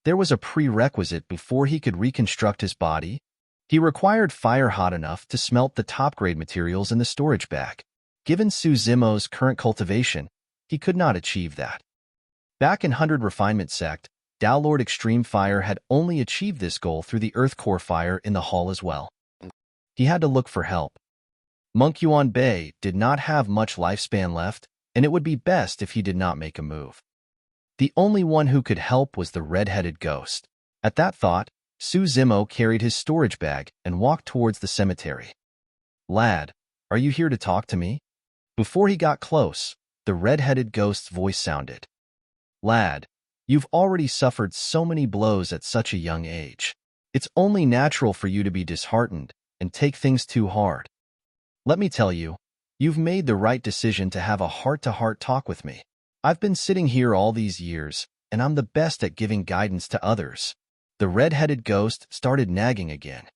There was a prerequisite before he could reconstruct his body. He required fire hot enough to smelt the top-grade materials in the storage bag. Given Suzimo's current cultivation, he could not achieve that. Back in 100 Refinement Sect, Tao Lord Extreme Fire had only achieved this goal through the Earth Core Fire in the hall as well. He had to look for help. Monk Yuan Bei did not have much lifespan left, and it would be best if he did not make a move. The only one who could help was the red-headed ghost. At that thought, Suzimo carried his storage bag and walked towards the cemetery. "Lad, are you here to talk to me?" Before he got close, the red-headed ghost's voice sounded. "Lad, you've already suffered so many blows at such a young age. It's only natural for you to be disheartened and take things too hard. Let me tell you, you've made the right decision to have a heart-to-heart talk with me. I've been sitting here all these years, and I'm the best at giving guidance to others." The red-headed ghost started nagging again.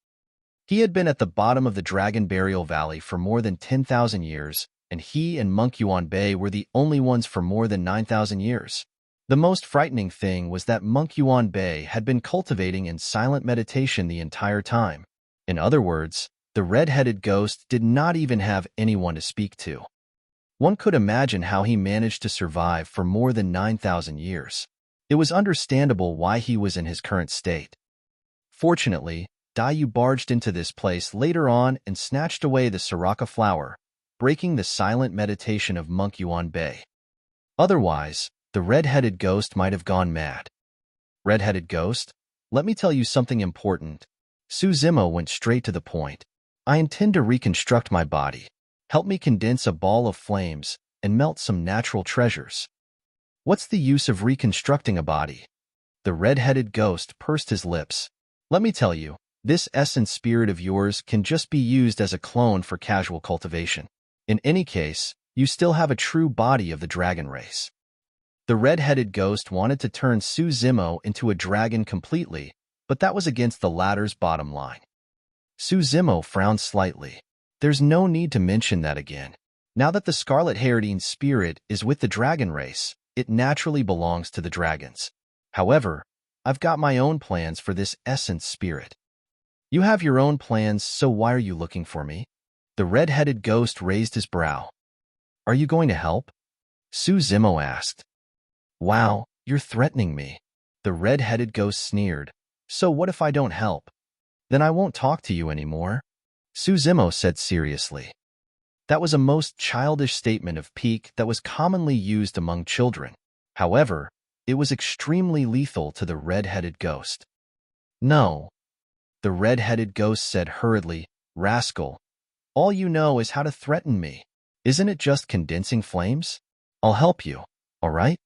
He had been at the bottom of the Dragon Burial Valley for more than 10,000 years, and he and Monk Yuan Bei were the only ones for more than 9,000 years. The most frightening thing was that Monk Yuan Bei had been cultivating in silent meditation the entire time. In other words, the red-headed ghost did not even have anyone to speak to. One could imagine how he managed to survive for more than 9,000 years. It was understandable why he was in his current state. Fortunately, Dayu barged into this place later on and snatched away the Soraka flower, breaking the silent meditation of Monk Yuan Bei. Otherwise, the red-headed ghost might have gone mad. "Red-headed ghost, let me tell you something important." Suzimo went straight to the point. "I intend to reconstruct my body. Help me condense a ball of flames and melt some natural treasures." "What's the use of reconstructing a body?" The red-headed ghost pursed his lips. "Let me tell you, this essence spirit of yours can just be used as a clone for casual cultivation. In any case, you still have a true body of the dragon race." The red-headed ghost wanted to turn Suzimo into a dragon completely, but that was against the latter's bottom line. Suzimo frowned slightly. There's no need to mention that again. Now that the scarlet-haired Een spirit is with the dragon race, it naturally belongs to the dragons. However, I've got my own plans for this essence spirit. "You have your own plans, so why are you looking for me?" The red-headed ghost raised his brow. "Are you going to help?" Suzimo asked. "Wow, you're threatening me." The red-headed ghost sneered. "So what if I don't help? Then I won't talk to you anymore," Suzimo said seriously. That was a most childish statement of pique that was commonly used among children. However, it was extremely lethal to the red-headed ghost. "No," the red-headed ghost said hurriedly. "Rascal, all you know is how to threaten me. Isn't it just condensing flames? I'll help you, all right?"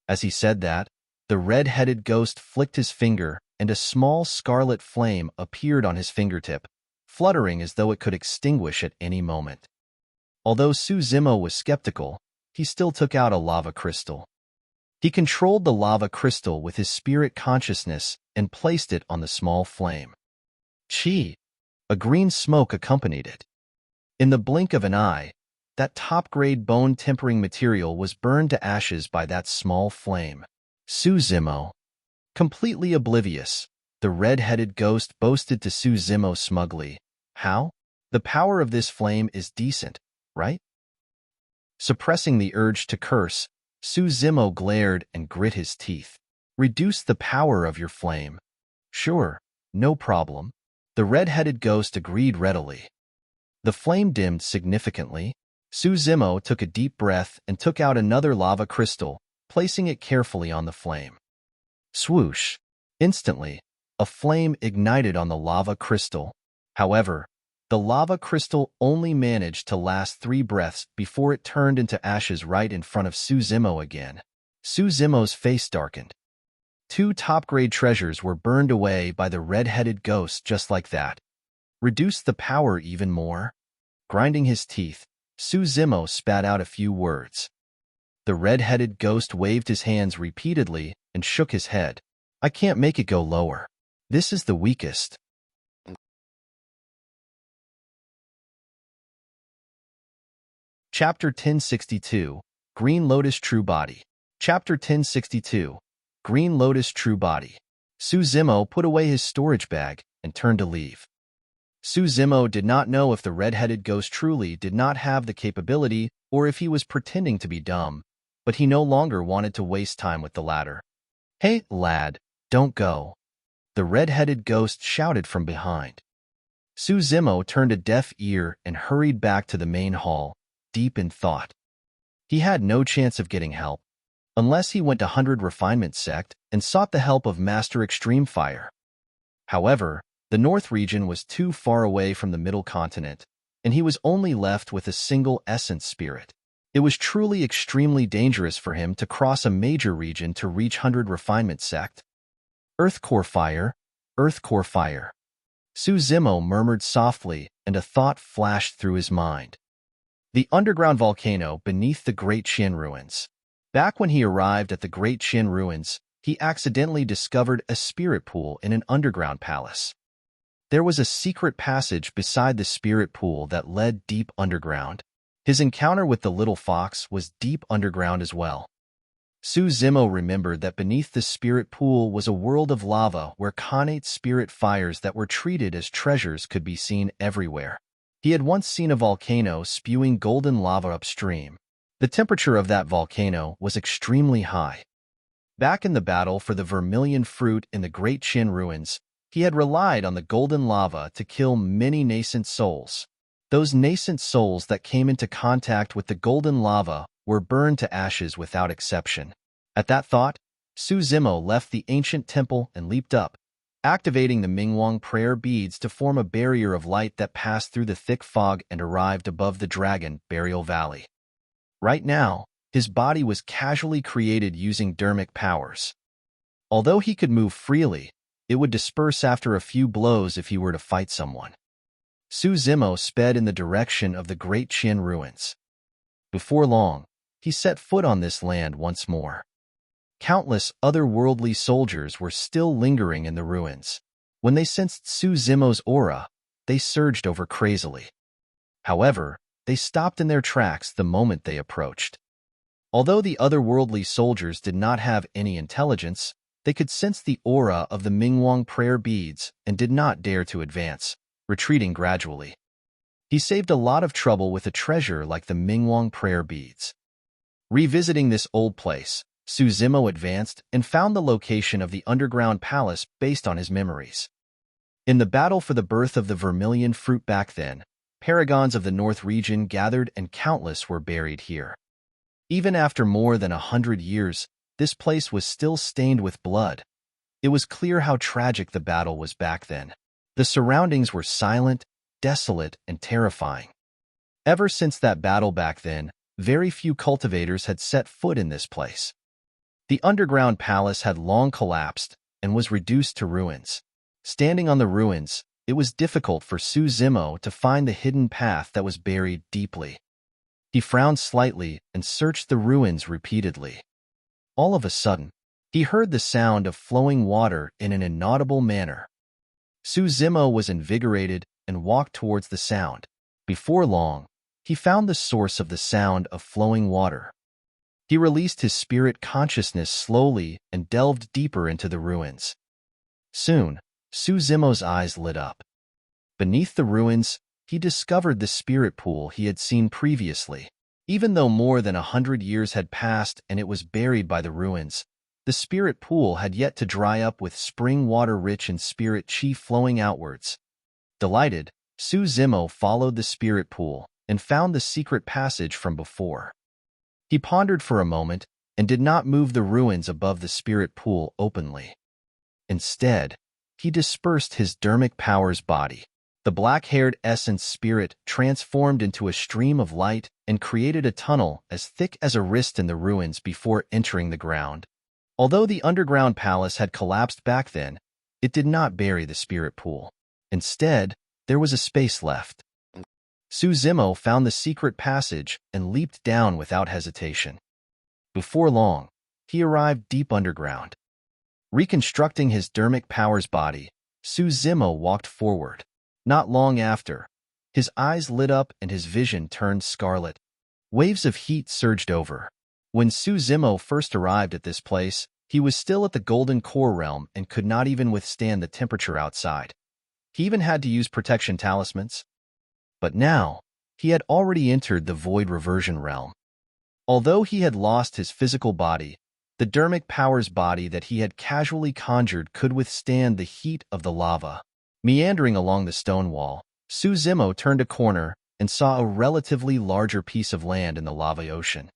As he said that, the red-headed ghost flicked his finger and a small scarlet flame appeared on his fingertip, fluttering as though it could extinguish at any moment. Although Suzimo was skeptical, he still took out a lava crystal. He controlled the lava crystal with his spirit consciousness and placed it on the small flame. Chi! A green smoke accompanied it. In the blink of an eye, that top-grade bone-tempering material was burned to ashes by that small flame. Suzimo. Completely oblivious, the red-headed ghost boasted to Suzimo smugly. How? The power of this flame is decent, right? Suppressing the urge to curse, Suzimo glared and grit his teeth. Reduce the power of your flame. Sure, no problem. The red-headed ghost agreed readily. The flame dimmed significantly. Suzimo took a deep breath and took out another lava crystal, placing it carefully on the flame. Swoosh! Instantly, a flame ignited on the lava crystal. However, the lava crystal only managed to last 3 breaths before it turned into ashes right in front of Suzimo again. Suzimo's face darkened. 2 top-grade treasures were burned away by the red-headed ghost just like that. Reduce the power even more? Grinding his teeth, Suzimo spat out a few words. The red-headed ghost waved his hands repeatedly and shook his head. I can't make it go lower. This is the weakest. Chapter 1062, Green Lotus True Body. Chapter 1062, Green Lotus True Body. Suzimo put away his storage bag and turned to leave. Suzimo did not know if the red-headed ghost truly did not have the capability or if he was pretending to be dumb, but he no longer wanted to waste time with the latter. Hey, lad, don't go. The red-headed ghost shouted from behind. Suzimo turned a deaf ear and hurried back to the main hall, deep in thought. He had no chance of getting help, unless he went to 100 Refinement Sect and sought the help of Master Extreme Fire. However, the North region was too far away from the Middle Continent, and he was only left with a single Essence Spirit. It was truly extremely dangerous for him to cross a major region to reach 100 Refinement Sect. Earth Core Fire, Earth Core Fire. Suzimo murmured softly, and a thought flashed through his mind. The underground volcano beneath the Great Shin Ruins. Back when he arrived at the Great Shin Ruins, he accidentally discovered a spirit pool in an underground palace. There was a secret passage beside the spirit pool that led deep underground. His encounter with the little fox was deep underground as well. Suzimo remembered that beneath the spirit pool was a world of lava where connate spirit fires that were treated as treasures could be seen everywhere. He had once seen a volcano spewing golden lava upstream. The temperature of that volcano was extremely high. Back in the battle for the vermilion fruit in the Great Shin Ruins, he had relied on the golden lava to kill many nascent souls. Those nascent souls that came into contact with the golden lava were burned to ashes without exception. At that thought, Suzimo left the ancient temple and leaped up, activating the Mingwang prayer beads to form a barrier of light that passed through the thick fog and arrived above the dragon burial valley. Right now, his body was casually created using dermic powers. Although he could move freely, it would disperse after a few blows if he were to fight someone. Suzimo sped in the direction of the Great Shin Ruins. Before long, he set foot on this land once more. Countless otherworldly soldiers were still lingering in the ruins. When they sensed Suzimo's aura, they surged over crazily. However, they stopped in their tracks the moment they approached. Although the otherworldly soldiers did not have any intelligence, they could sense the aura of the Mingwang prayer beads and did not dare to advance, retreating gradually. He saved a lot of trouble with a treasure like the Mingwang prayer beads. Revisiting this old place, Suzimo advanced and found the location of the underground palace based on his memories. In the battle for the birth of the vermilion fruit back then, paragons of the North region gathered and countless were buried here. Even after more than 100 years, this place was still stained with blood. It was clear how tragic the battle was back then. The surroundings were silent, desolate, and terrifying. Ever since that battle back then, very few cultivators had set foot in this place. The underground palace had long collapsed and was reduced to ruins. Standing on the ruins, it was difficult for Su Zimo to find the hidden path that was buried deeply. He frowned slightly and searched the ruins repeatedly. All of a sudden, he heard the sound of flowing water in an inaudible manner. Su Zimo was invigorated and walked towards the sound. Before long, he found the source of the sound of flowing water. He released his spirit consciousness slowly and delved deeper into the ruins. Soon, Su Zimo's eyes lit up. Beneath the ruins, he discovered the spirit pool he had seen previously. Even though more than 100 years had passed and it was buried by the ruins, the spirit pool had yet to dry up with spring water rich in spirit chi flowing outwards. Delighted, Su Zimo followed the spirit pool and found the secret passage from before. He pondered for a moment and did not move the ruins above the spirit pool openly. Instead, he dispersed his dermic powers body. The black-haired essence spirit transformed into a stream of light and created a tunnel as thick as a wrist in the ruins before entering the ground. Although the underground palace had collapsed back then, it did not bury the spirit pool. Instead, there was a space left. Su Zimo found the secret passage and leaped down without hesitation. Before long, he arrived deep underground. Reconstructing his dermic powers body, Su Zimo walked forward. Not long after, his eyes lit up and his vision turned scarlet. Waves of heat surged over. When Su Zimo first arrived at this place, he was still at the Golden Core realm and could not even withstand the temperature outside. He even had to use protection talismans. But now, he had already entered the Void Reversion realm. Although he had lost his physical body, the dermic powers body that he had casually conjured could withstand the heat of the lava. Meandering along the stone wall, Su Zimo turned a corner and saw a relatively larger piece of land in the lava ocean.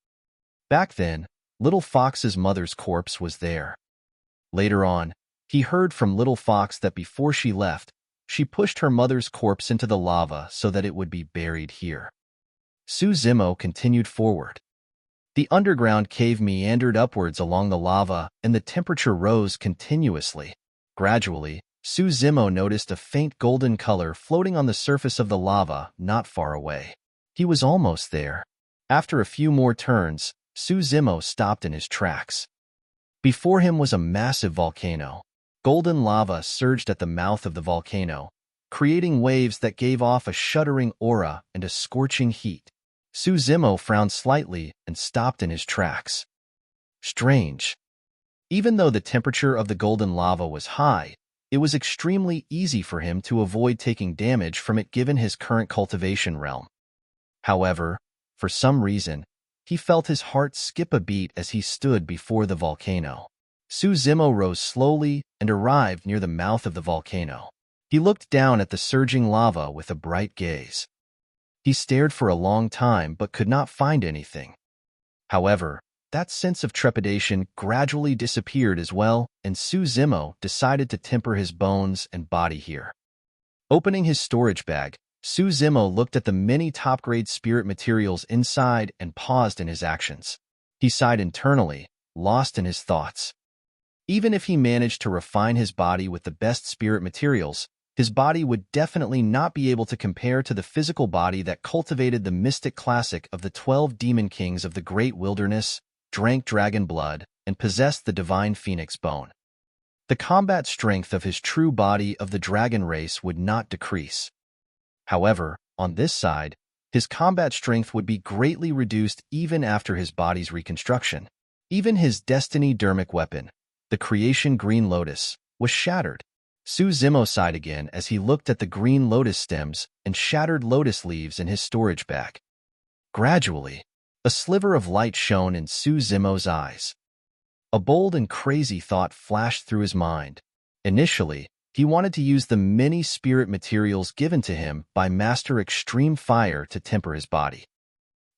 Back then, Little Fox's mother's corpse was there. Later on, he heard from Little Fox that before she left, she pushed her mother's corpse into the lava so that it would be buried here. Su Zimo continued forward. The underground cave meandered upwards along the lava and the temperature rose continuously. Gradually, Su Zimo noticed a faint golden color floating on the surface of the lava not far away. He was almost there. After a few more turns, Su Zimo stopped in his tracks. Before him was a massive volcano. Golden lava surged at the mouth of the volcano, creating waves that gave off a shuddering aura and a scorching heat. Su Zimo frowned slightly and stopped in his tracks. Strange. Even though the temperature of the golden lava was high, it was extremely easy for him to avoid taking damage from it given his current cultivation realm. However, for some reason, he felt his heart skip a beat as he stood before the volcano. Su Zimo rose slowly and arrived near the mouth of the volcano. He looked down at the surging lava with a bright gaze. He stared for a long time but could not find anything. However, that sense of trepidation gradually disappeared as well, and Su Zimo decided to temper his bones and body here. Opening his storage bag, Su Zimo looked at the many top-grade spirit materials inside and paused in his actions. He sighed internally, lost in his thoughts. Even if he managed to refine his body with the best spirit materials, his body would definitely not be able to compare to the physical body that cultivated the mystic classic of the 12 demon kings of the great wilderness, drank dragon blood, and possessed the divine phoenix bone. The combat strength of his true body of the dragon race would not decrease. However, on this side, his combat strength would be greatly reduced even after his body's reconstruction. Even his destiny dermic weapon, the creation green lotus, was shattered. Su Zimo sighed again as he looked at the green lotus stems and shattered lotus leaves in his storage bag. Gradually, a sliver of light shone in Su Zimo's eyes. A bold and crazy thought flashed through his mind. Initially, he wanted to use the many spirit materials given to him by Master Extreme Fire to temper his body.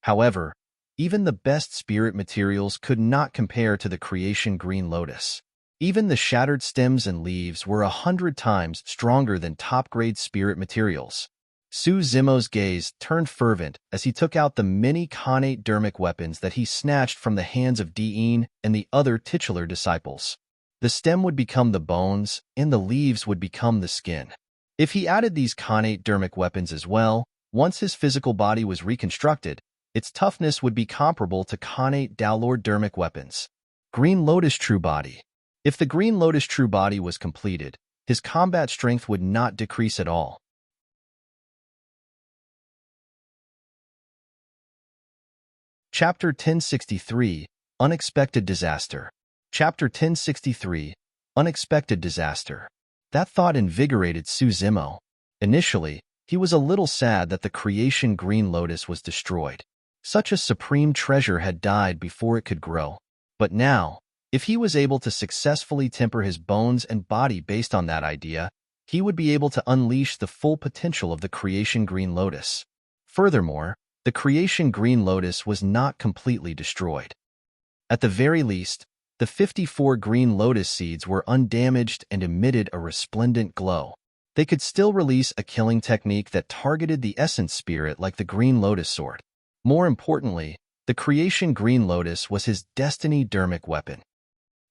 However, even the best spirit materials could not compare to the creation green lotus. Even the shattered stems and leaves were 100 times stronger than top-grade spirit materials. Su Zimo's gaze turned fervent as he took out the many connate dermic weapons that he snatched from the hands of Dean and the other titular disciples. The stem would become the bones, and the leaves would become the skin. If he added these connate dermic weapons as well, once his physical body was reconstructed, its toughness would be comparable to connate Dowlord dermic weapons. Green Lotus True Body. If the Green Lotus True Body was completed, his combat strength would not decrease at all. Chapter 1063, Unexpected Disaster. Chapter 1063, Unexpected Disaster. That thought invigorated Su Zimo. Initially, he was a little sad that the creation Green Lotus was destroyed. Such a supreme treasure had died before it could grow. But now, if he was able to successfully temper his bones and body based on that idea, he would be able to unleash the full potential of the creation Green Lotus. Furthermore, the creation Green Lotus was not completely destroyed. At the very least, the 54 Green Lotus seeds were undamaged and emitted a resplendent glow. They could still release a killing technique that targeted the essence spirit like the Green Lotus sword. More importantly, the creation Green Lotus was his destiny dermic weapon.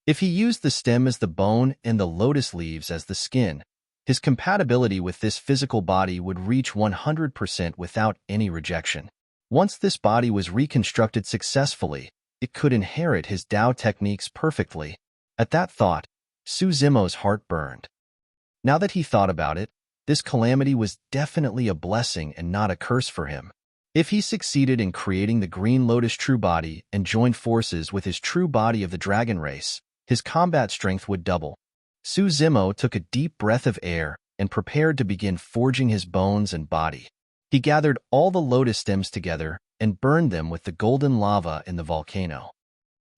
If he used the stem as the bone and the lotus leaves as the skin, his compatibility with this physical body would reach 100% without any rejection. Once this body was reconstructed successfully, it could inherit his Tao techniques perfectly. At that thought, Su Zimo's heart burned. Now that he thought about it, this calamity was definitely a blessing and not a curse for him. If he succeeded in creating the Green Lotus True Body and joined forces with his true body of the dragon race, his combat strength would double. Su Zimo took a deep breath of air and prepared to begin forging his bones and body. He gathered all the lotus stems together and burned them with the golden lava in the volcano.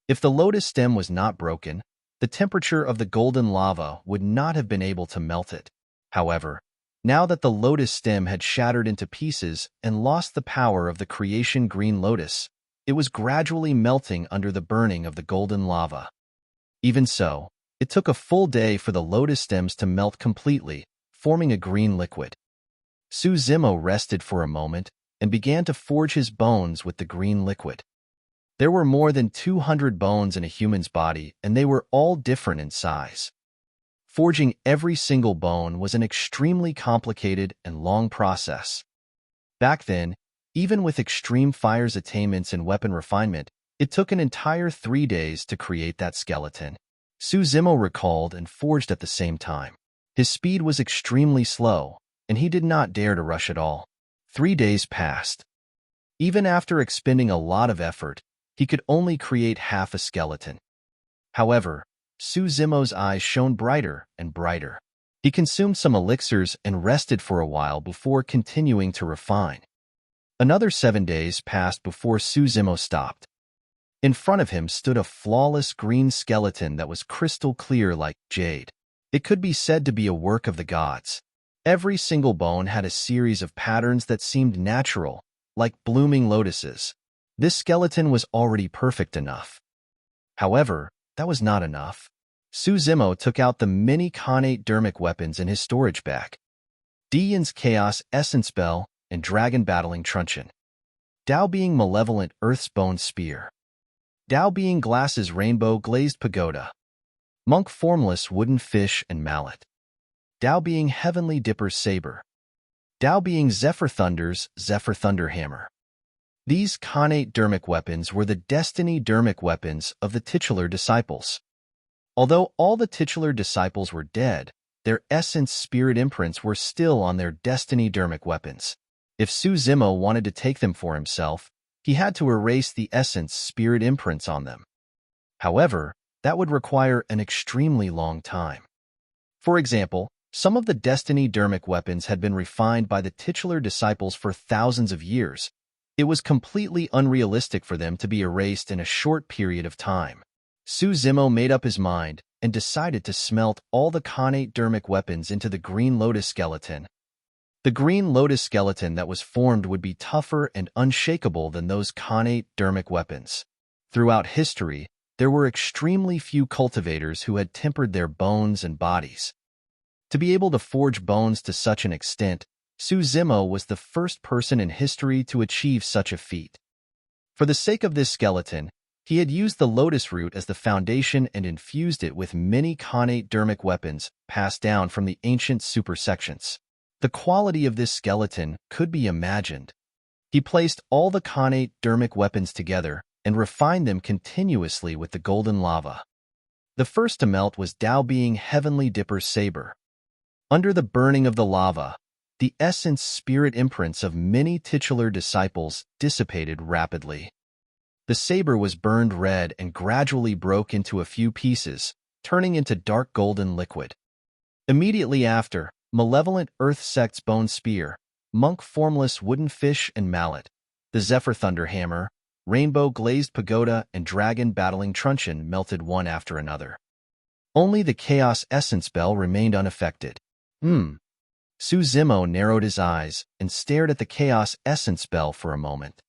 If the lotus stem was not broken, the temperature of the golden lava would not have been able to melt it. However, now that the lotus stem had shattered into pieces and lost the power of the creation Green Lotus, it was gradually melting under the burning of the golden lava. Even so, it took a full day for the lotus stems to melt completely, forming a green liquid. Su Zimo rested for a moment and began to forge his bones with the green liquid. There were more than 200 bones in a human's body, and they were all different in size. Forging every single bone was an extremely complicated and long process. Back then, even with extreme fire's attainments and weapon refinement, it took an entire 3 days to create that skeleton. Su Zimo recalled and forged at the same time. His speed was extremely slow, and he did not dare to rush at all. 3 days passed. Even after expending a lot of effort, he could only create half a skeleton. However, Su Zimo's eyes shone brighter and brighter. He consumed some elixirs and rested for a while before continuing to refine. Another 7 days passed before Su Zimo stopped. In front of him stood a flawless green skeleton that was crystal clear like jade. It could be said to be a work of the gods. Every single bone had a series of patterns that seemed natural, like blooming lotuses. This skeleton was already perfect enough. However, that was not enough. Su Zimo took out the many connate dermic weapons in his storage bag. Dian's Chaos Essence Bell and Dragon Battling Truncheon. Dao Being Malevolent Earth's Bone Spear. Dao Being Glass's Rainbow Glazed Pagoda. Monk Formless Wooden Fish and Mallet. Dao Being Heavenly Dipper's Saber. Dao Being Zephyr Thunder's Zephyr Thunder Hammer. These connate dermic weapons were the destiny dermic weapons of the titular disciples. Although all the titular disciples were dead, their essence spirit imprints were still on their destiny dermic weapons. If Su Zimo wanted to take them for himself, he had to erase the essence spirit imprints on them. However, that would require an extremely long time. For example, some of the destiny dermic weapons had been refined by the titular disciples for thousands of years. It was completely unrealistic for them to be erased in a short period of time. Su Zimo made up his mind and decided to smelt all the connate dermic weapons into the Green Lotus skeleton. The Green Lotus skeleton that was formed would be tougher and unshakable than those connate dermic weapons. Throughout history, there were extremely few cultivators who had tempered their bones and bodies. To be able to forge bones to such an extent, Zemo was the first person in history to achieve such a feat. For the sake of this skeleton, he had used the Lotus root as the foundation and infused it with many connate dermic weapons passed down from the ancient supersections. The quality of this skeleton could be imagined. He placed all the connate dermic weapons together and refined them continuously with the golden lava. The first to melt was Tao Being Heavenly Dipper's saber. Under the burning of the lava, the essence spirit imprints of many titular disciples dissipated rapidly. The saber was burned red and gradually broke into a few pieces, turning into dark golden liquid. Immediately after, malevolent earth sect's bone spear, monk formless wooden fish and mallet, the zephyr thunder hammer, rainbow glazed pagoda and dragon battling truncheon melted one after another. Only the chaos essence bell remained unaffected. Zemo narrowed his eyes and stared at the chaos essence bell for a moment.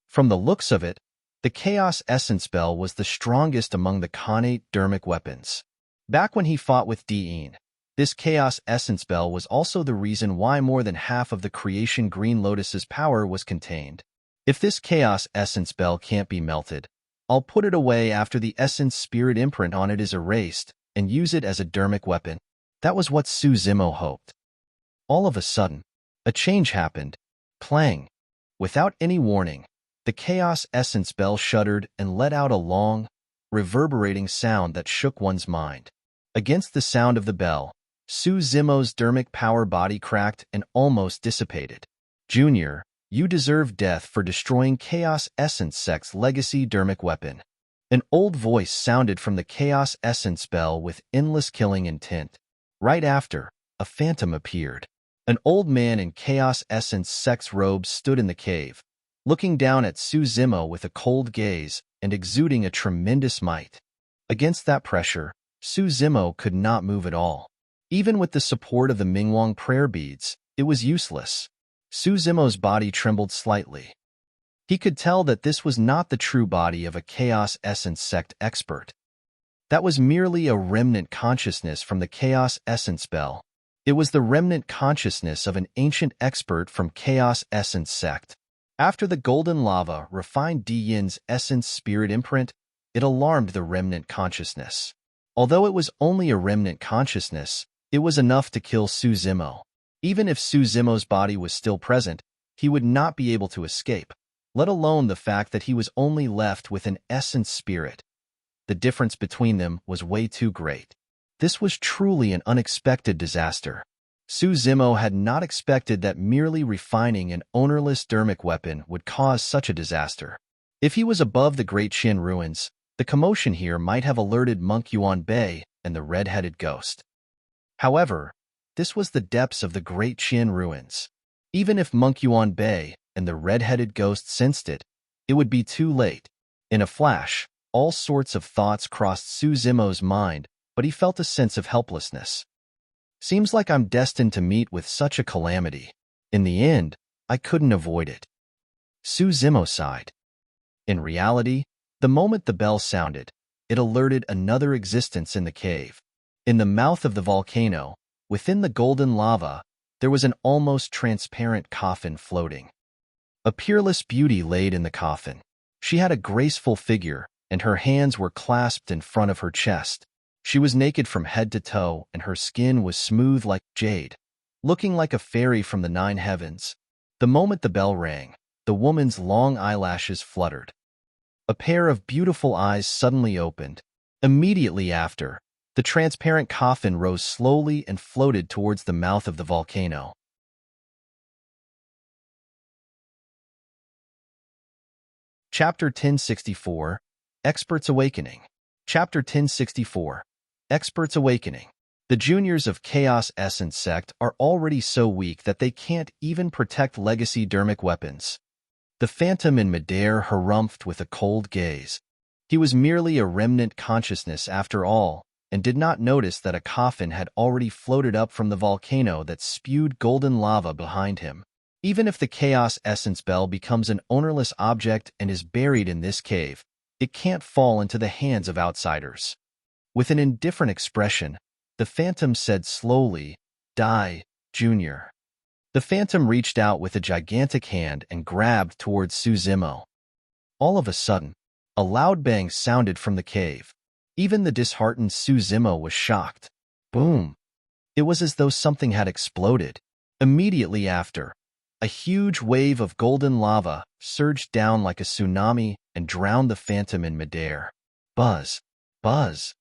From the looks of it, the chaos essence bell was the strongest among the connate dermic weapons. Back when he fought with Dean, this chaos essence bell was also the reason why more than half of the creation Green Lotus's power was contained. If this chaos essence bell can't be melted, I'll put it away after the essence spirit imprint on it is erased and use it as a dermic weapon. That was what Zemo hoped. All of a sudden, a change happened. Clang! Without any warning, the chaos essence bell shuddered and let out a long, reverberating sound that shook one's mind. Against the sound of the bell, Zemo's dermic power body cracked and almost dissipated. Junior, you deserve death for destroying Chaos Essence Sect's legacy dermic weapon. An old voice sounded from the Chaos Essence bell with endless killing intent. Right after, a phantom appeared. An old man in Chaos Essence Sect's robes stood in the cave, looking down at Zemo with a cold gaze and exuding a tremendous might. Against that pressure, Zemo could not move at all. Even with the support of the Mingwang prayer beads, it was useless. Zemo's body trembled slightly. He could tell that this was not the true body of a Chaos Essence Sect expert. That was merely a remnant consciousness from the Chaos Essence Bell. It was the remnant consciousness of an ancient expert from Chaos Essence Sect. After the golden lava refined Di Yin's essence spirit imprint, it alarmed the remnant consciousness. Although it was only a remnant consciousness, it was enough to kill Zemo. Even if Zemo's body was still present, he would not be able to escape, let alone the fact that he was only left with an essence spirit. The difference between them was way too great. This was truly an unexpected disaster. Zemo had not expected that merely refining an ownerless dermic weapon would cause such a disaster. If he was above the Great Qin ruins, the commotion here might have alerted Monk Yuan Bei and the red-headed ghost. However, this was the depths of the Great Qin ruins. Even if Monk Yuan Bei and the red-headed ghost sensed it, it would be too late. In a flash, all sorts of thoughts crossed Zemo's mind, but he felt a sense of helplessness. Seems like I'm destined to meet with such a calamity. In the end, I couldn't avoid it. Zemo sighed. In reality, the moment the bell sounded, it alerted another existence in the cave. In the mouth of the volcano, within the golden lava, there was an almost transparent coffin floating. A peerless beauty laid in the coffin. She had a graceful figure, and her hands were clasped in front of her chest. She was naked from head to toe, and her skin was smooth like jade, looking like a fairy from the 9 heavens. The moment the bell rang, the woman's long eyelashes fluttered. A pair of beautiful eyes suddenly opened. Immediately after, the transparent coffin rose slowly and floated towards the mouth of the volcano. Chapter 1064, Expert's Awakening. Chapter 1064, Expert's Awakening. The juniors of Chaos Essence Sect are already so weak that they can't even protect legacy dermic weapons. The phantom in midair harumphed with a cold gaze. He was merely a remnant consciousness after all, and did not notice that a coffin had already floated up from the volcano that spewed golden lava behind him. Even if the Chaos Essence Bell becomes an ownerless object and is buried in this cave, it can't fall into the hands of outsiders. With an indifferent expression, the phantom said slowly, "Die, Junior." The phantom reached out with a gigantic hand and grabbed towards Suzimo. All of a sudden, a loud bang sounded from the cave. Even the disheartened Suzimo was shocked. Boom! It was as though something had exploded. Immediately after, a huge wave of golden lava surged down like a tsunami and drowned the phantom in midair. Buzz! Buzz!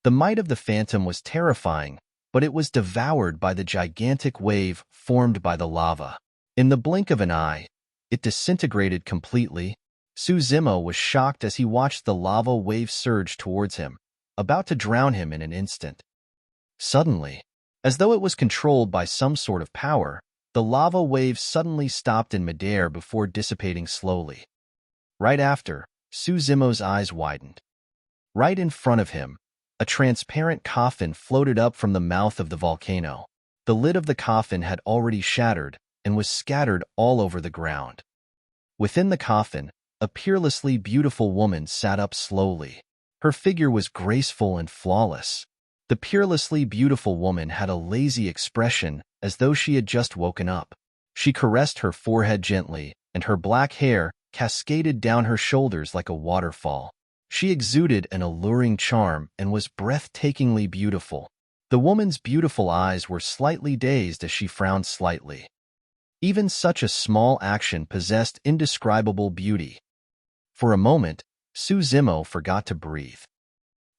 The might of the phantom was terrifying, but it was devoured by the gigantic wave formed by the lava. In the blink of an eye, it disintegrated completely. Suzimo was shocked as he watched the lava wave surge towards him, about to drown him in an instant. Suddenly, as though it was controlled by some sort of power, the lava wave suddenly stopped in midair before dissipating slowly. Right after, Suzimo's eyes widened. Right in front of him, a transparent coffin floated up from the mouth of the volcano. The lid of the coffin had already shattered and was scattered all over the ground. Within the coffin, a peerlessly beautiful woman sat up slowly. Her figure was graceful and flawless. The peerlessly beautiful woman had a lazy expression as though she had just woken up. She caressed her forehead gently, and her black hair cascaded down her shoulders like a waterfall. She exuded an alluring charm and was breathtakingly beautiful. The woman's beautiful eyes were slightly dazed as she frowned slightly. Even such a small action possessed indescribable beauty. For a moment, Suzimo forgot to breathe.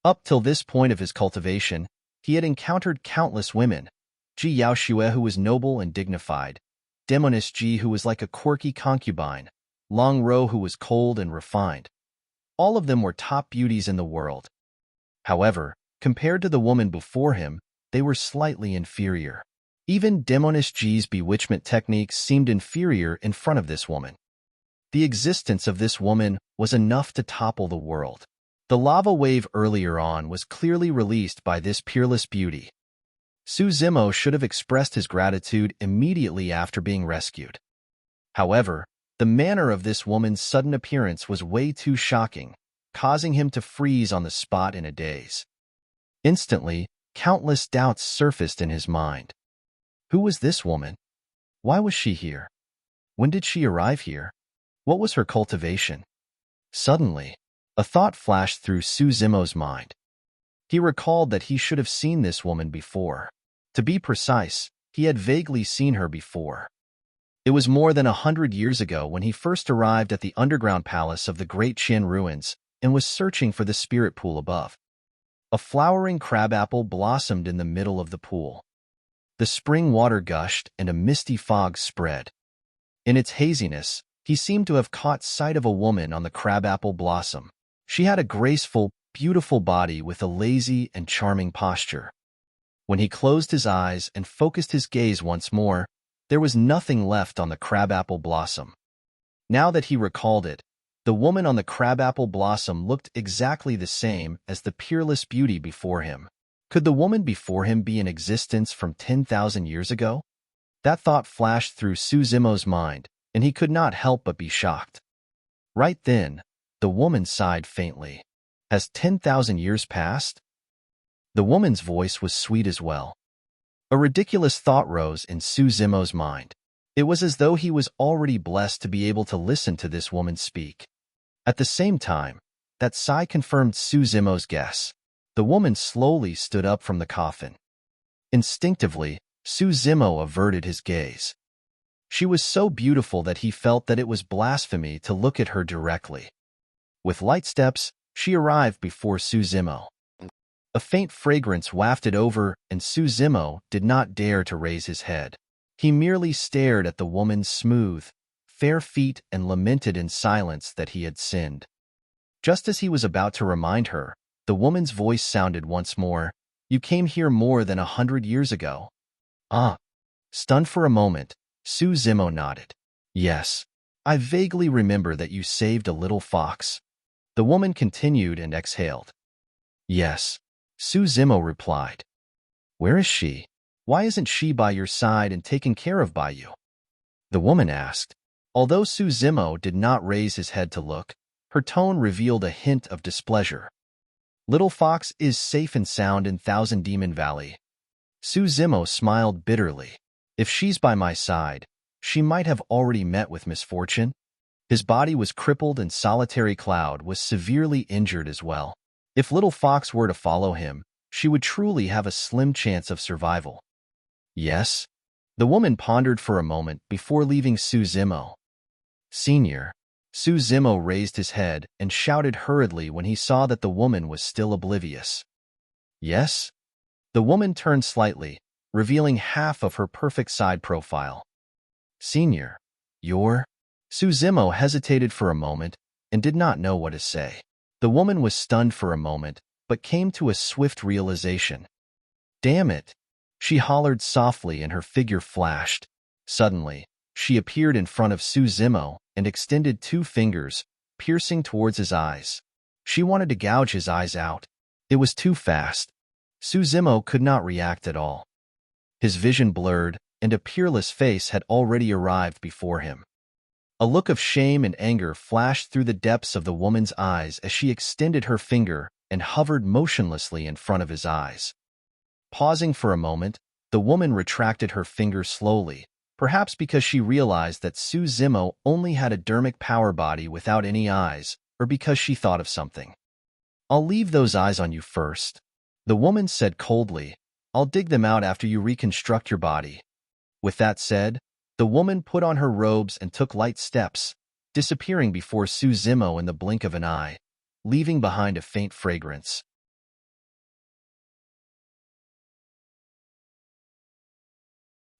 Up till this point of his cultivation, he had encountered countless women. Ji Yaoxue, who was noble and dignified, Demoness Ji, who was like a quirky concubine, Long Ro, who was cold and refined. All of them were top beauties in the world. However, compared to the woman before him, they were slightly inferior. Even Demoness Ji's bewitchment techniques seemed inferior in front of this woman. The existence of this woman was enough to topple the world. The lava wave earlier on was clearly released by this peerless beauty. Suzimo should have expressed his gratitude immediately after being rescued. However, the manner of this woman's sudden appearance was way too shocking, causing him to freeze on the spot in a daze. Instantly, countless doubts surfaced in his mind. Who was this woman? Why was she here? When did she arrive here? What was her cultivation? Suddenly, a thought flashed through Suzimo's mind. He recalled that he should have seen this woman before. To be precise, he had vaguely seen her before. It was more than 100 years ago when he first arrived at the underground palace of the Great Qian ruins and was searching for the spirit pool above. A flowering crabapple blossomed in the middle of the pool. The spring water gushed and a misty fog spread. In its haziness, he seemed to have caught sight of a woman on the crabapple blossom. She had a graceful, beautiful body with a lazy and charming posture. When he closed his eyes and focused his gaze once more, there was nothing left on the crabapple blossom. Now that he recalled it, the woman on the crabapple blossom looked exactly the same as the peerless beauty before him. Could the woman before him be in existence from 10,000 years ago? That thought flashed through Suzimo's mind, and he could not help but be shocked. Right then, the woman sighed faintly. Has 10,000 years passed? The woman's voice was sweet as well. A ridiculous thought rose in Suzimo's mind. It was as though he was already blessed to be able to listen to this woman speak. At the same time, that sigh confirmed Suzimo's guess. The woman slowly stood up from the coffin. Instinctively, Suzimo averted his gaze. She was so beautiful that he felt that it was blasphemy to look at her directly. With light steps, she arrived before Suzimo. A faint fragrance wafted over, and Suzimo did not dare to raise his head. He merely stared at the woman's smooth, fair feet and lamented in silence that he had sinned. Just as he was about to remind her, the woman's voice sounded once more, "You came here more than 100 years ago." Ah! Stunned for a moment, Suzimo nodded. "Yes, I vaguely remember that you saved a little fox." The woman continued and exhaled. "Yes," Suzimo replied. "Where is she? Why isn't she by your side and taken care of by you?" The woman asked. Although Suzimo did not raise his head to look, her tone revealed a hint of displeasure. "Little Fox is safe and sound in Thousand Demon Valley." Suzimo smiled bitterly. If she's by my side, she might have already met with misfortune. His body was crippled and Solitary Cloud was severely injured as well. If Little Fox were to follow him, she would truly have a slim chance of survival. Yes? The woman pondered for a moment before leaving Suzimo. Senior. Suzimo raised his head and shouted hurriedly when he saw that the woman was still oblivious. Yes? The woman turned slightly, revealing half of her perfect side profile. Senior. You're? Suzimo hesitated for a moment and did not know what to say. The woman was stunned for a moment, but came to a swift realization. Damn it! She hollered softly and her figure flashed. Suddenly, she appeared in front of Suzimo and extended 2 fingers, piercing towards his eyes. She wanted to gouge his eyes out. It was too fast. Suzimo could not react at all. His vision blurred, and a peerless face had already arrived before him. A look of shame and anger flashed through the depths of the woman's eyes as she extended her finger and hovered motionlessly in front of his eyes. Pausing for a moment, the woman retracted her finger slowly, perhaps because she realized that Suzimo only had a dermic power body without any eyes, or because she thought of something. I'll leave those eyes on you first. The woman said coldly, I'll dig them out after you reconstruct your body. With that said, the woman put on her robes and took light steps, disappearing before Suzimo in the blink of an eye, leaving behind a faint fragrance.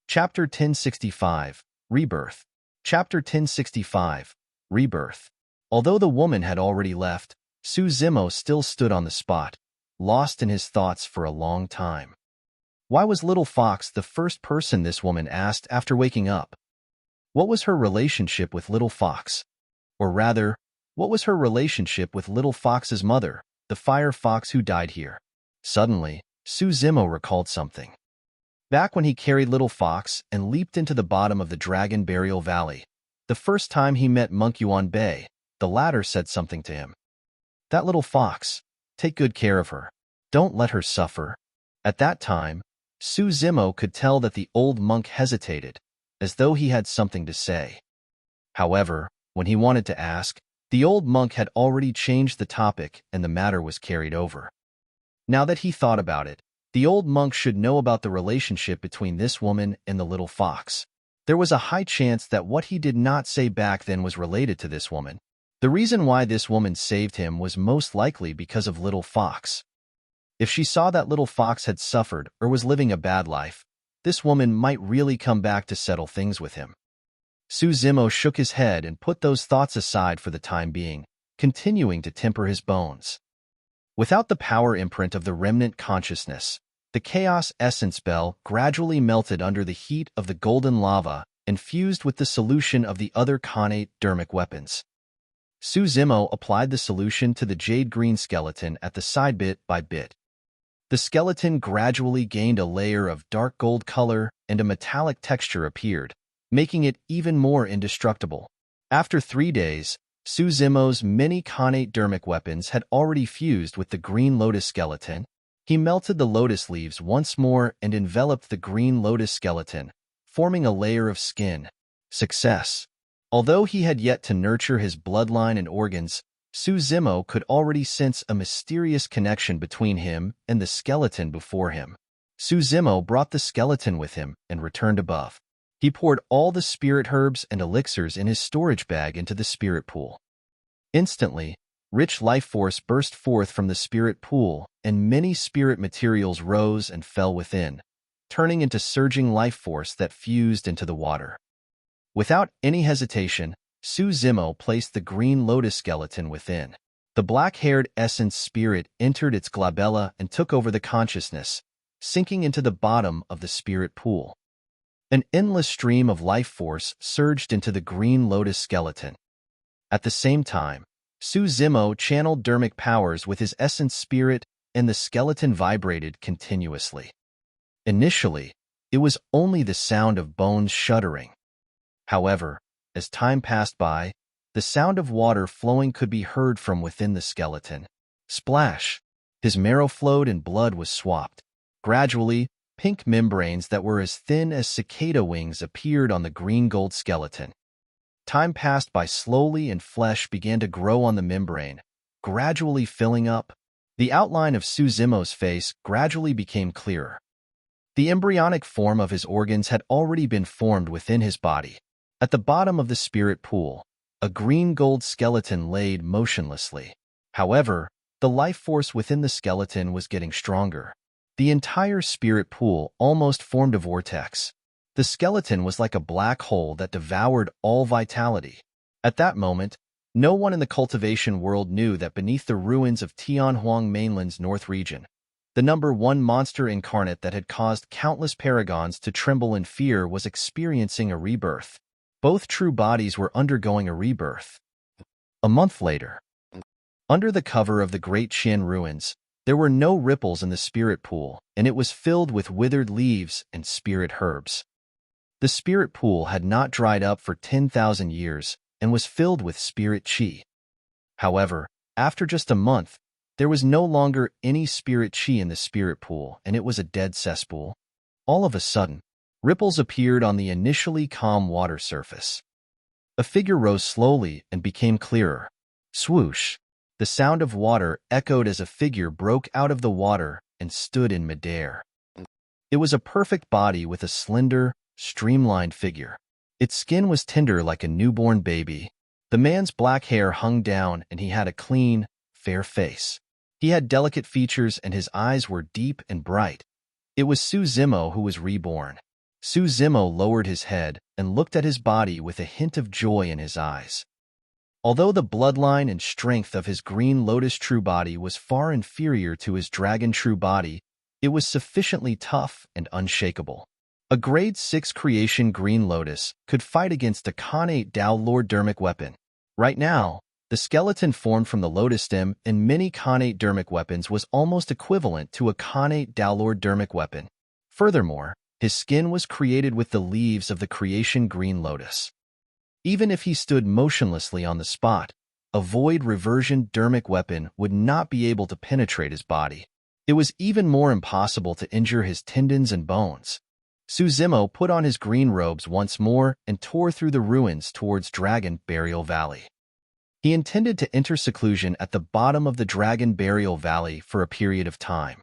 Chapter 1065, Rebirth. Chapter 1065, Rebirth. Although the woman had already left, Suzimo still stood on the spot, lost in his thoughts for a long time. Why was Little Fox the first person this woman asked after waking up? What was her relationship with Little Fox? Or rather, what was her relationship with Little Fox's mother, the fire fox who died here? Suddenly, Suzimo recalled something. Back when he carried Little Fox and leaped into the bottom of the Dragon Burial Valley, the first time he met Monk Yuan Bei, the latter said something to him. That little fox, take good care of her. Don't let her suffer. At that time, Suzimo could tell that the old monk hesitated, as though he had something to say. However, when he wanted to ask, the old monk had already changed the topic and the matter was carried over. Now that he thought about it, the old monk should know about the relationship between this woman and the little fox. There was a high chance that what he did not say back then was related to this woman. The reason why this woman saved him was most likely because of Little Fox. If she saw that Little Fox had suffered or was living a bad life, this woman might really come back to settle things with him. Suzimo shook his head and put those thoughts aside for the time being, continuing to temper his bones. Without the power imprint of the remnant consciousness, the Chaos Essence Bell gradually melted under the heat of the golden lava and fused with the solution of the other Khanate dermic weapons. Suzimo applied the solution to the jade green skeleton at the side bit by bit. The skeleton gradually gained a layer of dark gold color and a metallic texture appeared, making it even more indestructible. After 3 days, Suzimo's many Khanate dermic weapons had already fused with the green lotus skeleton. He melted the lotus leaves once more and enveloped the green lotus skeleton, forming a layer of skin. Success. Although he had yet to nurture his bloodline and organs, Suzimo could already sense a mysterious connection between him and the skeleton before him. Suzimo brought the skeleton with him and returned above. He poured all the spirit herbs and elixirs in his storage bag into the spirit pool. Instantly, rich life force burst forth from the spirit pool, and many spirit materials rose and fell within, turning into surging life force that fused into the water. Without any hesitation, Suzimo placed the green lotus skeleton within. The black-haired essence spirit entered its glabella and took over the consciousness, sinking into the bottom of the spirit pool. An endless stream of life force surged into the green lotus skeleton. At the same time, Suzimo channeled dermic powers with his essence spirit, and the skeleton vibrated continuously. Initially, it was only the sound of bones shuddering. However, as time passed by, the sound of water flowing could be heard from within the skeleton. Splash! His marrow flowed and blood was swapped. Gradually, Pink membranes that were as thin as cicada wings appeared on the green-gold skeleton. Time passed by slowly and flesh began to grow on the membrane, gradually filling up. The outline of Suzimo's face gradually became clearer. The embryonic form of his organs had already been formed within his body. At the bottom of the spirit pool, a green-gold skeleton laid motionlessly. However, the life force within the skeleton was getting stronger. The entire spirit pool almost formed a vortex. The skeleton was like a black hole that devoured all vitality. At that moment, no one in the cultivation world knew that beneath the ruins of Tianhuang Mainland's north region, the number one monster incarnate that had caused countless paragons to tremble in fear was experiencing a rebirth. Both true bodies were undergoing a rebirth. A month later, under the cover of the Great Qian ruins, there were no ripples in the spirit pool, and it was filled with withered leaves and spirit herbs. The spirit pool had not dried up for 10,000 years and was filled with spirit qi. However, after just a month, there was no longer any spirit qi in the spirit pool, and it was a dead cesspool. All of a sudden, ripples appeared on the initially calm water surface. A figure rose slowly and became clearer. Swoosh! The sound of water echoed as a figure broke out of the water and stood in midair. It was a perfect body with a slender, streamlined figure. Its skin was tender like a newborn baby. The man's black hair hung down and he had a clean, fair face. He had delicate features and his eyes were deep and bright. It was Suzimo who was reborn. Suzimo lowered his head and looked at his body with a hint of joy in his eyes. Although the bloodline and strength of his green lotus true body was far inferior to his dragon true body, it was sufficiently tough and unshakable. A grade 6 creation green lotus could fight against a Khanate Dao Lord Dermic weapon. Right now, the skeleton formed from the lotus stem in many Khanate Dermic weapons was almost equivalent to a Khanate Dao Lord Dermic weapon. Furthermore, his skin was created with the leaves of the creation green lotus. Even if he stood motionlessly on the spot, a void reversion dermic weapon would not be able to penetrate his body. It was even more impossible to injure his tendons and bones. Suzimo put on his green robes once more and tore through the ruins towards Dragon Burial Valley. He intended to enter seclusion at the bottom of the Dragon Burial Valley for a period of time.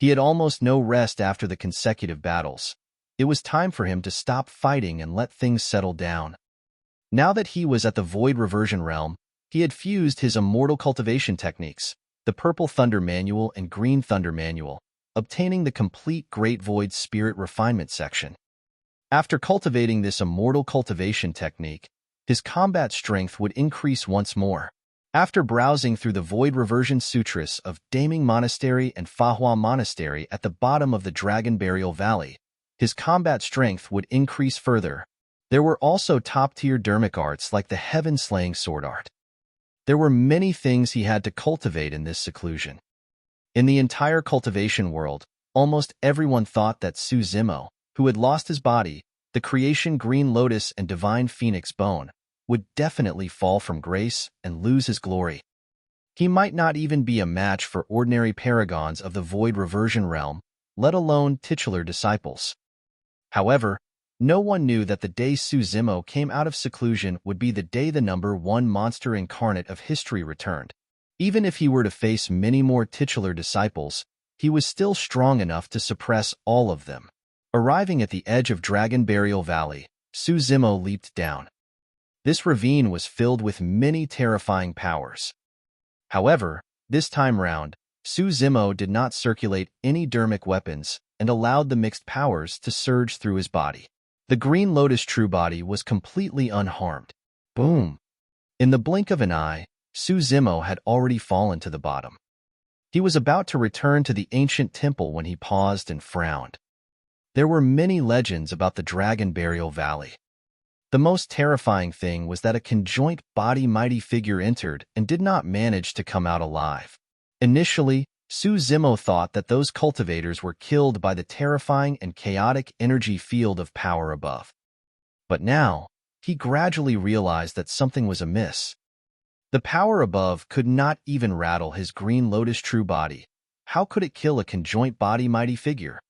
He had almost no rest after the consecutive battles. It was time for him to stop fighting and let things settle down. Now that he was at the Void Reversion Realm, he had fused his immortal cultivation techniques, the Purple Thunder Manual and Green Thunder Manual, obtaining the complete Great Void Spirit Refinement section. After cultivating this immortal cultivation technique, his combat strength would increase once more. After browsing through the Void Reversion Sutras of Daming Monastery and Fahua Monastery at the bottom of the Dragon Burial Valley, his combat strength would increase further. There were also top-tier dermic arts like the Heaven-Slaying Sword Art. There were many things he had to cultivate in this seclusion. In the entire cultivation world, almost everyone thought that Suzimo, who had lost his body, the creation Green Lotus and Divine Phoenix Bone, would definitely fall from grace and lose his glory. He might not even be a match for ordinary paragons of the Void Reversion Realm, let alone titular disciples. However, no one knew that the day Suzimo came out of seclusion would be the day the number one monster incarnate of history returned. Even if he were to face many more titular disciples, he was still strong enough to suppress all of them. Arriving at the edge of Dragon Burial Valley, Suzimo leaped down. This ravine was filled with many terrifying powers. However, this time round, Suzimo did not circulate any dermic weapons and allowed the mixed powers to surge through his body. The Green Lotus True Body was completely unharmed. Boom! In the blink of an eye, Suzimo had already fallen to the bottom. He was about to return to the ancient temple when he paused and frowned. There were many legends about the Dragon Burial Valley. The most terrifying thing was that a conjoint body mighty figure entered and did not manage to come out alive. Initially, Suzimo thought that those cultivators were killed by the terrifying and chaotic energy field of power above. But now, he gradually realized that something was amiss. The power above could not even rattle his Green Lotus True Body. How could it kill a conjoint body mighty figure?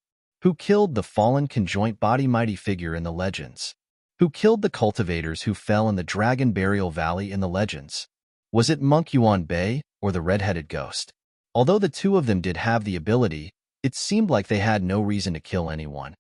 Who killed the fallen conjoint body mighty figure in the legends? Who killed the cultivators who fell in the Dragon Burial Valley in the legends? Was it Monk Yuan Bei or the red-headed ghost? Although the two of them did have the ability, it seemed like they had no reason to kill anyone.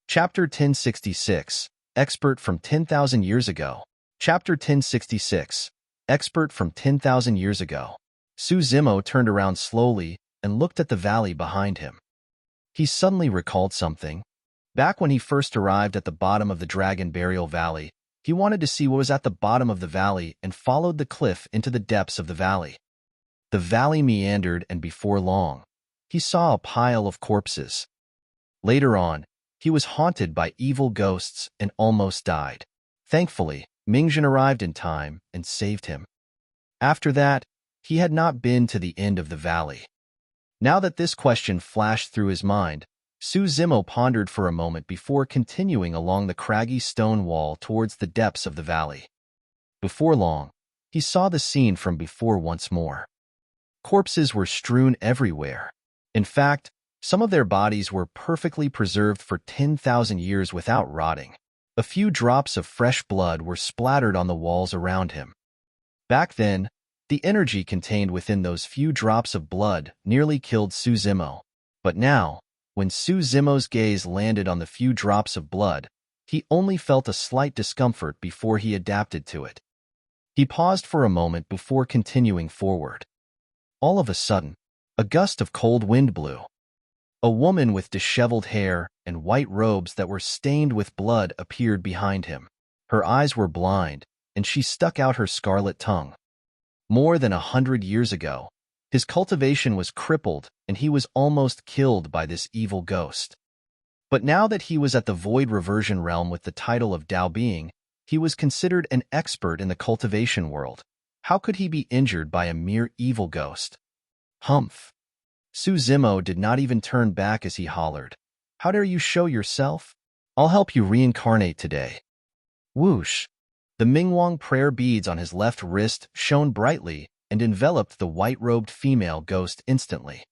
Chapter 1066, Expert from 10,000 Years Ago. Chapter 1066, Expert from 10,000 Years Ago. Su Zimo turned around slowly and looked at the valley behind him. He suddenly recalled something. Back when he first arrived at the bottom of the Dragon Burial Valley, he wanted to see what was at the bottom of the valley and followed the cliff into the depths of the valley. The valley meandered, and before long, he saw a pile of corpses. Later on, he was haunted by evil ghosts and almost died. Thankfully, Mingjin arrived in time and saved him. After that, he had not been to the end of the valley. Now that this question flashed through his mind, Su Zimo pondered for a moment before continuing along the craggy stone wall towards the depths of the valley. Before long, he saw the scene from before once more. Corpses were strewn everywhere. In fact, some of their bodies were perfectly preserved for 10,000 years without rotting. A few drops of fresh blood were splattered on the walls around him. Back then, the energy contained within those few drops of blood nearly killed Su Zimo. But now, when Su Zimo's gaze landed on the few drops of blood, he only felt a slight discomfort before he adapted to it. He paused for a moment before continuing forward. All of a sudden, a gust of cold wind blew. A woman with disheveled hair and white robes that were stained with blood appeared behind him. Her eyes were blind, and she stuck out her scarlet tongue. More than 100 years ago, his cultivation was crippled and he was almost killed by this evil ghost. But now that he was at the Void Reversion realm with the title of Dao Being, he was considered an expert in the cultivation world. How could he be injured by a mere evil ghost? Humph! Su Zimo did not even turn back as he hollered, "How dare you show yourself? I'll help you reincarnate today." Whoosh! The Mingwang prayer beads on his left wrist shone brightly and enveloped the white-robed female ghost instantly.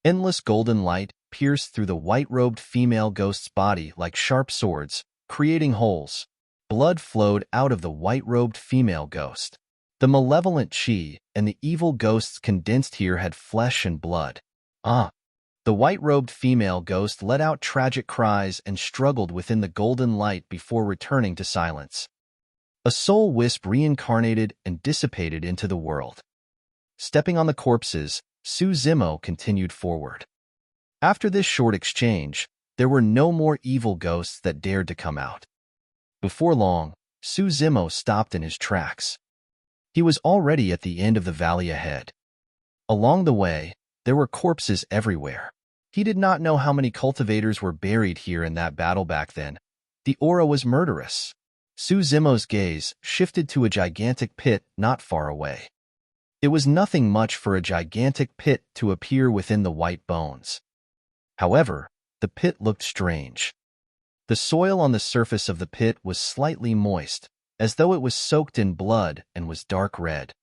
Endless golden light pierced through the white-robed female ghost's body like sharp swords, creating holes. Blood flowed out of the white-robed female ghost. The malevolent chi and the evil ghosts condensed here had flesh and blood. The white-robed female ghost let out tragic cries and struggled within the golden light before returning to silence. A soul wisp reincarnated and dissipated into the world. Stepping on the corpses, Su Zimo continued forward. After this short exchange, there were no more evil ghosts that dared to come out. Before long, Su Zimo stopped in his tracks. He was already at the end of the valley ahead. Along the way, there were corpses everywhere. He did not know how many cultivators were buried here in that battle back then. The aura was murderous. Su Zimo's gaze shifted to a gigantic pit not far away. It was nothing much for a gigantic pit to appear within the white bones. However, the pit looked strange. The soil on the surface of the pit was slightly moist, as though it was soaked in blood and was dark red.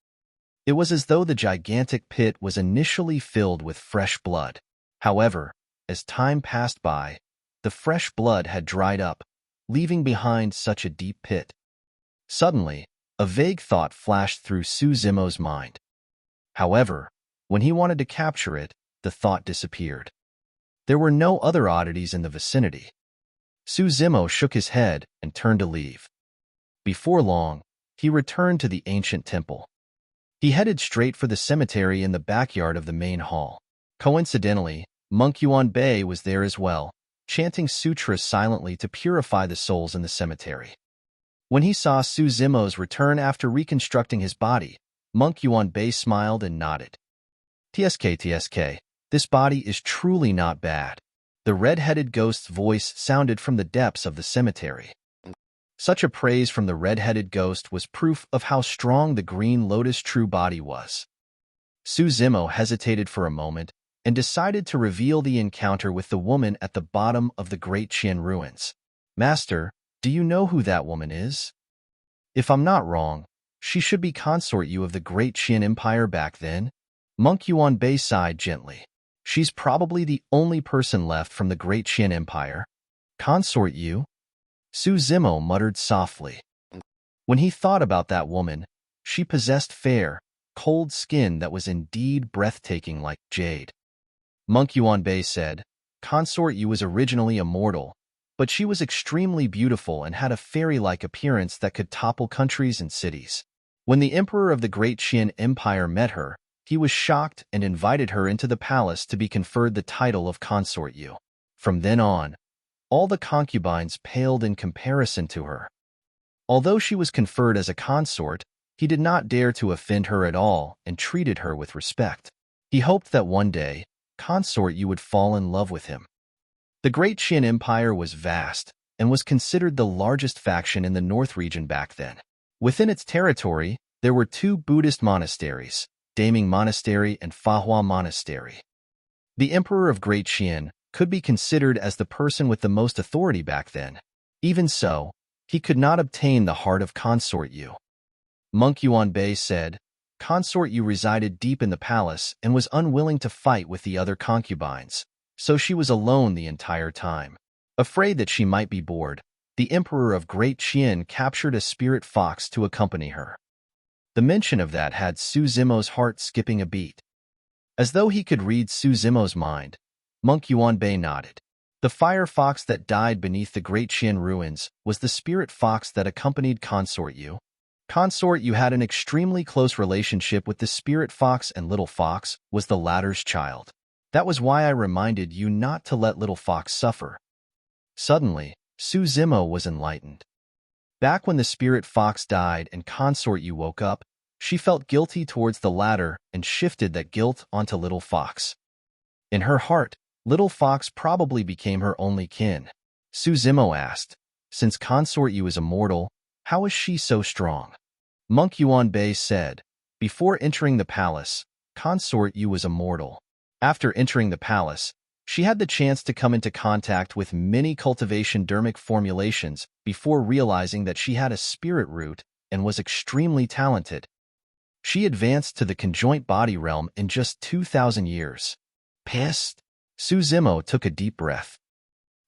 It was as though the gigantic pit was initially filled with fresh blood. However, as time passed by, the fresh blood had dried up, leaving behind such a deep pit. Suddenly, a vague thought flashed through Su Zimo's mind. However, when he wanted to capture it, the thought disappeared. There were no other oddities in the vicinity. Su Zimo shook his head and turned to leave. Before long, he returned to the ancient temple. He headed straight for the cemetery in the backyard of the main hall. Coincidentally, Monk Yuan Bei was there as well, chanting sutras silently to purify the souls in the cemetery. When he saw Su Zimo's return after reconstructing his body, Monk Yuan Bei smiled and nodded. TSK, this body is truly not bad. The red-headed ghost's voice sounded from the depths of the cemetery. Such a praise from the red-headed ghost was proof of how strong the green Lotus true body was. Su Zimo hesitated for a moment and decided to reveal the encounter with the woman at the bottom of the Great Qian ruins. "Master, do you know who that woman is? If I'm not wrong, she should be consort you of the Great Qian Empire back then." Monk Yuan Bei sighed gently. She's probably the only person left from the great Qin Empire. Consort Yu? Su Zimo muttered softly. When he thought about that woman, she possessed fair, cold skin that was indeed breathtaking like jade. Monk Yuan Bei said, Consort Yu was originally immortal, but she was extremely beautiful and had a fairy-like appearance that could topple countries and cities. When the emperor of the great Qin Empire met her, he was shocked and invited her into the palace to be conferred the title of Consort Yu. From then on, all the concubines paled in comparison to her. Although she was conferred as a consort, he did not dare to offend her at all and treated her with respect. He hoped that one day, Consort Yu would fall in love with him. The Great Qin Empire was vast and was considered the largest faction in the North region back then. Within its territory, there were 2 Buddhist monasteries, Daming Monastery and Fahua Monastery. The Emperor of Great Qin could be considered as the person with the most authority back then. Even so, he could not obtain the heart of Consort Yu. Monk Yuan Bei said, Consort Yu resided deep in the palace and was unwilling to fight with the other concubines, so she was alone the entire time. Afraid that she might be bored, the Emperor of Great Qin captured a spirit fox to accompany her. The mention of that had Su Zimo's heart skipping a beat. As though he could read Su Zimo's mind, Monk Yuan Bei nodded. The fire fox that died beneath the Great Qin ruins was the spirit fox that accompanied Consort Yu. Consort Yu had an extremely close relationship with the spirit fox, and Little Fox was the latter's child. That was why I reminded you not to let Little Fox suffer. Suddenly, Su Zimo was enlightened. Back when the spirit fox died and Consort Yu woke up, she felt guilty towards the latter and shifted that guilt onto Little Fox. In her heart, Little Fox probably became her only kin. Su Zimo asked, since Consort Yu is immortal, how is she so strong? Monk Yuan Bei said, before entering the palace, Consort Yu was immortal. After entering the palace, she had the chance to come into contact with many cultivation dermic formulations before realizing that she had a spirit root and was extremely talented. She advanced to the conjoint body realm in just 2,000 years. Pissed? Su Zimo took a deep breath.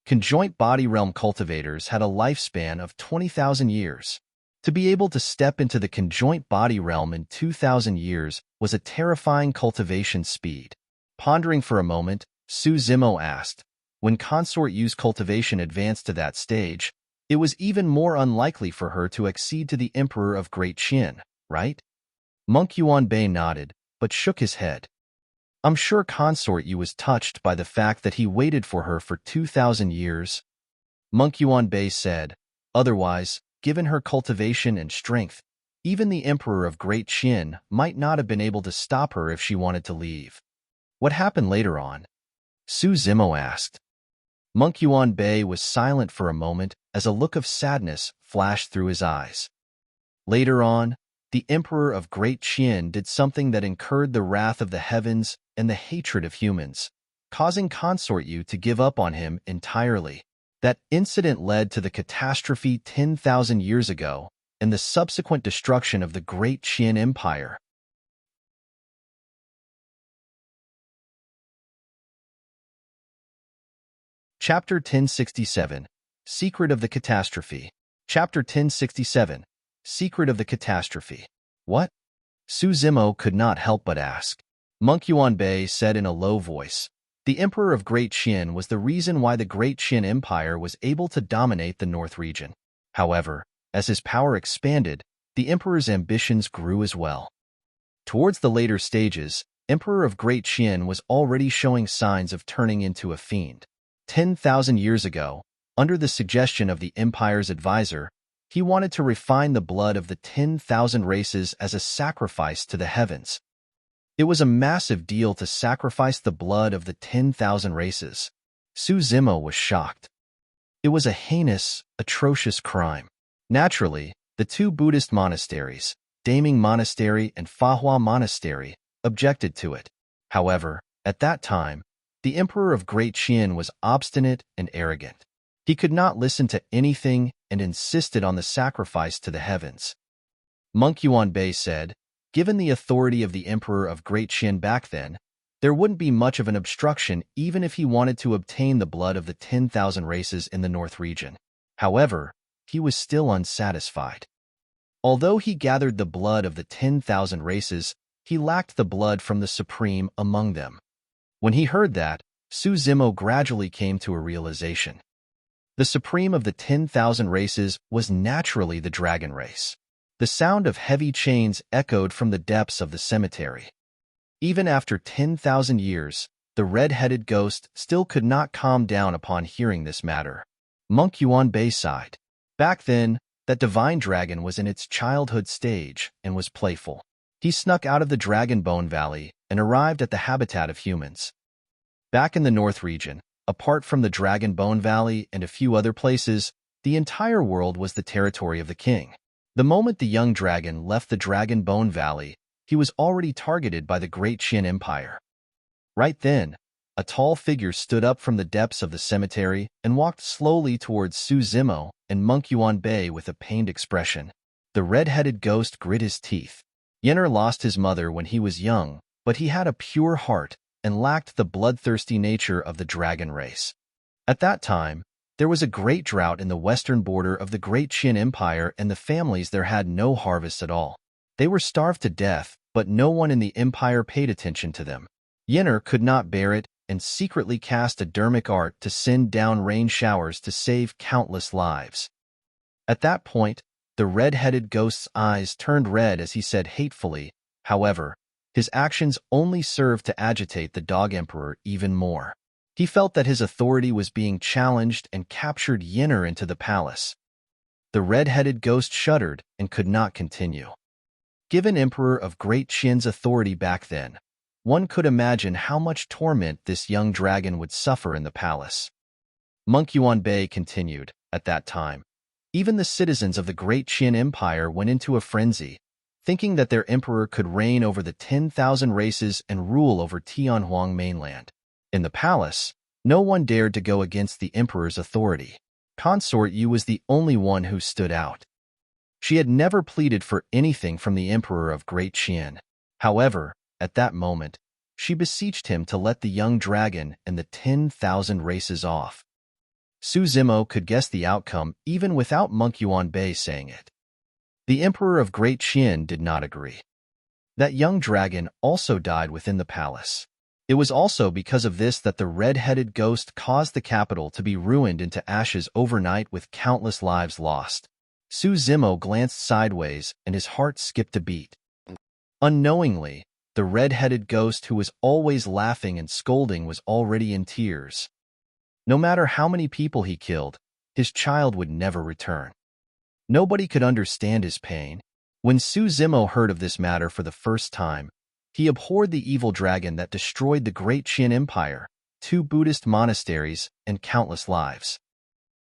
Conjoint body realm cultivators had a lifespan of 20,000 years. To be able to step into the conjoint body realm in 2,000 years was a terrifying cultivation speed. Pondering for a moment, Su Zimo asked, when Consort Yu's cultivation advanced to that stage, it was even more unlikely for her to accede to the Emperor of Great Qin, right? Monk Yuan Bei nodded, but shook his head. I'm sure Consort Yu was touched by the fact that he waited for her for 2,000 years. Monk Yuan Bei said, otherwise, given her cultivation and strength, even the Emperor of Great Qin might not have been able to stop her if she wanted to leave. What happened later on? Su Zimo asked. Monk Yuan Bei was silent for a moment as a look of sadness flashed through his eyes. Later on, the Emperor of Great Qin did something that incurred the wrath of the heavens and the hatred of humans, causing Consort Yu to give up on him entirely. That incident led to the catastrophe 10,000 years ago and the subsequent destruction of the Great Qin Empire. Chapter 1067, Secret of the Catastrophe. Chapter 1067, Secret of the Catastrophe. What? Su Zimo could not help but ask. Monk Yuan Bei said in a low voice, the Emperor of Great Qin was the reason why the Great Qin Empire was able to dominate the North region. However, as his power expanded, the Emperor's ambitions grew as well. Towards the later stages, Emperor of Great Qin was already showing signs of turning into a fiend. 10,000 years ago, under the suggestion of the Empire's advisor, he wanted to refine the blood of the 10,000 races as a sacrifice to the heavens. It was a massive deal to sacrifice the blood of the 10,000 races. Su Zimo was shocked. It was a heinous, atrocious crime. Naturally, the 2 Buddhist monasteries, Daming Monastery and Fahua Monastery, objected to it. However, at that time, the Emperor of Great Qin was obstinate and arrogant. He could not listen to anything and insisted on the sacrifice to the heavens. Monk Yuan Bei said, Given the authority of the Emperor of Great Qin back then, there wouldn't be much of an obstruction even if he wanted to obtain the blood of the 10,000 races in the North region. However, he was still unsatisfied. Although he gathered the blood of the 10,000 races, he lacked the blood from the supreme among them. When he heard that, Su Zimo gradually came to a realization. The supreme of the 10,000 races was naturally the dragon race. The sound of heavy chains echoed from the depths of the cemetery. Even after 10,000 years, the red-headed ghost still could not calm down upon hearing this matter. Monk Yuan Bei sighed. Back then, that divine dragon was in its childhood stage and was playful. He snuck out of the Dragon Bone Valley and arrived at the habitat of humans. Back in the North region, apart from the Dragon Bone Valley and a few other places, the entire world was the territory of the king. The moment the young dragon left the Dragon Bone Valley, he was already targeted by the Great Qin Empire. Right then, a tall figure stood up from the depths of the cemetery and walked slowly towards Su Zimo and Monk Yuan Bei with a pained expression. The red-headed ghost grit his teeth. Yenner lost his mother when he was young, but he had a pure heart and lacked the bloodthirsty nature of the dragon race. At that time, there was a great drought in the western border of the Great Qin Empire, and the families there had no harvests at all. They were starved to death, but no one in the empire paid attention to them. Yenner could not bear it and secretly cast a dermic art to send down rain showers to save countless lives. At that point, the red-headed ghost's eyes turned red as he said hatefully. However, his actions only served to agitate the Dog Emperor even more. He felt that his authority was being challenged and captured Yenner into the palace. The red-headed ghost shuddered and could not continue. Given Emperor of Great Qin's authority back then, one could imagine how much torment this young dragon would suffer in the palace. Monk Yuan Bei continued, at that time, even the citizens of the Great Qin Empire went into a frenzy, thinking that their emperor could reign over the 10,000 races and rule over Tianhuang mainland. In the palace, no one dared to go against the emperor's authority. Consort Yu was the only one who stood out. She had never pleaded for anything from the emperor of Great Qin. However, at that moment, she beseeched him to let the young dragon and the 10,000 races off. Su Zimo could guess the outcome even without Monk Yuan Bei saying it. The emperor of Great Qin did not agree. That young dragon also died within the palace. It was also because of this that the red-headed ghost caused the capital to be ruined into ashes overnight with countless lives lost. Su Zimo glanced sideways and his heart skipped a beat. Unknowingly, the red-headed ghost who was always laughing and scolding was already in tears. No matter how many people he killed, his child would never return. Nobody could understand his pain. When Su Zimo heard of this matter for the first time, he abhorred the evil dragon that destroyed the Great Qin Empire, 2 Buddhist monasteries, and countless lives.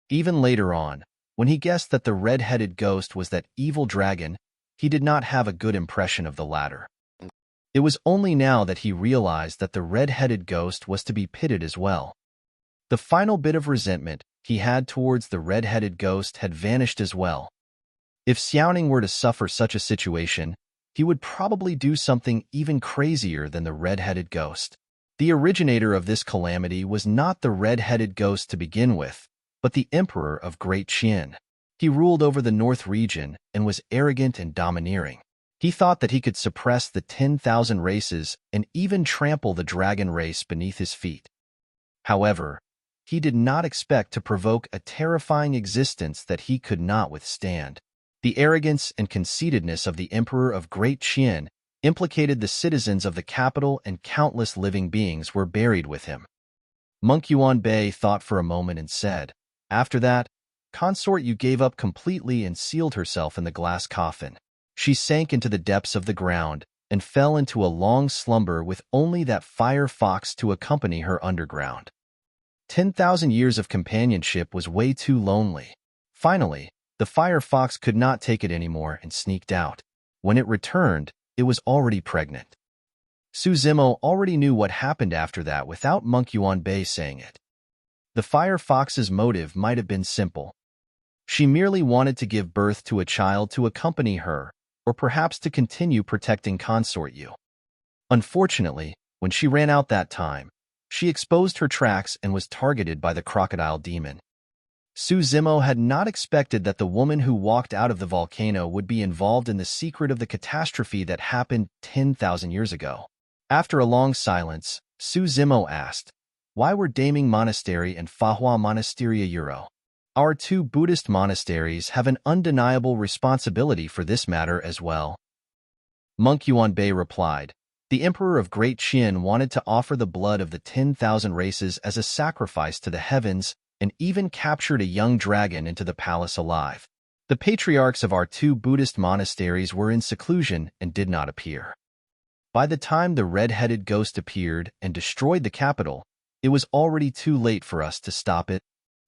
Even later on, when he guessed that the red-headed ghost was that evil dragon, he did not have a good impression of the latter. It was only now that he realized that the red-headed ghost was to be pitied as well. The final bit of resentment he had towards the red-headed ghost had vanished as well. If Xiaoning were to suffer such a situation, he would probably do something even crazier than the red-headed ghost. The originator of this calamity was not the red-headed ghost to begin with, but the Emperor of Great Qin. He ruled over the North region and was arrogant and domineering. He thought that he could suppress the 10,000 races and even trample the dragon race beneath his feet. However, he did not expect to provoke a terrifying existence that he could not withstand. The arrogance and conceitedness of the Emperor of Great Qin implicated the citizens of the capital, and countless living beings were buried with him. Monk Yuan Bei thought for a moment and said, "After that, Consort Yu gave up completely and sealed herself in the glass coffin. She sank into the depths of the ground and fell into a long slumber with only that fire fox to accompany her underground. 10,000 years of companionship was way too lonely. Finally, the fire fox could not take it anymore and sneaked out. When it returned, it was already pregnant." Su Zimo already knew what happened after that without Monk Yuan Bei saying it. The fire fox's motive might have been simple. She merely wanted to give birth to a child to accompany her, or perhaps to continue protecting Consort Yu. Unfortunately, when she ran out that time, she exposed her tracks and was targeted by the crocodile demon. Su Zimo had not expected that the woman who walked out of the volcano would be involved in the secret of the catastrophe that happened 10,000 years ago. After a long silence, Su Zimo asked, "Why were Daming Monastery and Fahua Monastery a Euro? Our two Buddhist monasteries have an undeniable responsibility for this matter as well." Monk Yuanbei replied, "The Emperor of Great Qin wanted to offer the blood of the 10,000 races as a sacrifice to the heavens and even captured a young dragon into the palace alive. The patriarchs of our two Buddhist monasteries were in seclusion and did not appear. By the time the red-headed ghost appeared and destroyed the capital, it was already too late for us to stop it.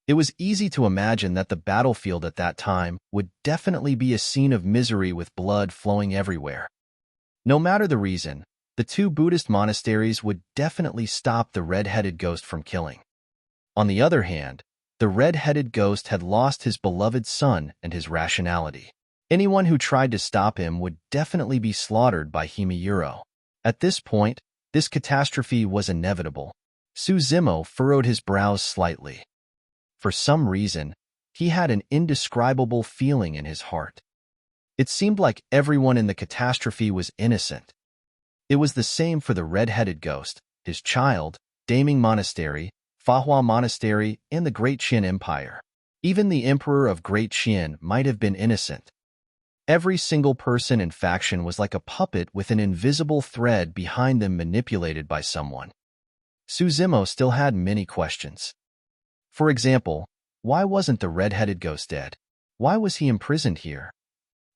It was easy to imagine that the battlefield at that time would definitely be a scene of misery with blood flowing everywhere. No matter the reason, the two Buddhist monasteries would definitely stop the red-headed ghost from killing. On the other hand, the red-headed ghost had lost his beloved son and his rationality. Anyone who tried to stop him would definitely be slaughtered by Himeyuro. At this point, this catastrophe was inevitable. Su Zimo furrowed his brows slightly. For some reason, he had an indescribable feeling in his heart. It seemed like everyone in the catastrophe was innocent. It was the same for the red-headed ghost, his child, Daming Monastery, Fahua Monastery, and the Great Qin Empire. Even the Emperor of Great Qin might have been innocent. Every single person in faction was like a puppet with an invisible thread behind them manipulated by someone. Su Zimo still had many questions. For example, why wasn't the red-headed ghost dead? Why was he imprisoned here?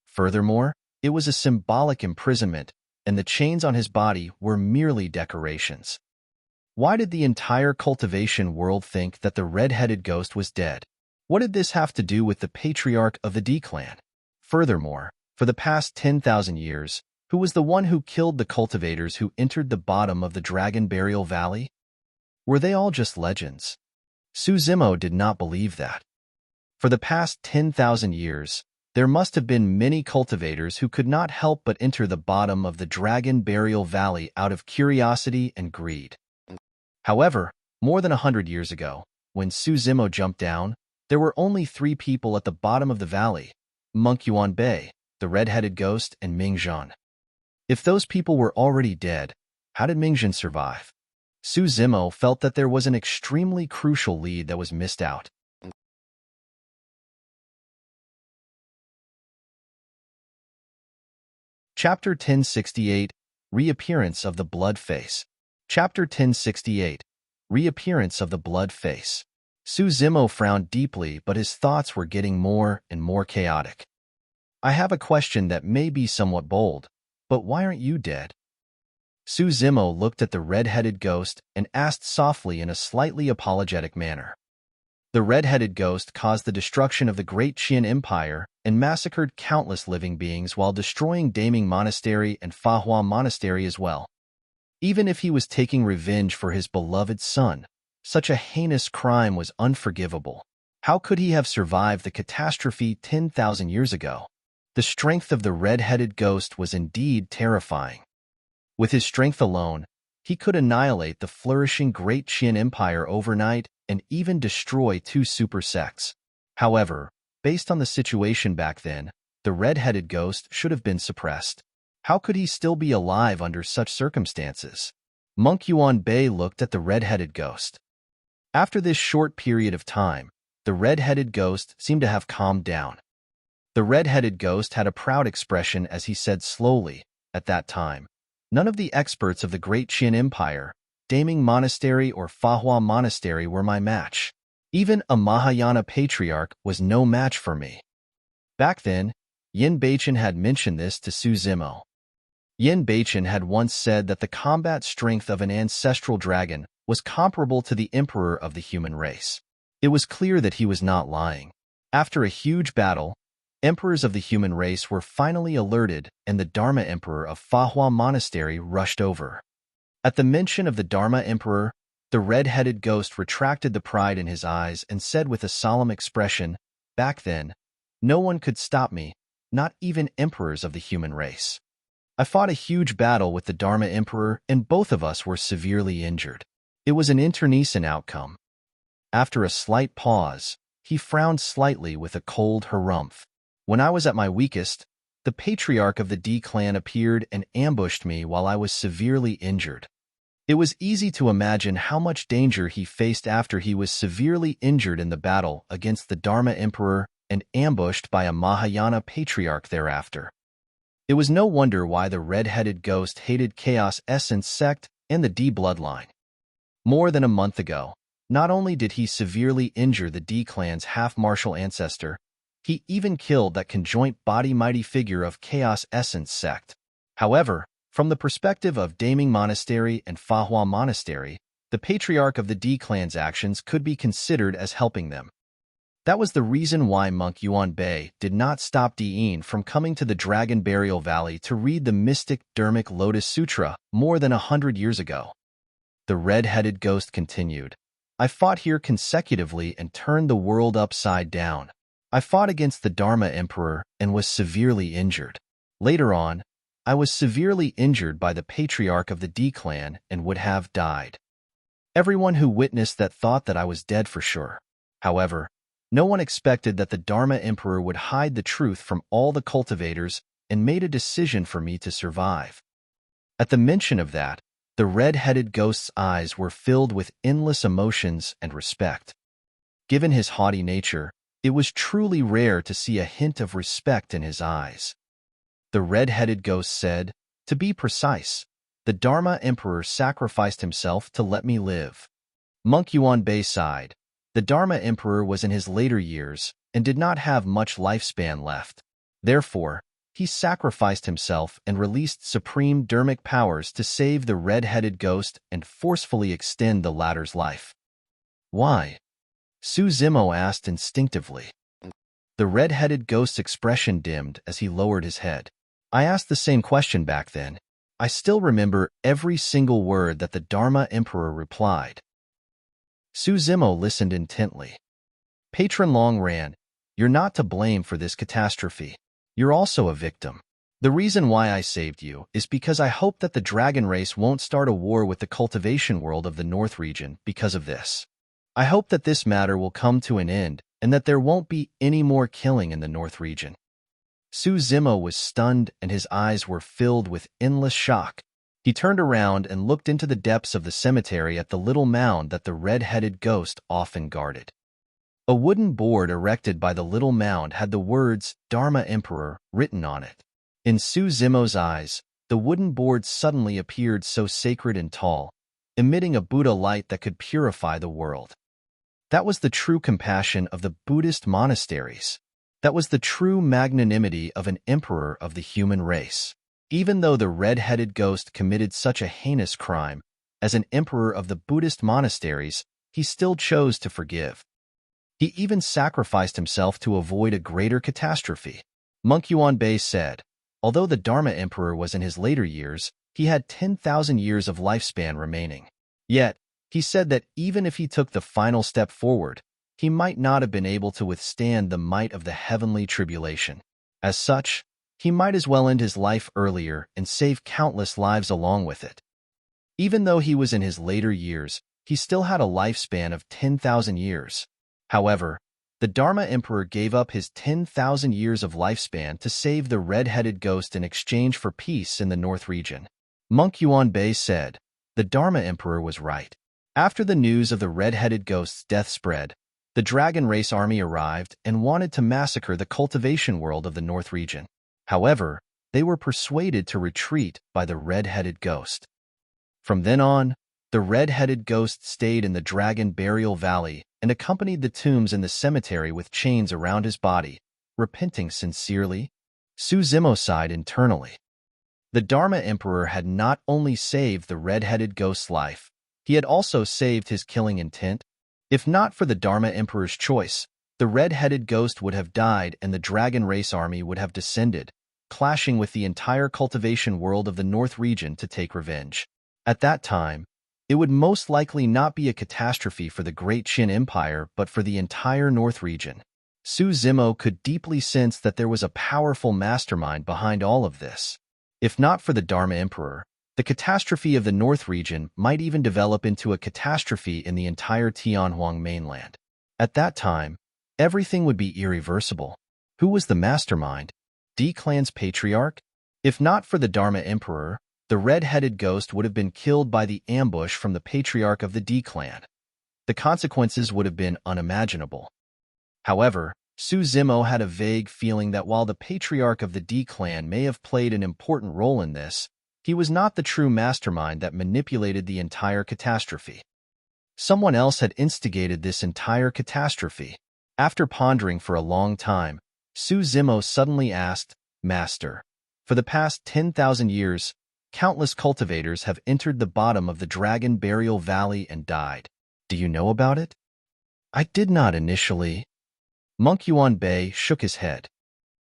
Furthermore, it was a symbolic imprisonment, and the chains on his body were merely decorations. Why did the entire cultivation world think that the red-headed ghost was dead? What did this have to do with the patriarch of the D clan? Furthermore, for the past 10,000 years, who was the one who killed the cultivators who entered the bottom of the Dragon Burial Valley? Were they all just legends? Su Zimo did not believe that. For the past 10,000 years, there must have been many cultivators who could not help but enter the bottom of the Dragon Burial Valley out of curiosity and greed. However, more than 100 years ago, when Su Zimo jumped down, there were only 3 people at the bottom of the valley: Monk Yuanbei, the red-headed ghost, and Mingzhan. If those people were already dead, how did Mingzhan survive? Su Zimo felt that there was an extremely crucial lead that was missed out. Chapter 1068, Reappearance of the Blood Face. Chapter 1068, Reappearance of the Blood Face. Su Zimo frowned deeply, but his thoughts were getting more and more chaotic. "I have a question that may be somewhat bold, but why aren't you dead?" Su Zimo looked at the red-headed ghost and asked softly in a slightly apologetic manner. The red-headed ghost caused the destruction of the Great Qin Empire and massacred countless living beings while destroying Daming Monastery and Fahua Monastery as well. Even if he was taking revenge for his beloved son, such a heinous crime was unforgivable. How could he have survived the catastrophe 10,000 years ago? The strength of the red-headed ghost was indeed terrifying. With his strength alone, he could annihilate the flourishing Great Qin Empire overnight and even destroy 2 super sects. However, based on the situation back then, the red-headed ghost should have been suppressed. How could he still be alive under such circumstances? Monk Yuanbei looked at the red-headed ghost. After this short period of time, the red-headed ghost seemed to have calmed down. The red-headed ghost had a proud expression as he said slowly, "At that time, none of the experts of the Great Qin Empire, Daming Monastery or Fahua Monastery were my match. Even a Mahayana patriarch was no match for me." Back then, Yin Beichen had mentioned this to Su Zimo. Yin Beichen had once said that the combat strength of an ancestral dragon was comparable to the emperor of the human race. It was clear that he was not lying. After a huge battle, emperors of the human race were finally alerted, and the Dharma Emperor of Fahua Monastery rushed over. At the mention of the Dharma Emperor, the red-headed ghost retracted the pride in his eyes and said with a solemn expression, "Back then, no one could stop me, not even emperors of the human race. I fought a huge battle with the Dharma Emperor, and both of us were severely injured. It was an internecine outcome. After a slight pause, he frowned slightly with a cold harumph. When I was at my weakest, the patriarch of the D clan appeared and ambushed me while I was severely injured. It was easy to imagine how much danger he faced after he was severely injured in the battle against the Dharma Emperor and ambushed by a Mahayana patriarch thereafter. It was no wonder why the red-headed ghost hated Chaos Essence sect and the D bloodline. More than a month ago, not only did he severely injure the D clan's half-martial ancestor, he even killed that conjoint body mighty figure of Chaos Essence sect. However, from the perspective of Daming Monastery and Fahua Monastery, the patriarch of the D clan's actions could be considered as helping them. That was the reason why monk Yuan Bei did not stop Di'in from coming to the Dragon Burial Valley to read the mystic Dermic Lotus Sutra more than 100 years ago. The red-headed ghost continued. I fought here consecutively and turned the world upside down. I fought against the Dharma Emperor and was severely injured. Later on, I was severely injured by the patriarch of the D clan and would have died. Everyone who witnessed that thought that I was dead for sure. However, no one expected that the Dharma Emperor would hide the truth from all the cultivators and made a decision for me to survive. At the mention of that, the red-headed ghost's eyes were filled with endless emotions and respect. Given his haughty nature, it was truly rare to see a hint of respect in his eyes. The red-headed ghost said, "To be precise, the Dharma Emperor sacrificed himself to let me live." Monk Yuan Bei sighed. The Dharma Emperor was in his later years and did not have much lifespan left. Therefore, he sacrificed himself and released supreme dermic powers to save the red-headed ghost and forcefully extend the latter's life. Why? Su Zimo asked instinctively. The red-headed ghost's expression dimmed as he lowered his head. I asked the same question back then. I still remember every single word that the Dharma Emperor replied. Su Zimo listened intently. Patron Long Ran, you're not to blame for this catastrophe. You're also a victim. The reason why I saved you is because I hope that the dragon race won't start a war with the cultivation world of the North region because of this. I hope that this matter will come to an end and that there won't be any more killing in the North region. Su Zimo was stunned and his eyes were filled with endless shock. He turned around and looked into the depths of the cemetery at the little mound that the red-headed ghost often guarded. A wooden board erected by the little mound had the words Dharma Emperor written on it. In Su Zimo's eyes, the wooden board suddenly appeared so sacred and tall, emitting a Buddha light that could purify the world. That was the true compassion of the Buddhist monasteries. That was the true magnanimity of an emperor of the human race. Even though the red-headed ghost committed such a heinous crime, as an emperor of the Buddhist monasteries, he still chose to forgive. He even sacrificed himself to avoid a greater catastrophe. Monk Yuan Bei said, although the Dharma Emperor was in his later years, he had 10,000 years of lifespan remaining. Yet, he said that even if he took the final step forward, he might not have been able to withstand the might of the heavenly tribulation. As such, he might as well end his life earlier and save countless lives along with it. Even though he was in his later years, he still had a lifespan of 10,000 years. However, the Dharma Emperor gave up his 10,000 years of lifespan to save the red-headed ghost in exchange for peace in the North region. Monk Yuan Bei said, the Dharma Emperor was right. After the news of the red-headed ghost's death spread, the dragon race army arrived and wanted to massacre the cultivation world of the North region. However, they were persuaded to retreat by the red-headed ghost. From then on, the red-headed ghost stayed in the Dragon Burial Valley and accompanied the tombs in the cemetery with chains around his body, repenting sincerely. Su Zimo sighed internally. The Dharma Emperor had not only saved the red-headed ghost's life, he had also saved his killing intent. If not for the Dharma Emperor's choice, the red-headed ghost would have died and the dragon race army would have descended, clashing with the entire cultivation world of the North region to take revenge. At that time, it would most likely not be a catastrophe for the Great Qin Empire but for the entire North region. Su Zimo could deeply sense that there was a powerful mastermind behind all of this. If not for the Dharma Emperor, the catastrophe of the North region might even develop into a catastrophe in the entire Tianhuang mainland. At that time, everything would be irreversible. Who was the mastermind? D Clan's patriarch? If not for the Dharma Emperor, the red-headed ghost would have been killed by the ambush from the patriarch of the D Clan. The consequences would have been unimaginable. However, Su Zimo had a vague feeling that while the patriarch of the D Clan may have played an important role in this, he was not the true mastermind that manipulated the entire catastrophe. Someone else had instigated this entire catastrophe. After pondering for a long time, Su Zimo suddenly asked, "Master, for the past 10,000 years, countless cultivators have entered the bottom of the Dragon Burial Valley and died. Do you know about it?" "I did not initially." Monk Yuan Bei shook his head.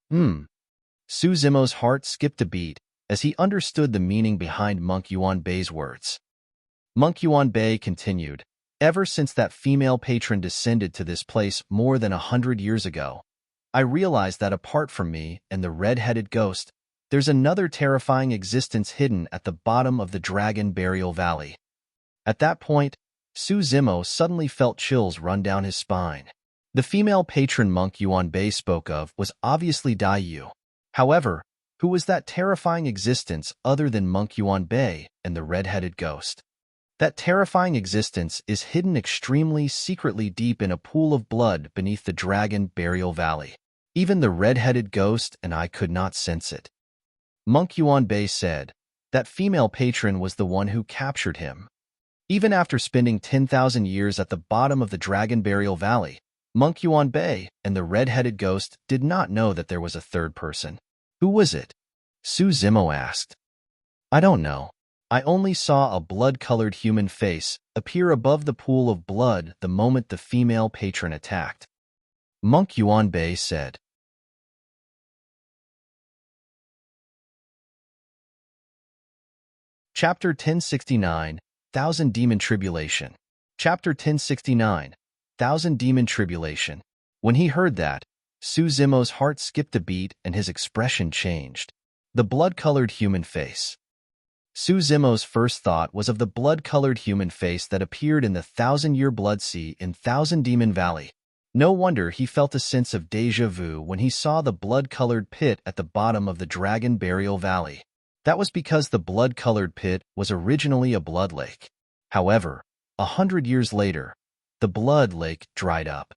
Su Zimo's heart skipped a beat as he understood the meaning behind Monk Yuan Bei's words. Monk Yuan Bei continued, "Ever since that female patron descended to this place more than 100 years ago, I realized that apart from me and the red-headed ghost, there's another terrifying existence hidden at the bottom of the Dragon Burial Valley." At that point, Su Zimo suddenly felt chills run down his spine. The female patron Monk Yuan Bei spoke of was obviously Dai Yu. However, who was that terrifying existence other than Monk Yuan Bei and the red-headed ghost? That terrifying existence is hidden extremely secretly deep in a pool of blood beneath the Dragon Burial Valley. Even the red-headed ghost and I could not sense it. Monk Yuan Bei said, that female patron was the one who captured him. Even after spending 10,000 years at the bottom of the Dragon Burial Valley, Monk Yuan Bei and the red-headed ghost did not know that there was a third person. Who was it? Su Zimo asked. I don't know. I only saw a blood-colored human face appear above the pool of blood the moment the female patron attacked. Monk Yuan Bei said. Chapter 1069, Thousand Demon Tribulation. Chapter 1069, Thousand Demon Tribulation. When he heard that, Su Zimo's heart skipped a beat and his expression changed. The blood-colored human face. Su Zimo's first thought was of the blood-colored human face that appeared in the thousand-year blood sea in Thousand Demon Valley. No wonder he felt a sense of déjà vu when he saw the blood-colored pit at the bottom of the Dragon Burial Valley. That was because the blood-colored pit was originally a blood lake. However, 100 years later, the blood lake dried up.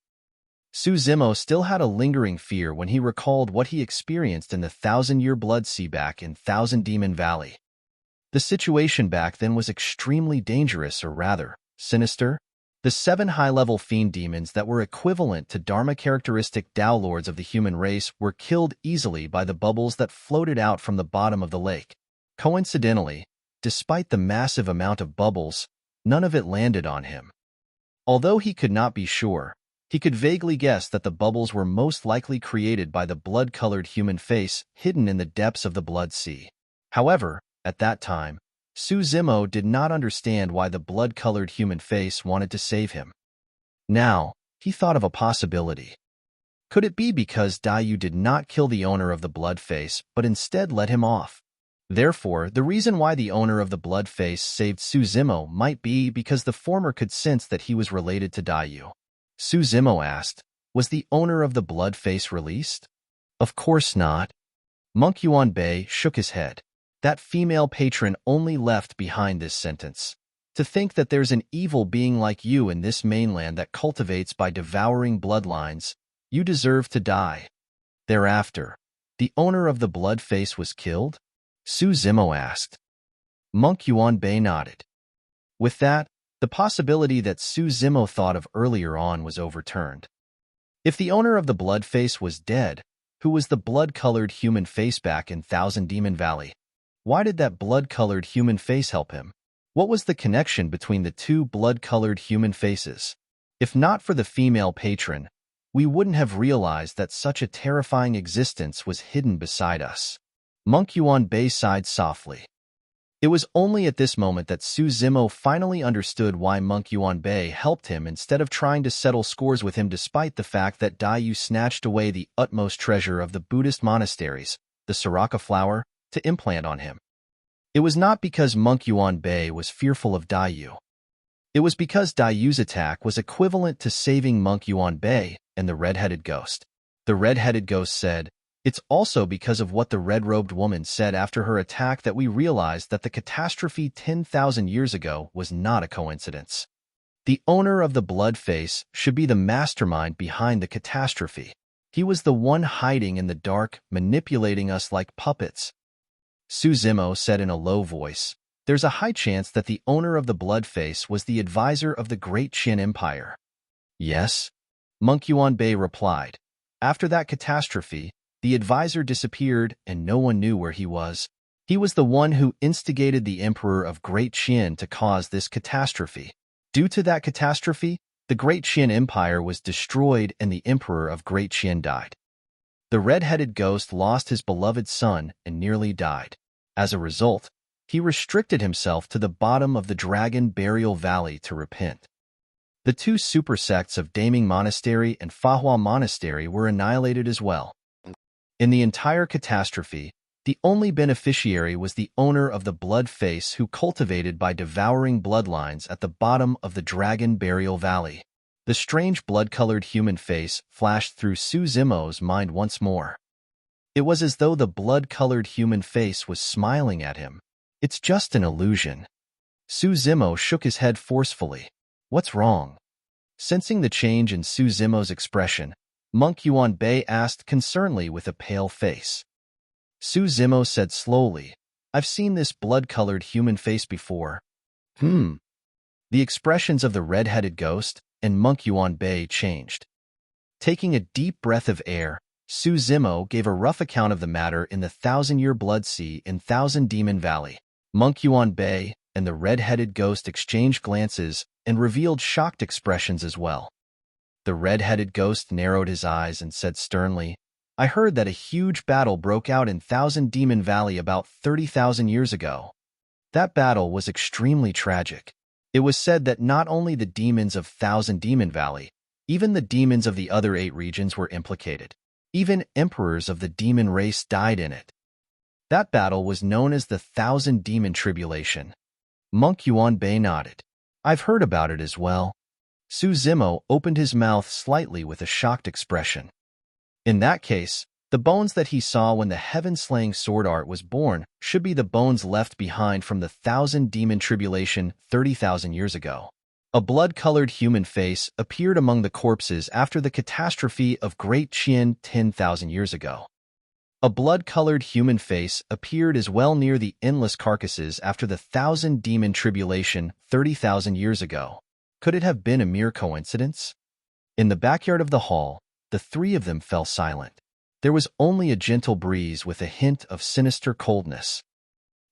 Su Zimo still had a lingering fear when he recalled what he experienced in the thousand-year blood sea back in Thousand Demon Valley. The situation back then was extremely dangerous, or rather, sinister. The 7 high-level fiend demons that were equivalent to Dharma-characteristic Tao lords of the human race were killed easily by the bubbles that floated out from the bottom of the lake. Coincidentally, despite the massive amount of bubbles, none of it landed on him. Although he could not be sure, he could vaguely guess that the bubbles were most likely created by the blood-colored human face hidden in the depths of the blood sea. However, at that time, Su Zimo did not understand why the blood-colored human face wanted to save him. Now, he thought of a possibility. Could it be because Dai Yu did not kill the owner of the blood face, but instead let him off? Therefore, the reason why the owner of the blood face saved Su Zimo might be because the former could sense that he was related to Dai Yu. Su Zimo asked, was the owner of the blood face released? Of course not. Monk Yuan Bei shook his head. That female patron only left behind this sentence. To think that there's an evil being like you in this mainland that cultivates by devouring bloodlines, you deserve to die. Thereafter, the owner of the blood face was killed? Su Zimo asked. Monk Yuan Bei nodded. With that, the possibility that Su Zimo thought of earlier on was overturned. If the owner of the blood face was dead, who was the blood-colored human face back in Thousand Demon Valley? Why did that blood-colored human face help him? What was the connection between the two blood-colored human faces? If not for the female patron, we wouldn't have realized that such a terrifying existence was hidden beside us. Monk Yuan Bei sighed softly. It was only at this moment that Su Zimo finally understood why Monk Yuanbei helped him instead of trying to settle scores with him, despite the fact that Dai Yu snatched away the utmost treasure of the Buddhist monasteries, the Siraka flower, to implant on him. It was not because Monk Yuanbei was fearful of Dai Yu. It was because Dai Yu's attack was equivalent to saving Monk Yuanbei and the red-headed ghost. The red-headed ghost said, "It's also because of what the red-robed woman said after her attack that we realized that the catastrophe 10,000 years ago was not a coincidence. The owner of the blood face should be the mastermind behind the catastrophe. He was the one hiding in the dark, manipulating us like puppets." Su Zimo said in a low voice, "There's a high chance that the owner of the blood face was the advisor of the Great Qin Empire." "Yes," Monk Yuanbei replied. "After that catastrophe, the advisor disappeared and no one knew where he was. He was the one who instigated the Emperor of Great Qin to cause this catastrophe. Due to that catastrophe, the Great Qin Empire was destroyed and the Emperor of Great Qin died. The red-headed ghost lost his beloved son and nearly died. As a result, he restricted himself to the bottom of the Dragon Burial Valley to repent. The two super sects of Daming Monastery and Fahua Monastery were annihilated as well. In the entire catastrophe, the only beneficiary was the owner of the blood face who cultivated by devouring bloodlines at the bottom of the Dragon Burial Valley. The strange blood-colored human face flashed through Su Zimo's mind once more. It was as though the blood-colored human face was smiling at him. "It's just an illusion." Su Zimo shook his head forcefully. "What's wrong?" Sensing the change in Su Zimo's expression, Monk Yuanbei asked concernedly with a pale face. Su Zimo said slowly, "I've seen this blood-colored human face before." The expressions of the red-headed ghost and Monk Yuanbei changed. Taking a deep breath of air, Su Zimo gave a rough account of the matter in the Thousand-Year Blood Sea in Thousand Demon Valley. Monk Yuanbei and the red-headed ghost exchanged glances and revealed shocked expressions as well. The red-headed ghost narrowed his eyes and said sternly, "I heard that a huge battle broke out in Thousand Demon Valley about 30,000 years ago. That battle was extremely tragic. It was said that not only the demons of Thousand Demon Valley, even the demons of the other 8 regions were implicated. Even emperors of the demon race died in it. That battle was known as the Thousand Demon Tribulation." Monk Yuanbei nodded. "I've heard about it as well." Su Zimo opened his mouth slightly with a shocked expression. "In that case, the bones that he saw when the heaven-slaying sword art was born should be the bones left behind from the Thousand Demon Tribulation 30,000 years ago." A blood-colored human face appeared among the corpses after the catastrophe of Great Qin 10,000 years ago. A blood-colored human face appeared as well near the endless carcasses after the Thousand Demon Tribulation 30,000 years ago. Could it have been a mere coincidence? In the backyard of the hall, the 3 of them fell silent. There was only a gentle breeze with a hint of sinister coldness.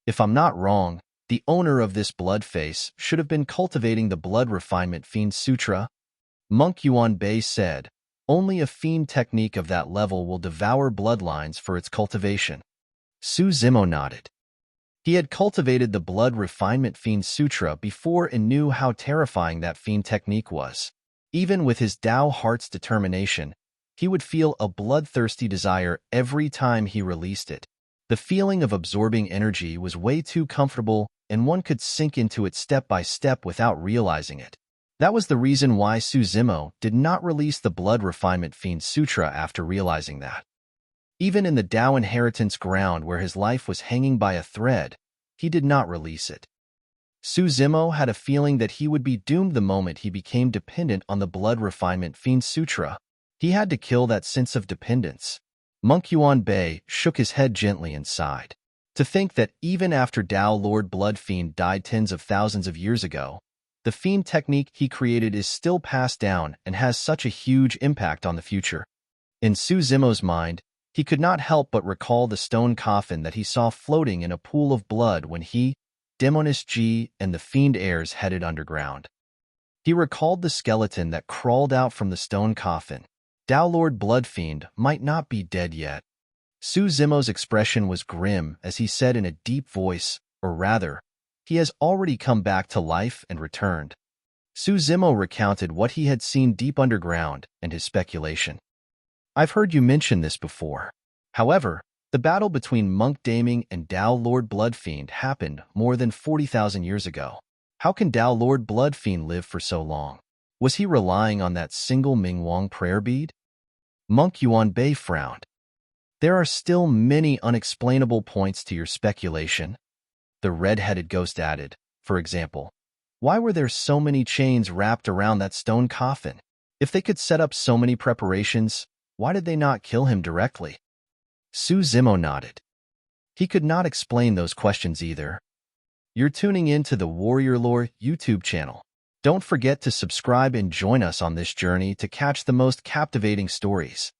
"If I'm not wrong, the owner of this blood face should have been cultivating the Blood Refinement Fiend Sutra," Monk Yuanbei said. "Only a fiend technique of that level will devour bloodlines for its cultivation." Su Zimo nodded. He had cultivated the Blood Refinement Fiend Sutra before and knew how terrifying that fiend technique was. Even with his Tao heart's determination, he would feel a bloodthirsty desire every time he released it. The feeling of absorbing energy was way too comfortable, and one could sink into it step by step without realizing it. That was the reason why Su Zimo did not release the Blood Refinement Fiend Sutra after realizing that. Even in the Tao inheritance ground where his life was hanging by a thread, he did not release it. Su Zimo had a feeling that he would be doomed the moment he became dependent on the Blood Refinement Fiend Sutra. He had to kill that sense of dependence. Monk Yuanbei shook his head gently and sighed. To think that even after Tao Lord Blood Fiend died tens of thousands of years ago, the fiend technique he created is still passed down and has such a huge impact on the future. In Su Zimo's mind, he could not help but recall the stone coffin that he saw floating in a pool of blood when he, Demonist G, and the fiend heirs headed underground. He recalled the skeleton that crawled out from the stone coffin. Tao Lord Blood Fiend might not be dead yet. Su Zimo's expression was grim as he said in a deep voice, or rather, he has already come back to life and returned. Su Zimo recounted what he had seen deep underground and his speculation. I've heard you mention this before. However, the battle between Monk Daming and Dao Lord Bloodfiend happened more than 40,000 years ago. How can Dao Lord Bloodfiend live for so long? Was he relying on that single Mingwang prayer bead? Monk Yuan Bei frowned. There are still many unexplainable points to your speculation. The red-headed ghost added, for example, why were there so many chains wrapped around that stone coffin? If they could set up so many preparations, why did they not kill him directly? Su Zimo nodded. He could not explain those questions either. You're tuning in to the Warrior Lore YouTube channel. Don't forget to subscribe and join us on this journey to catch the most captivating stories.